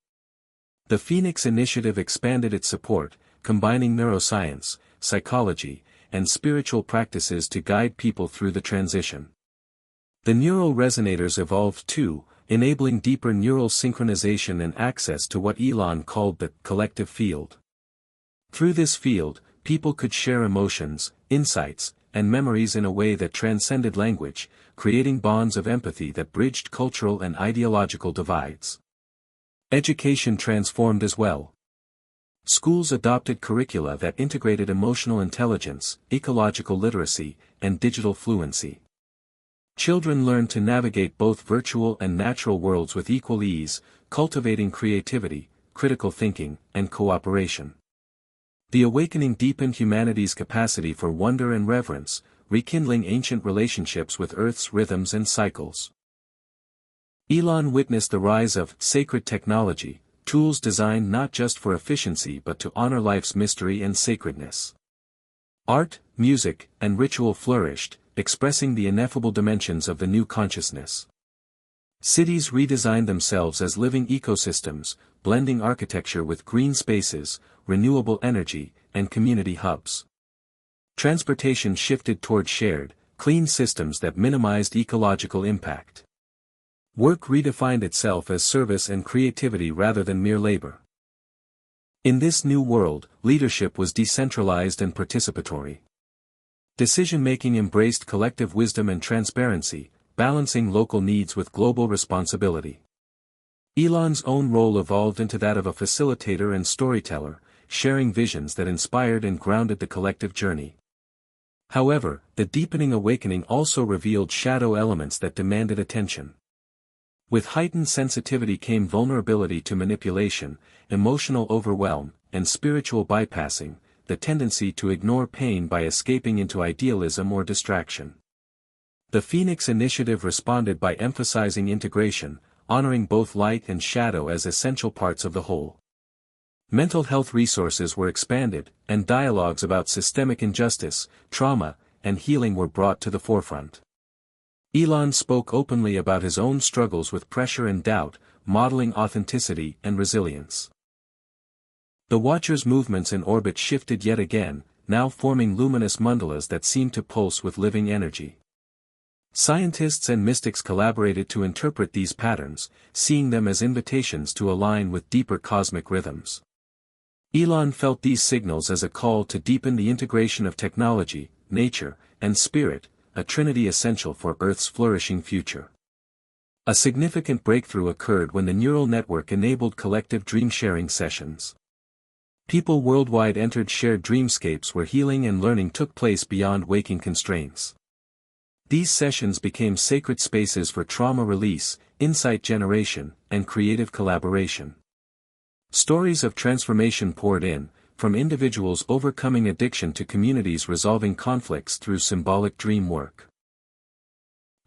The Phoenix Initiative expanded its support, combining neuroscience, psychology, and spiritual practices to guide people through the transition. The neural resonators evolved too, enabling deeper neural synchronization and access to what Elon called the collective field. Through this field, people could share emotions, insights, and memories in a way that transcended language, creating bonds of empathy that bridged cultural and ideological divides. Education transformed as well. Schools adopted curricula that integrated emotional intelligence, ecological literacy, and digital fluency. Children learned to navigate both virtual and natural worlds with equal ease, cultivating creativity, critical thinking, and cooperation. The awakening deepened humanity's capacity for wonder and reverence, rekindling ancient relationships with Earth's rhythms and cycles. Elon witnessed the rise of sacred technology, tools designed not just for efficiency but to honor life's mystery and sacredness. Art, music, and ritual flourished, expressing the ineffable dimensions of the new consciousness. Cities redesigned themselves as living ecosystems, blending architecture with green spaces, renewable energy, and community hubs. Transportation shifted toward shared, clean systems that minimized ecological impact. Work redefined itself as service and creativity rather than mere labor. In this new world, leadership was decentralized and participatory. Decision-making embraced collective wisdom and transparency, balancing local needs with global responsibility. Elon's own role evolved into that of a facilitator and storyteller, sharing visions that inspired and grounded the collective journey. However, the deepening awakening also revealed shadow elements that demanded attention. With heightened sensitivity came vulnerability to manipulation, emotional overwhelm, and spiritual bypassing, the tendency to ignore pain by escaping into idealism or distraction. The Phoenix Initiative responded by emphasizing integration, honoring both light and shadow as essential parts of the whole. Mental health resources were expanded, and dialogues about systemic injustice, trauma, and healing were brought to the forefront. Elon spoke openly about his own struggles with pressure and doubt, modeling authenticity and resilience. The Watchers' movements in orbit shifted yet again, now forming luminous mandalas that seemed to pulse with living energy. Scientists and mystics collaborated to interpret these patterns, seeing them as invitations to align with deeper cosmic rhythms. Elon felt these signals as a call to deepen the integration of technology, nature, and spirit, a trinity essential for Earth's flourishing future. A significant breakthrough occurred when the neural network enabled collective dream-sharing sessions. People worldwide entered shared dreamscapes where healing and learning took place beyond waking constraints. These sessions became sacred spaces for trauma release, insight generation, and creative collaboration. Stories of transformation poured in, from individuals overcoming addiction to communities resolving conflicts through symbolic dream work.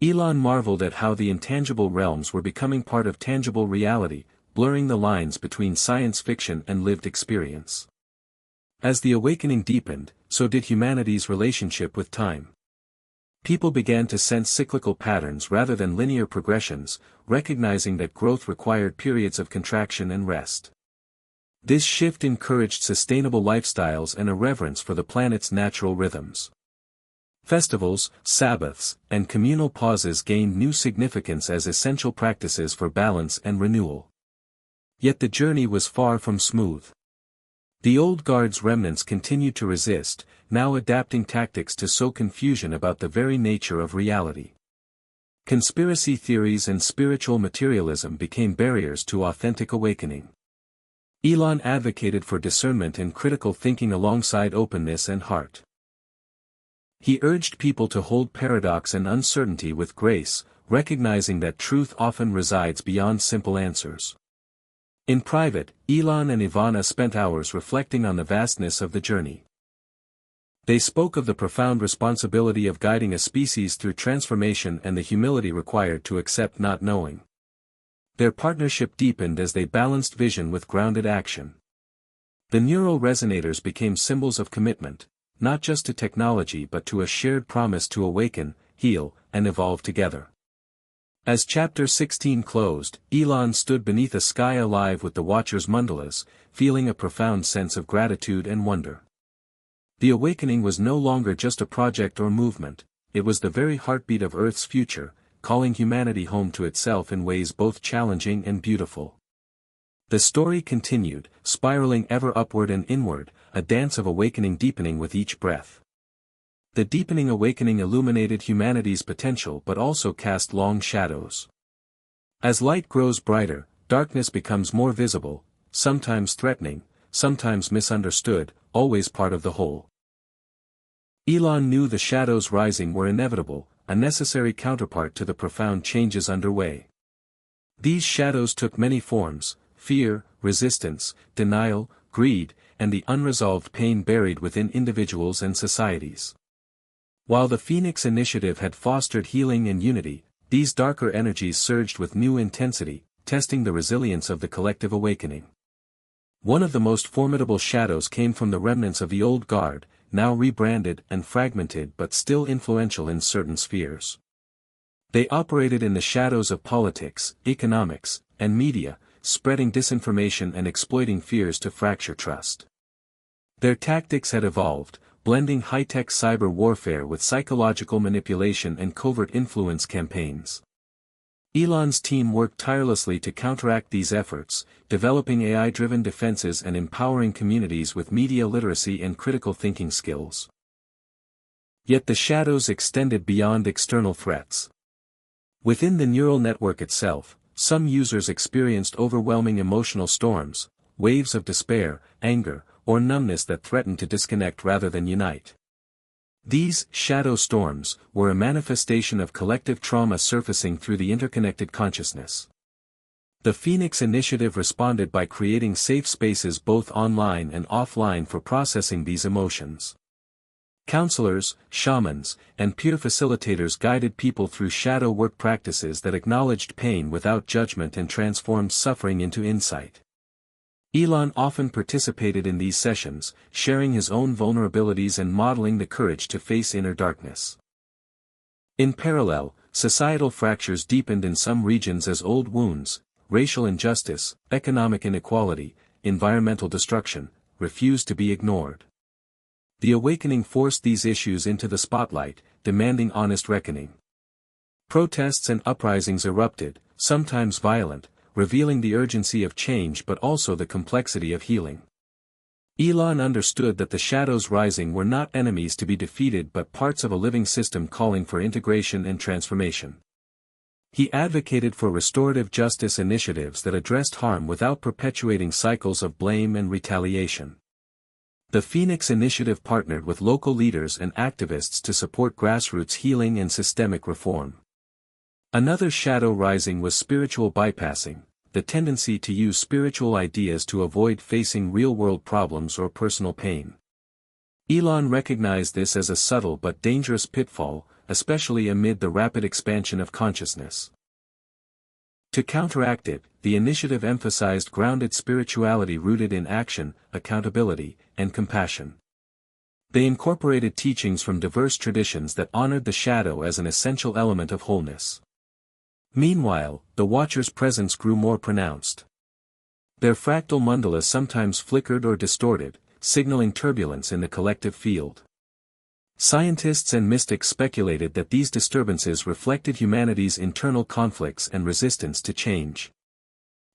Elon marveled at how the intangible realms were becoming part of tangible reality, blurring the lines between science fiction and lived experience. As the awakening deepened, so did humanity's relationship with time. People began to sense cyclical patterns rather than linear progressions, recognizing that growth required periods of contraction and rest. This shift encouraged sustainable lifestyles and a reverence for the planet's natural rhythms. Festivals, Sabbaths, and communal pauses gained new significance as essential practices for balance and renewal. Yet the journey was far from smooth. The old guard's remnants continued to resist, now adapting tactics to sow confusion about the very nature of reality. Conspiracy theories and spiritual materialism became barriers to authentic awakening. Elon advocated for discernment and critical thinking alongside openness and heart. He urged people to hold paradox and uncertainty with grace, recognizing that truth often resides beyond simple answers. In private, Elon and Ivana spent hours reflecting on the vastness of the journey. They spoke of the profound responsibility of guiding a species through transformation and the humility required to accept not knowing. Their partnership deepened as they balanced vision with grounded action. The neural resonators became symbols of commitment, not just to technology but to a shared promise to awaken, heal, and evolve together. As Chapter 16 closed, Elon stood beneath a sky alive with the Watcher's mandalas, feeling a profound sense of gratitude and wonder. The awakening was no longer just a project or movement, it was the very heartbeat of Earth's future, calling humanity home to itself in ways both challenging and beautiful. The story continued, spiraling ever upward and inward, a dance of awakening deepening with each breath. The deepening awakening illuminated humanity's potential but also cast long shadows. As light grows brighter, darkness becomes more visible, sometimes threatening, sometimes misunderstood, always part of the whole. Elon knew the shadows rising were inevitable, a necessary counterpart to the profound changes underway. These shadows took many forms: fear, resistance, denial, greed, and the unresolved pain buried within individuals and societies. While the Phoenix Initiative had fostered healing and unity, these darker energies surged with new intensity, testing the resilience of the collective awakening. One of the most formidable shadows came from the remnants of the old guard, now rebranded and fragmented but still influential in certain spheres. They operated in the shadows of politics, economics, and media, spreading disinformation and exploiting fears to fracture trust. Their tactics had evolved, blending high-tech cyber warfare with psychological manipulation and covert influence campaigns. Elon's team worked tirelessly to counteract these efforts, developing AI-driven defenses and empowering communities with media literacy and critical thinking skills. Yet the shadows extended beyond external threats. Within the neural network itself, some users experienced overwhelming emotional storms, waves of despair, anger, or numbness that threatened to disconnect rather than unite. These shadow storms were a manifestation of collective trauma surfacing through the interconnected consciousness. The Phoenix Initiative responded by creating safe spaces both online and offline for processing these emotions. Counselors, shamans, and peer facilitators guided people through shadow work practices that acknowledged pain without judgment and transformed suffering into insight. Elon often participated in these sessions, sharing his own vulnerabilities and modeling the courage to face inner darkness. In parallel, societal fractures deepened in some regions as old wounds, racial injustice, economic inequality, environmental destruction, refused to be ignored. The awakening forced these issues into the spotlight, demanding honest reckoning. Protests and uprisings erupted, sometimes violent, revealing the urgency of change but also the complexity of healing. Elon understood that the shadows rising were not enemies to be defeated but parts of a living system calling for integration and transformation. He advocated for restorative justice initiatives that addressed harm without perpetuating cycles of blame and retaliation. The Phoenix Initiative partnered with local leaders and activists to support grassroots healing and systemic reform. Another shadow rising was spiritual bypassing, the tendency to use spiritual ideas to avoid facing real-world problems or personal pain. Elon recognized this as a subtle but dangerous pitfall, especially amid the rapid expansion of consciousness. To counteract it, the initiative emphasized grounded spirituality rooted in action, accountability, and compassion. They incorporated teachings from diverse traditions that honored the shadow as an essential element of wholeness. Meanwhile, the Watchers' presence grew more pronounced. Their fractal mandalas sometimes flickered or distorted, signaling turbulence in the collective field. Scientists and mystics speculated that these disturbances reflected humanity's internal conflicts and resistance to change.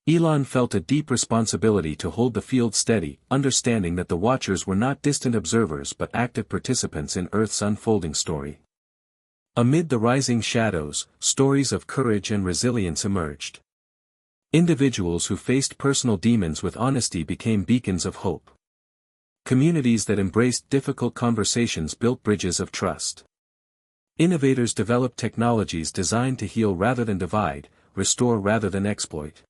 Elon felt a deep responsibility to hold the field steady, understanding that the Watchers were not distant observers but active participants in Earth's unfolding story. Amid the rising shadows, stories of courage and resilience emerged. Individuals who faced personal demons with honesty became beacons of hope. Communities that embraced difficult conversations built bridges of trust. Innovators developed technologies designed to heal rather than divide, restore rather than exploit.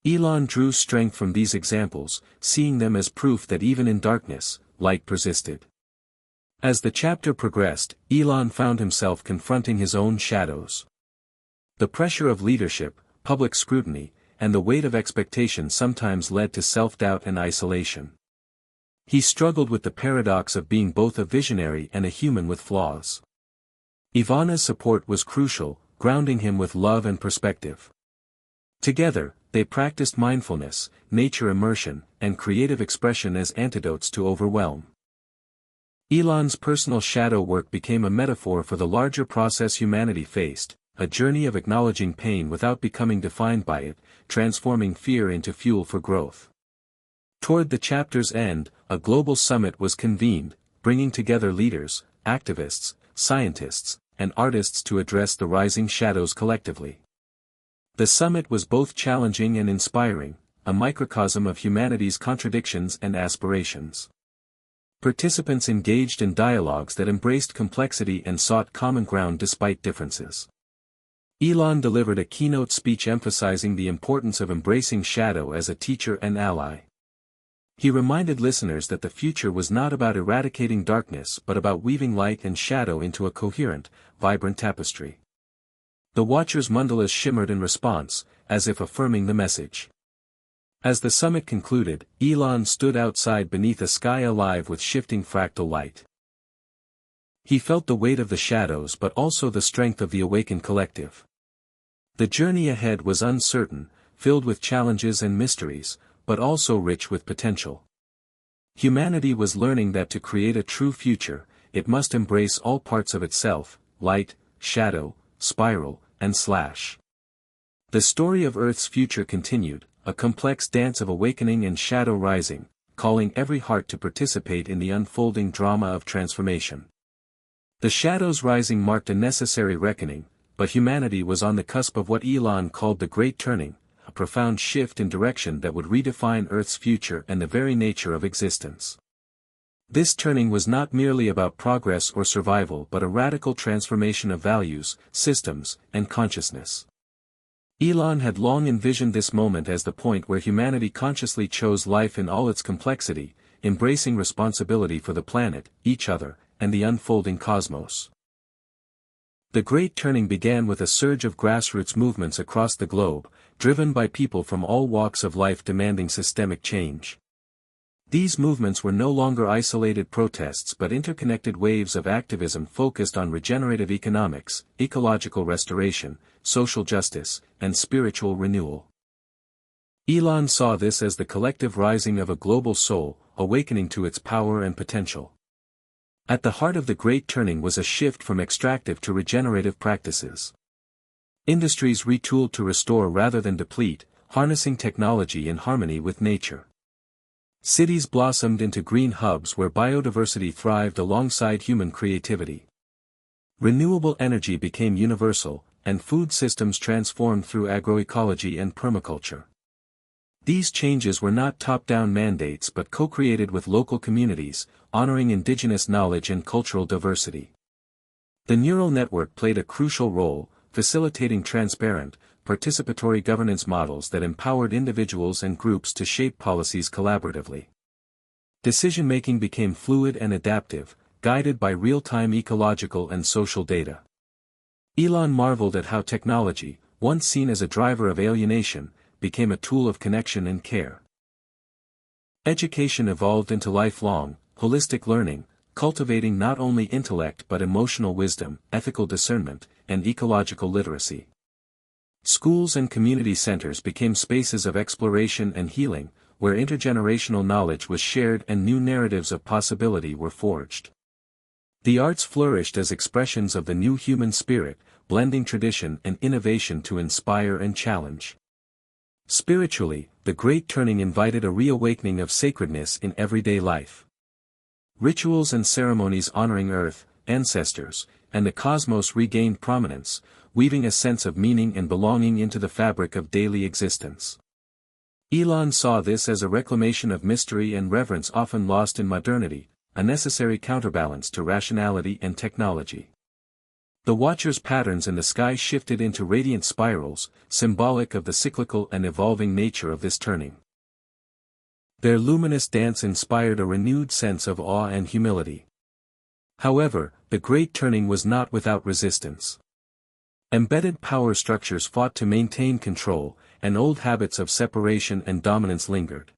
Elon drew strength from these examples, seeing them as proof that even in darkness, light persisted. As the chapter progressed, Elon found himself confronting his own shadows. The pressure of leadership, public scrutiny, and the weight of expectation sometimes led to self-doubt and isolation. He struggled with the paradox of being both a visionary and a human with flaws. Ivana's support was crucial, grounding him with love and perspective. Together, they practiced mindfulness, nature immersion, and creative expression as antidotes to overwhelm. Elon's personal shadow work became a metaphor for the larger process humanity faced, a journey of acknowledging pain without becoming defined by it, transforming fear into fuel for growth. Toward the chapter's end, a global summit was convened, bringing together leaders, activists, scientists, and artists to address the rising shadows collectively. The summit was both challenging and inspiring, a microcosm of humanity's contradictions and aspirations. Participants engaged in dialogues that embraced complexity and sought common ground despite differences. Elon delivered a keynote speech emphasizing the importance of embracing shadow as a teacher and ally. He reminded listeners that the future was not about eradicating darkness but about weaving light and shadow into a coherent, vibrant tapestry. The Watchers' mandalas shimmered in response, as if affirming the message. As the summit concluded, Elon stood outside beneath a sky alive with shifting fractal light. He felt the weight of the shadows but also the strength of the awakened collective. The journey ahead was uncertain, filled with challenges and mysteries, but also rich with potential. Humanity was learning that to create a true future, it must embrace all parts of itself, light, shadow, spiral, and slash. The story of Earth's future continued, a complex dance of awakening and shadow rising, calling every heart to participate in the unfolding drama of transformation. The shadows rising marked a necessary reckoning, but humanity was on the cusp of what Elon called the Great Turning, a profound shift in direction that would redefine Earth's future and the very nature of existence. This turning was not merely about progress or survival but a radical transformation of values, systems, and consciousness. Elon had long envisioned this moment as the point where humanity consciously chose life in all its complexity, embracing responsibility for the planet, each other, and the unfolding cosmos. The Great Turning began with a surge of grassroots movements across the globe, driven by people from all walks of life demanding systemic change. These movements were no longer isolated protests but interconnected waves of activism focused on regenerative economics, ecological restoration, social justice, and spiritual renewal. Elon saw this as the collective rising of a global soul, awakening to its power and potential. At the heart of the Great Turning was a shift from extractive to regenerative practices. Industries retooled to restore rather than deplete, harnessing technology in harmony with nature. Cities blossomed into green hubs where biodiversity thrived alongside human creativity. Renewable energy became universal, and food systems transformed through agroecology and permaculture. These changes were not top-down mandates but co-created with local communities, honoring indigenous knowledge and cultural diversity. The neural network played a crucial role, facilitating transparent, participatory governance models that empowered individuals and groups to shape policies collaboratively. Decision-making became fluid and adaptive, guided by real-time ecological and social data. Elon marveled at how technology, once seen as a driver of alienation, became a tool of connection and care. Education evolved into lifelong, holistic learning, cultivating not only intellect but emotional wisdom, ethical discernment, and ecological literacy. Schools and community centers became spaces of exploration and healing, where intergenerational knowledge was shared and new narratives of possibility were forged. The arts flourished as expressions of the new human spirit, blending tradition and innovation to inspire and challenge. Spiritually, the Great Turning invited a reawakening of sacredness in everyday life. Rituals and ceremonies honoring Earth, ancestors, and the cosmos regained prominence, weaving a sense of meaning and belonging into the fabric of daily existence. Elon saw this as a reclamation of mystery and reverence often lost in modernity, a necessary counterbalance to rationality and technology. The Watcher's patterns in the sky shifted into radiant spirals, symbolic of the cyclical and evolving nature of this turning. Their luminous dance inspired a renewed sense of awe and humility. However, the Great Turning was not without resistance. Embedded power structures fought to maintain control, and old habits of separation and dominance lingered.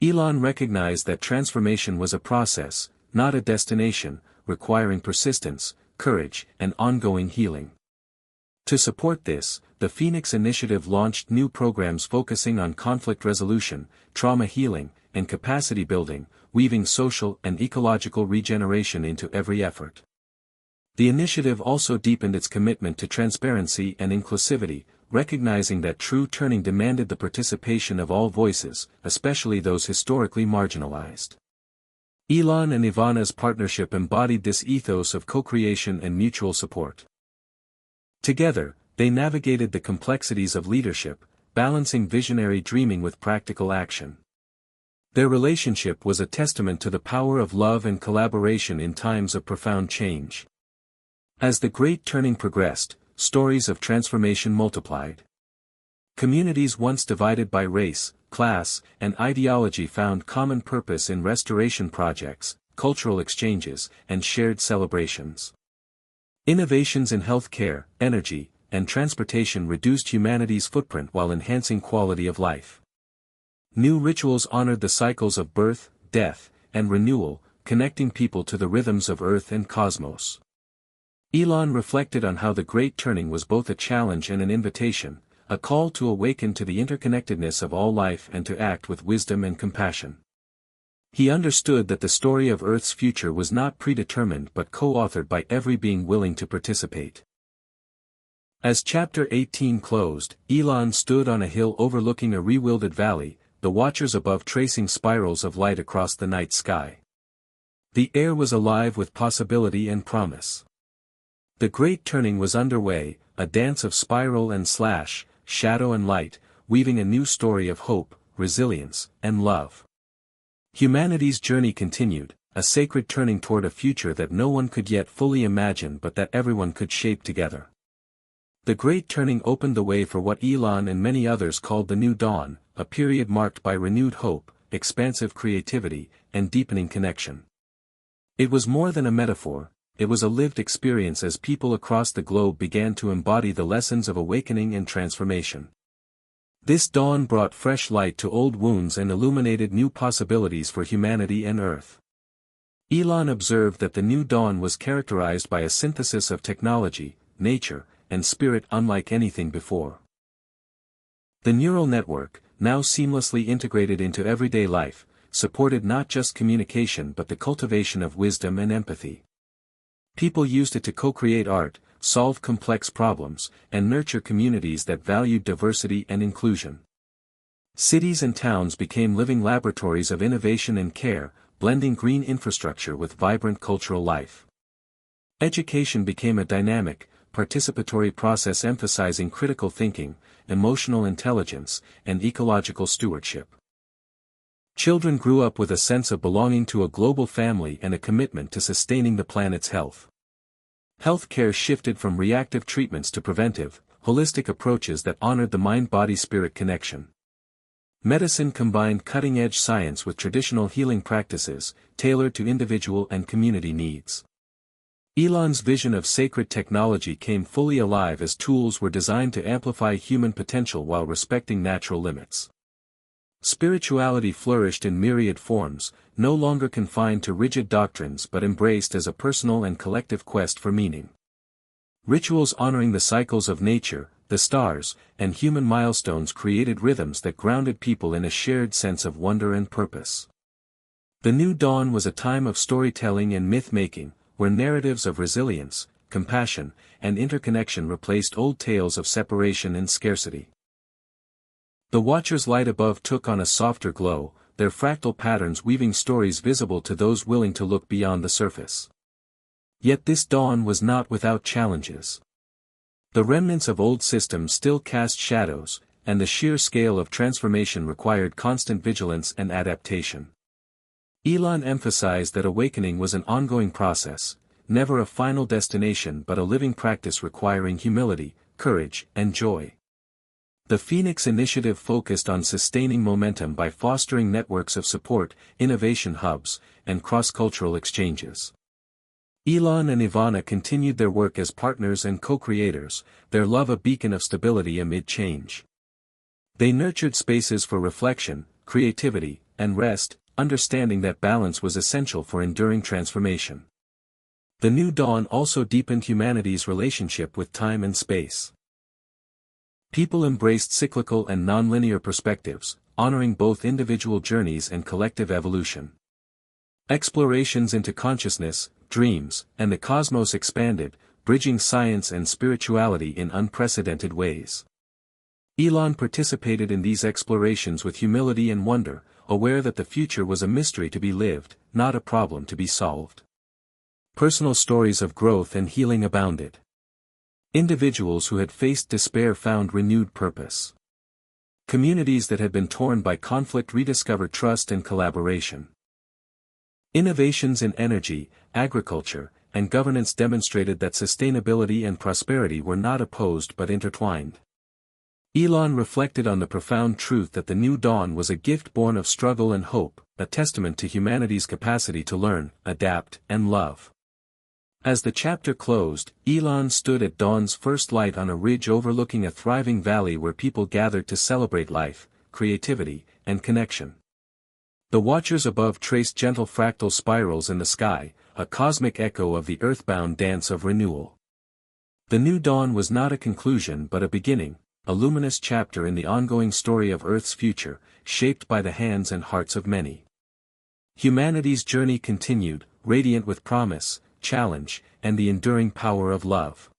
Elon recognized that transformation was a process, not a destination, requiring persistence, courage, and ongoing healing. To support this, the Phoenix Initiative launched new programs focusing on conflict resolution, trauma healing, and capacity building, weaving social and ecological regeneration into every effort. The initiative also deepened its commitment to transparency and inclusivity, recognizing that true turning demanded the participation of all voices, especially those historically marginalized. Elon and Ivana's partnership embodied this ethos of co-creation and mutual support. Together, they navigated the complexities of leadership, balancing visionary dreaming with practical action. Their relationship was a testament to the power of love and collaboration in times of profound change. As the Great Turning progressed, stories of transformation multiplied. Communities once divided by race, class, and ideology found common purpose in restoration projects, cultural exchanges, and shared celebrations. Innovations in healthcare, energy, and transportation reduced humanity's footprint while enhancing quality of life. New rituals honored the cycles of birth, death, and renewal, connecting people to the rhythms of Earth and cosmos. Elon reflected on how the Great Turning was both a challenge and an invitation, a call to awaken to the interconnectedness of all life and to act with wisdom and compassion. He understood that the story of Earth's future was not predetermined but co-authored by every being willing to participate. As Chapter 18 closed, Elon stood on a hill overlooking a bewildered valley, the Watchers above tracing spirals of light across the night sky. The air was alive with possibility and promise. The Great Turning was underway, a dance of spiral and slash, shadow and light, weaving a new story of hope, resilience, and love. Humanity's journey continued, a sacred turning toward a future that no one could yet fully imagine but that everyone could shape together. The Great Turning opened the way for what Elon and many others called the New Dawn, a period marked by renewed hope, expansive creativity, and deepening connection. It was more than a metaphor. It was a lived experience as people across the globe began to embody the lessons of awakening and transformation. This dawn brought fresh light to old wounds and illuminated new possibilities for humanity and Earth. Elon observed that the new dawn was characterized by a synthesis of technology, nature, and spirit unlike anything before. The neural network, now seamlessly integrated into everyday life, supported not just communication but the cultivation of wisdom and empathy. People used it to co-create art, solve complex problems, and nurture communities that valued diversity and inclusion. Cities and towns became living laboratories of innovation and care, blending green infrastructure with vibrant cultural life. Education became a dynamic, participatory process emphasizing critical thinking, emotional intelligence, and ecological stewardship. Children grew up with a sense of belonging to a global family and a commitment to sustaining the planet's health. Healthcare shifted from reactive treatments to preventive, holistic approaches that honored the mind-body-spirit connection. Medicine combined cutting-edge science with traditional healing practices, tailored to individual and community needs. Elon's vision of sacred technology came fully alive as tools were designed to amplify human potential while respecting natural limits. Spirituality flourished in myriad forms, no longer confined to rigid doctrines but embraced as a personal and collective quest for meaning. Rituals honoring the cycles of nature, the stars, and human milestones created rhythms that grounded people in a shared sense of wonder and purpose. The new dawn was a time of storytelling and myth-making, where narratives of resilience, compassion, and interconnection replaced old tales of separation and scarcity. The Watcher's light above took on a softer glow, their fractal patterns weaving stories visible to those willing to look beyond the surface. Yet this dawn was not without challenges. The remnants of old systems still cast shadows, and the sheer scale of transformation required constant vigilance and adaptation. Elon emphasized that awakening was an ongoing process, never a final destination but a living practice requiring humility, courage, and joy. The Phoenix Initiative focused on sustaining momentum by fostering networks of support, innovation hubs, and cross-cultural exchanges. Elon and Ivana continued their work as partners and co-creators, their love a beacon of stability amid change. They nurtured spaces for reflection, creativity, and rest, understanding that balance was essential for enduring transformation. The new dawn also deepened humanity's relationship with time and space. People embraced cyclical and nonlinear perspectives, honoring both individual journeys and collective evolution. Explorations into consciousness, dreams, and the cosmos expanded, bridging science and spirituality in unprecedented ways. Elon participated in these explorations with humility and wonder, aware that the future was a mystery to be lived, not a problem to be solved. Personal stories of growth and healing abounded. Individuals who had faced despair found renewed purpose. Communities that had been torn by conflict rediscovered trust and collaboration. Innovations in energy, agriculture, and governance demonstrated that sustainability and prosperity were not opposed but intertwined. Elon reflected on the profound truth that the new dawn was a gift born of struggle and hope, a testament to humanity's capacity to learn, adapt, and love. As the chapter closed, Elon stood at dawn's first light on a ridge overlooking a thriving valley where people gathered to celebrate life, creativity, and connection. The watchers above traced gentle fractal spirals in the sky, a cosmic echo of the earthbound dance of renewal. The new dawn was not a conclusion but a beginning, a luminous chapter in the ongoing story of Earth's future, shaped by the hands and hearts of many. Humanity's journey continued, radiant with promise, challenge, and the enduring power of love.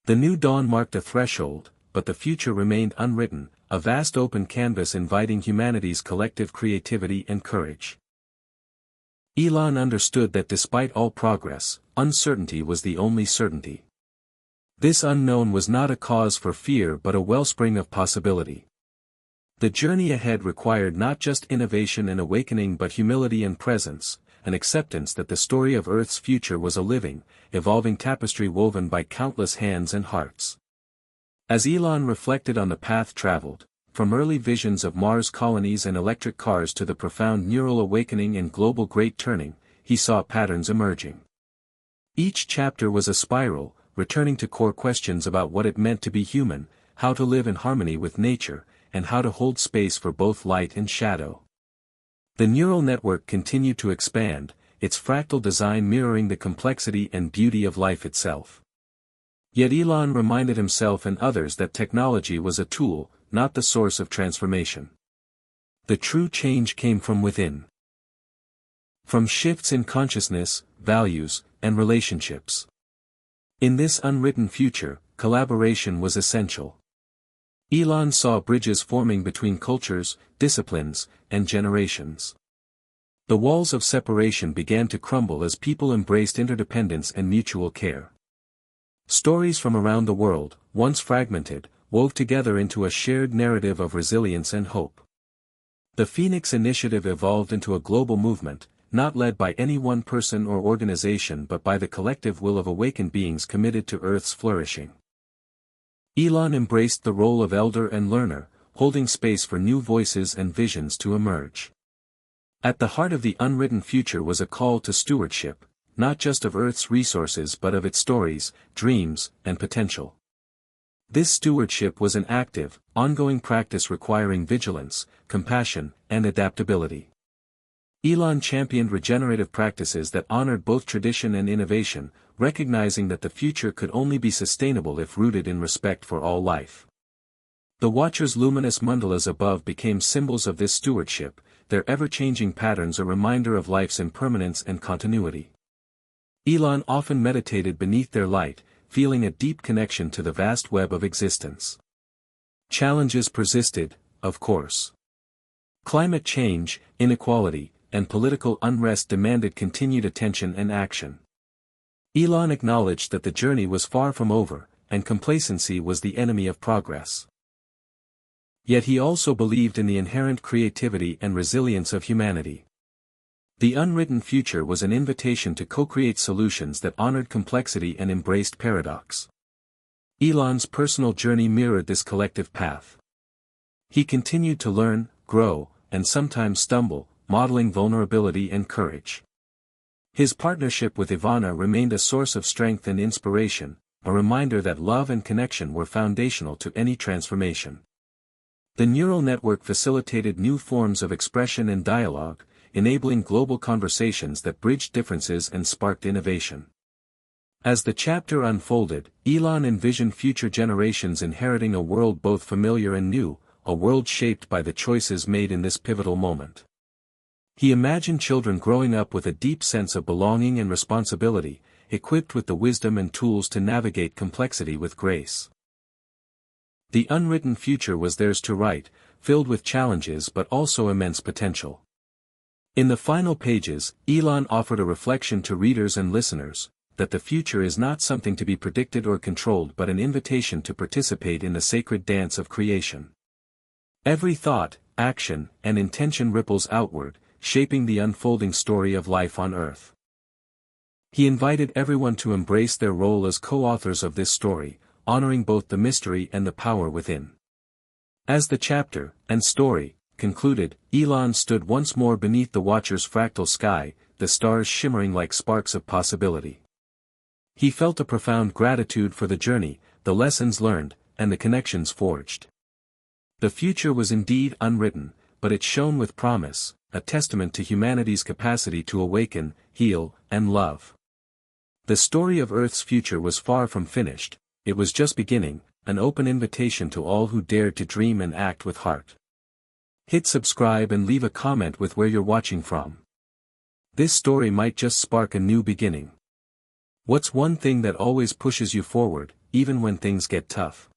The new dawn marked a threshold, but the future remained unwritten, a vast open canvas inviting humanity's collective creativity and courage. Elon understood that despite all progress, uncertainty was the only certainty. This unknown was not a cause for fear but a wellspring of possibility. The journey ahead required not just innovation and awakening but humility and presence, an acceptance that the story of Earth's future was a living, evolving tapestry woven by countless hands and hearts. As Elon reflected on the path traveled, from early visions of Mars colonies and electric cars to the profound neural awakening and global great turning, he saw patterns emerging. Each chapter was a spiral, returning to core questions about what it meant to be human, how to live in harmony with nature, and how to hold space for both light and shadow. The neural network continued to expand, its fractal design mirroring the complexity and beauty of life itself. Yet Elon reminded himself and others that technology was a tool, not the source of transformation. The true change came from within. From shifts in consciousness, values, and relationships. In this unwritten future, collaboration was essential. Elon saw bridges forming between cultures, disciplines, and generations. The walls of separation began to crumble as people embraced interdependence and mutual care. Stories from around the world, once fragmented, wove together into a shared narrative of resilience and hope. The Phoenix Initiative evolved into a global movement, not led by any one person or organization but by the collective will of awakened beings committed to Earth's flourishing. Elon embraced the role of elder and learner, holding space for new voices and visions to emerge. At the heart of the unwritten future was a call to stewardship, not just of Earth's resources but of its stories, dreams, and potential. This stewardship was an active, ongoing practice requiring vigilance, compassion, and adaptability. Elon championed regenerative practices that honored both tradition and innovation, recognizing that the future could only be sustainable if rooted in respect for all life. The Watcher's luminous mandalas above became symbols of this stewardship, their ever-changing patterns a reminder of life's impermanence and continuity. Elon often meditated beneath their light, feeling a deep connection to the vast web of existence. Challenges persisted, of course. Climate change, inequality, and political unrest demanded continued attention and action. Elon acknowledged that the journey was far from over, and complacency was the enemy of progress. Yet he also believed in the inherent creativity and resilience of humanity. The unwritten future was an invitation to co-create solutions that honored complexity and embraced paradox. Elon's personal journey mirrored this collective path. He continued to learn, grow, and sometimes stumble, modeling vulnerability and courage. His partnership with Ivana remained a source of strength and inspiration, a reminder that love and connection were foundational to any transformation. The neural network facilitated new forms of expression and dialogue, enabling global conversations that bridged differences and sparked innovation. As the chapter unfolded, Elon envisioned future generations inheriting a world both familiar and new, a world shaped by the choices made in this pivotal moment. He imagined children growing up with a deep sense of belonging and responsibility, equipped with the wisdom and tools to navigate complexity with grace. The unwritten future was theirs to write, filled with challenges but also immense potential. In the final pages, Elon offered a reflection to readers and listeners, that the future is not something to be predicted or controlled but an invitation to participate in the sacred dance of creation. Every thought, action, and intention ripples outward, shaping the unfolding story of life on Earth. He invited everyone to embrace their role as co-authors of this story, honoring both the mystery and the power within. As the chapter, and story, concluded, Elon stood once more beneath the Watcher's fractal sky, the stars shimmering like sparks of possibility. He felt a profound gratitude for the journey, the lessons learned, and the connections forged. The future was indeed unwritten, but it shone with promise, a testament to humanity's capacity to awaken, heal, and love. The story of Earth's future was far from finished, it was just beginning, an open invitation to all who dared to dream and act with heart. Hit subscribe and leave a comment with where you're watching from. This story might just spark a new beginning. What's one thing that always pushes you forward, even when things get tough?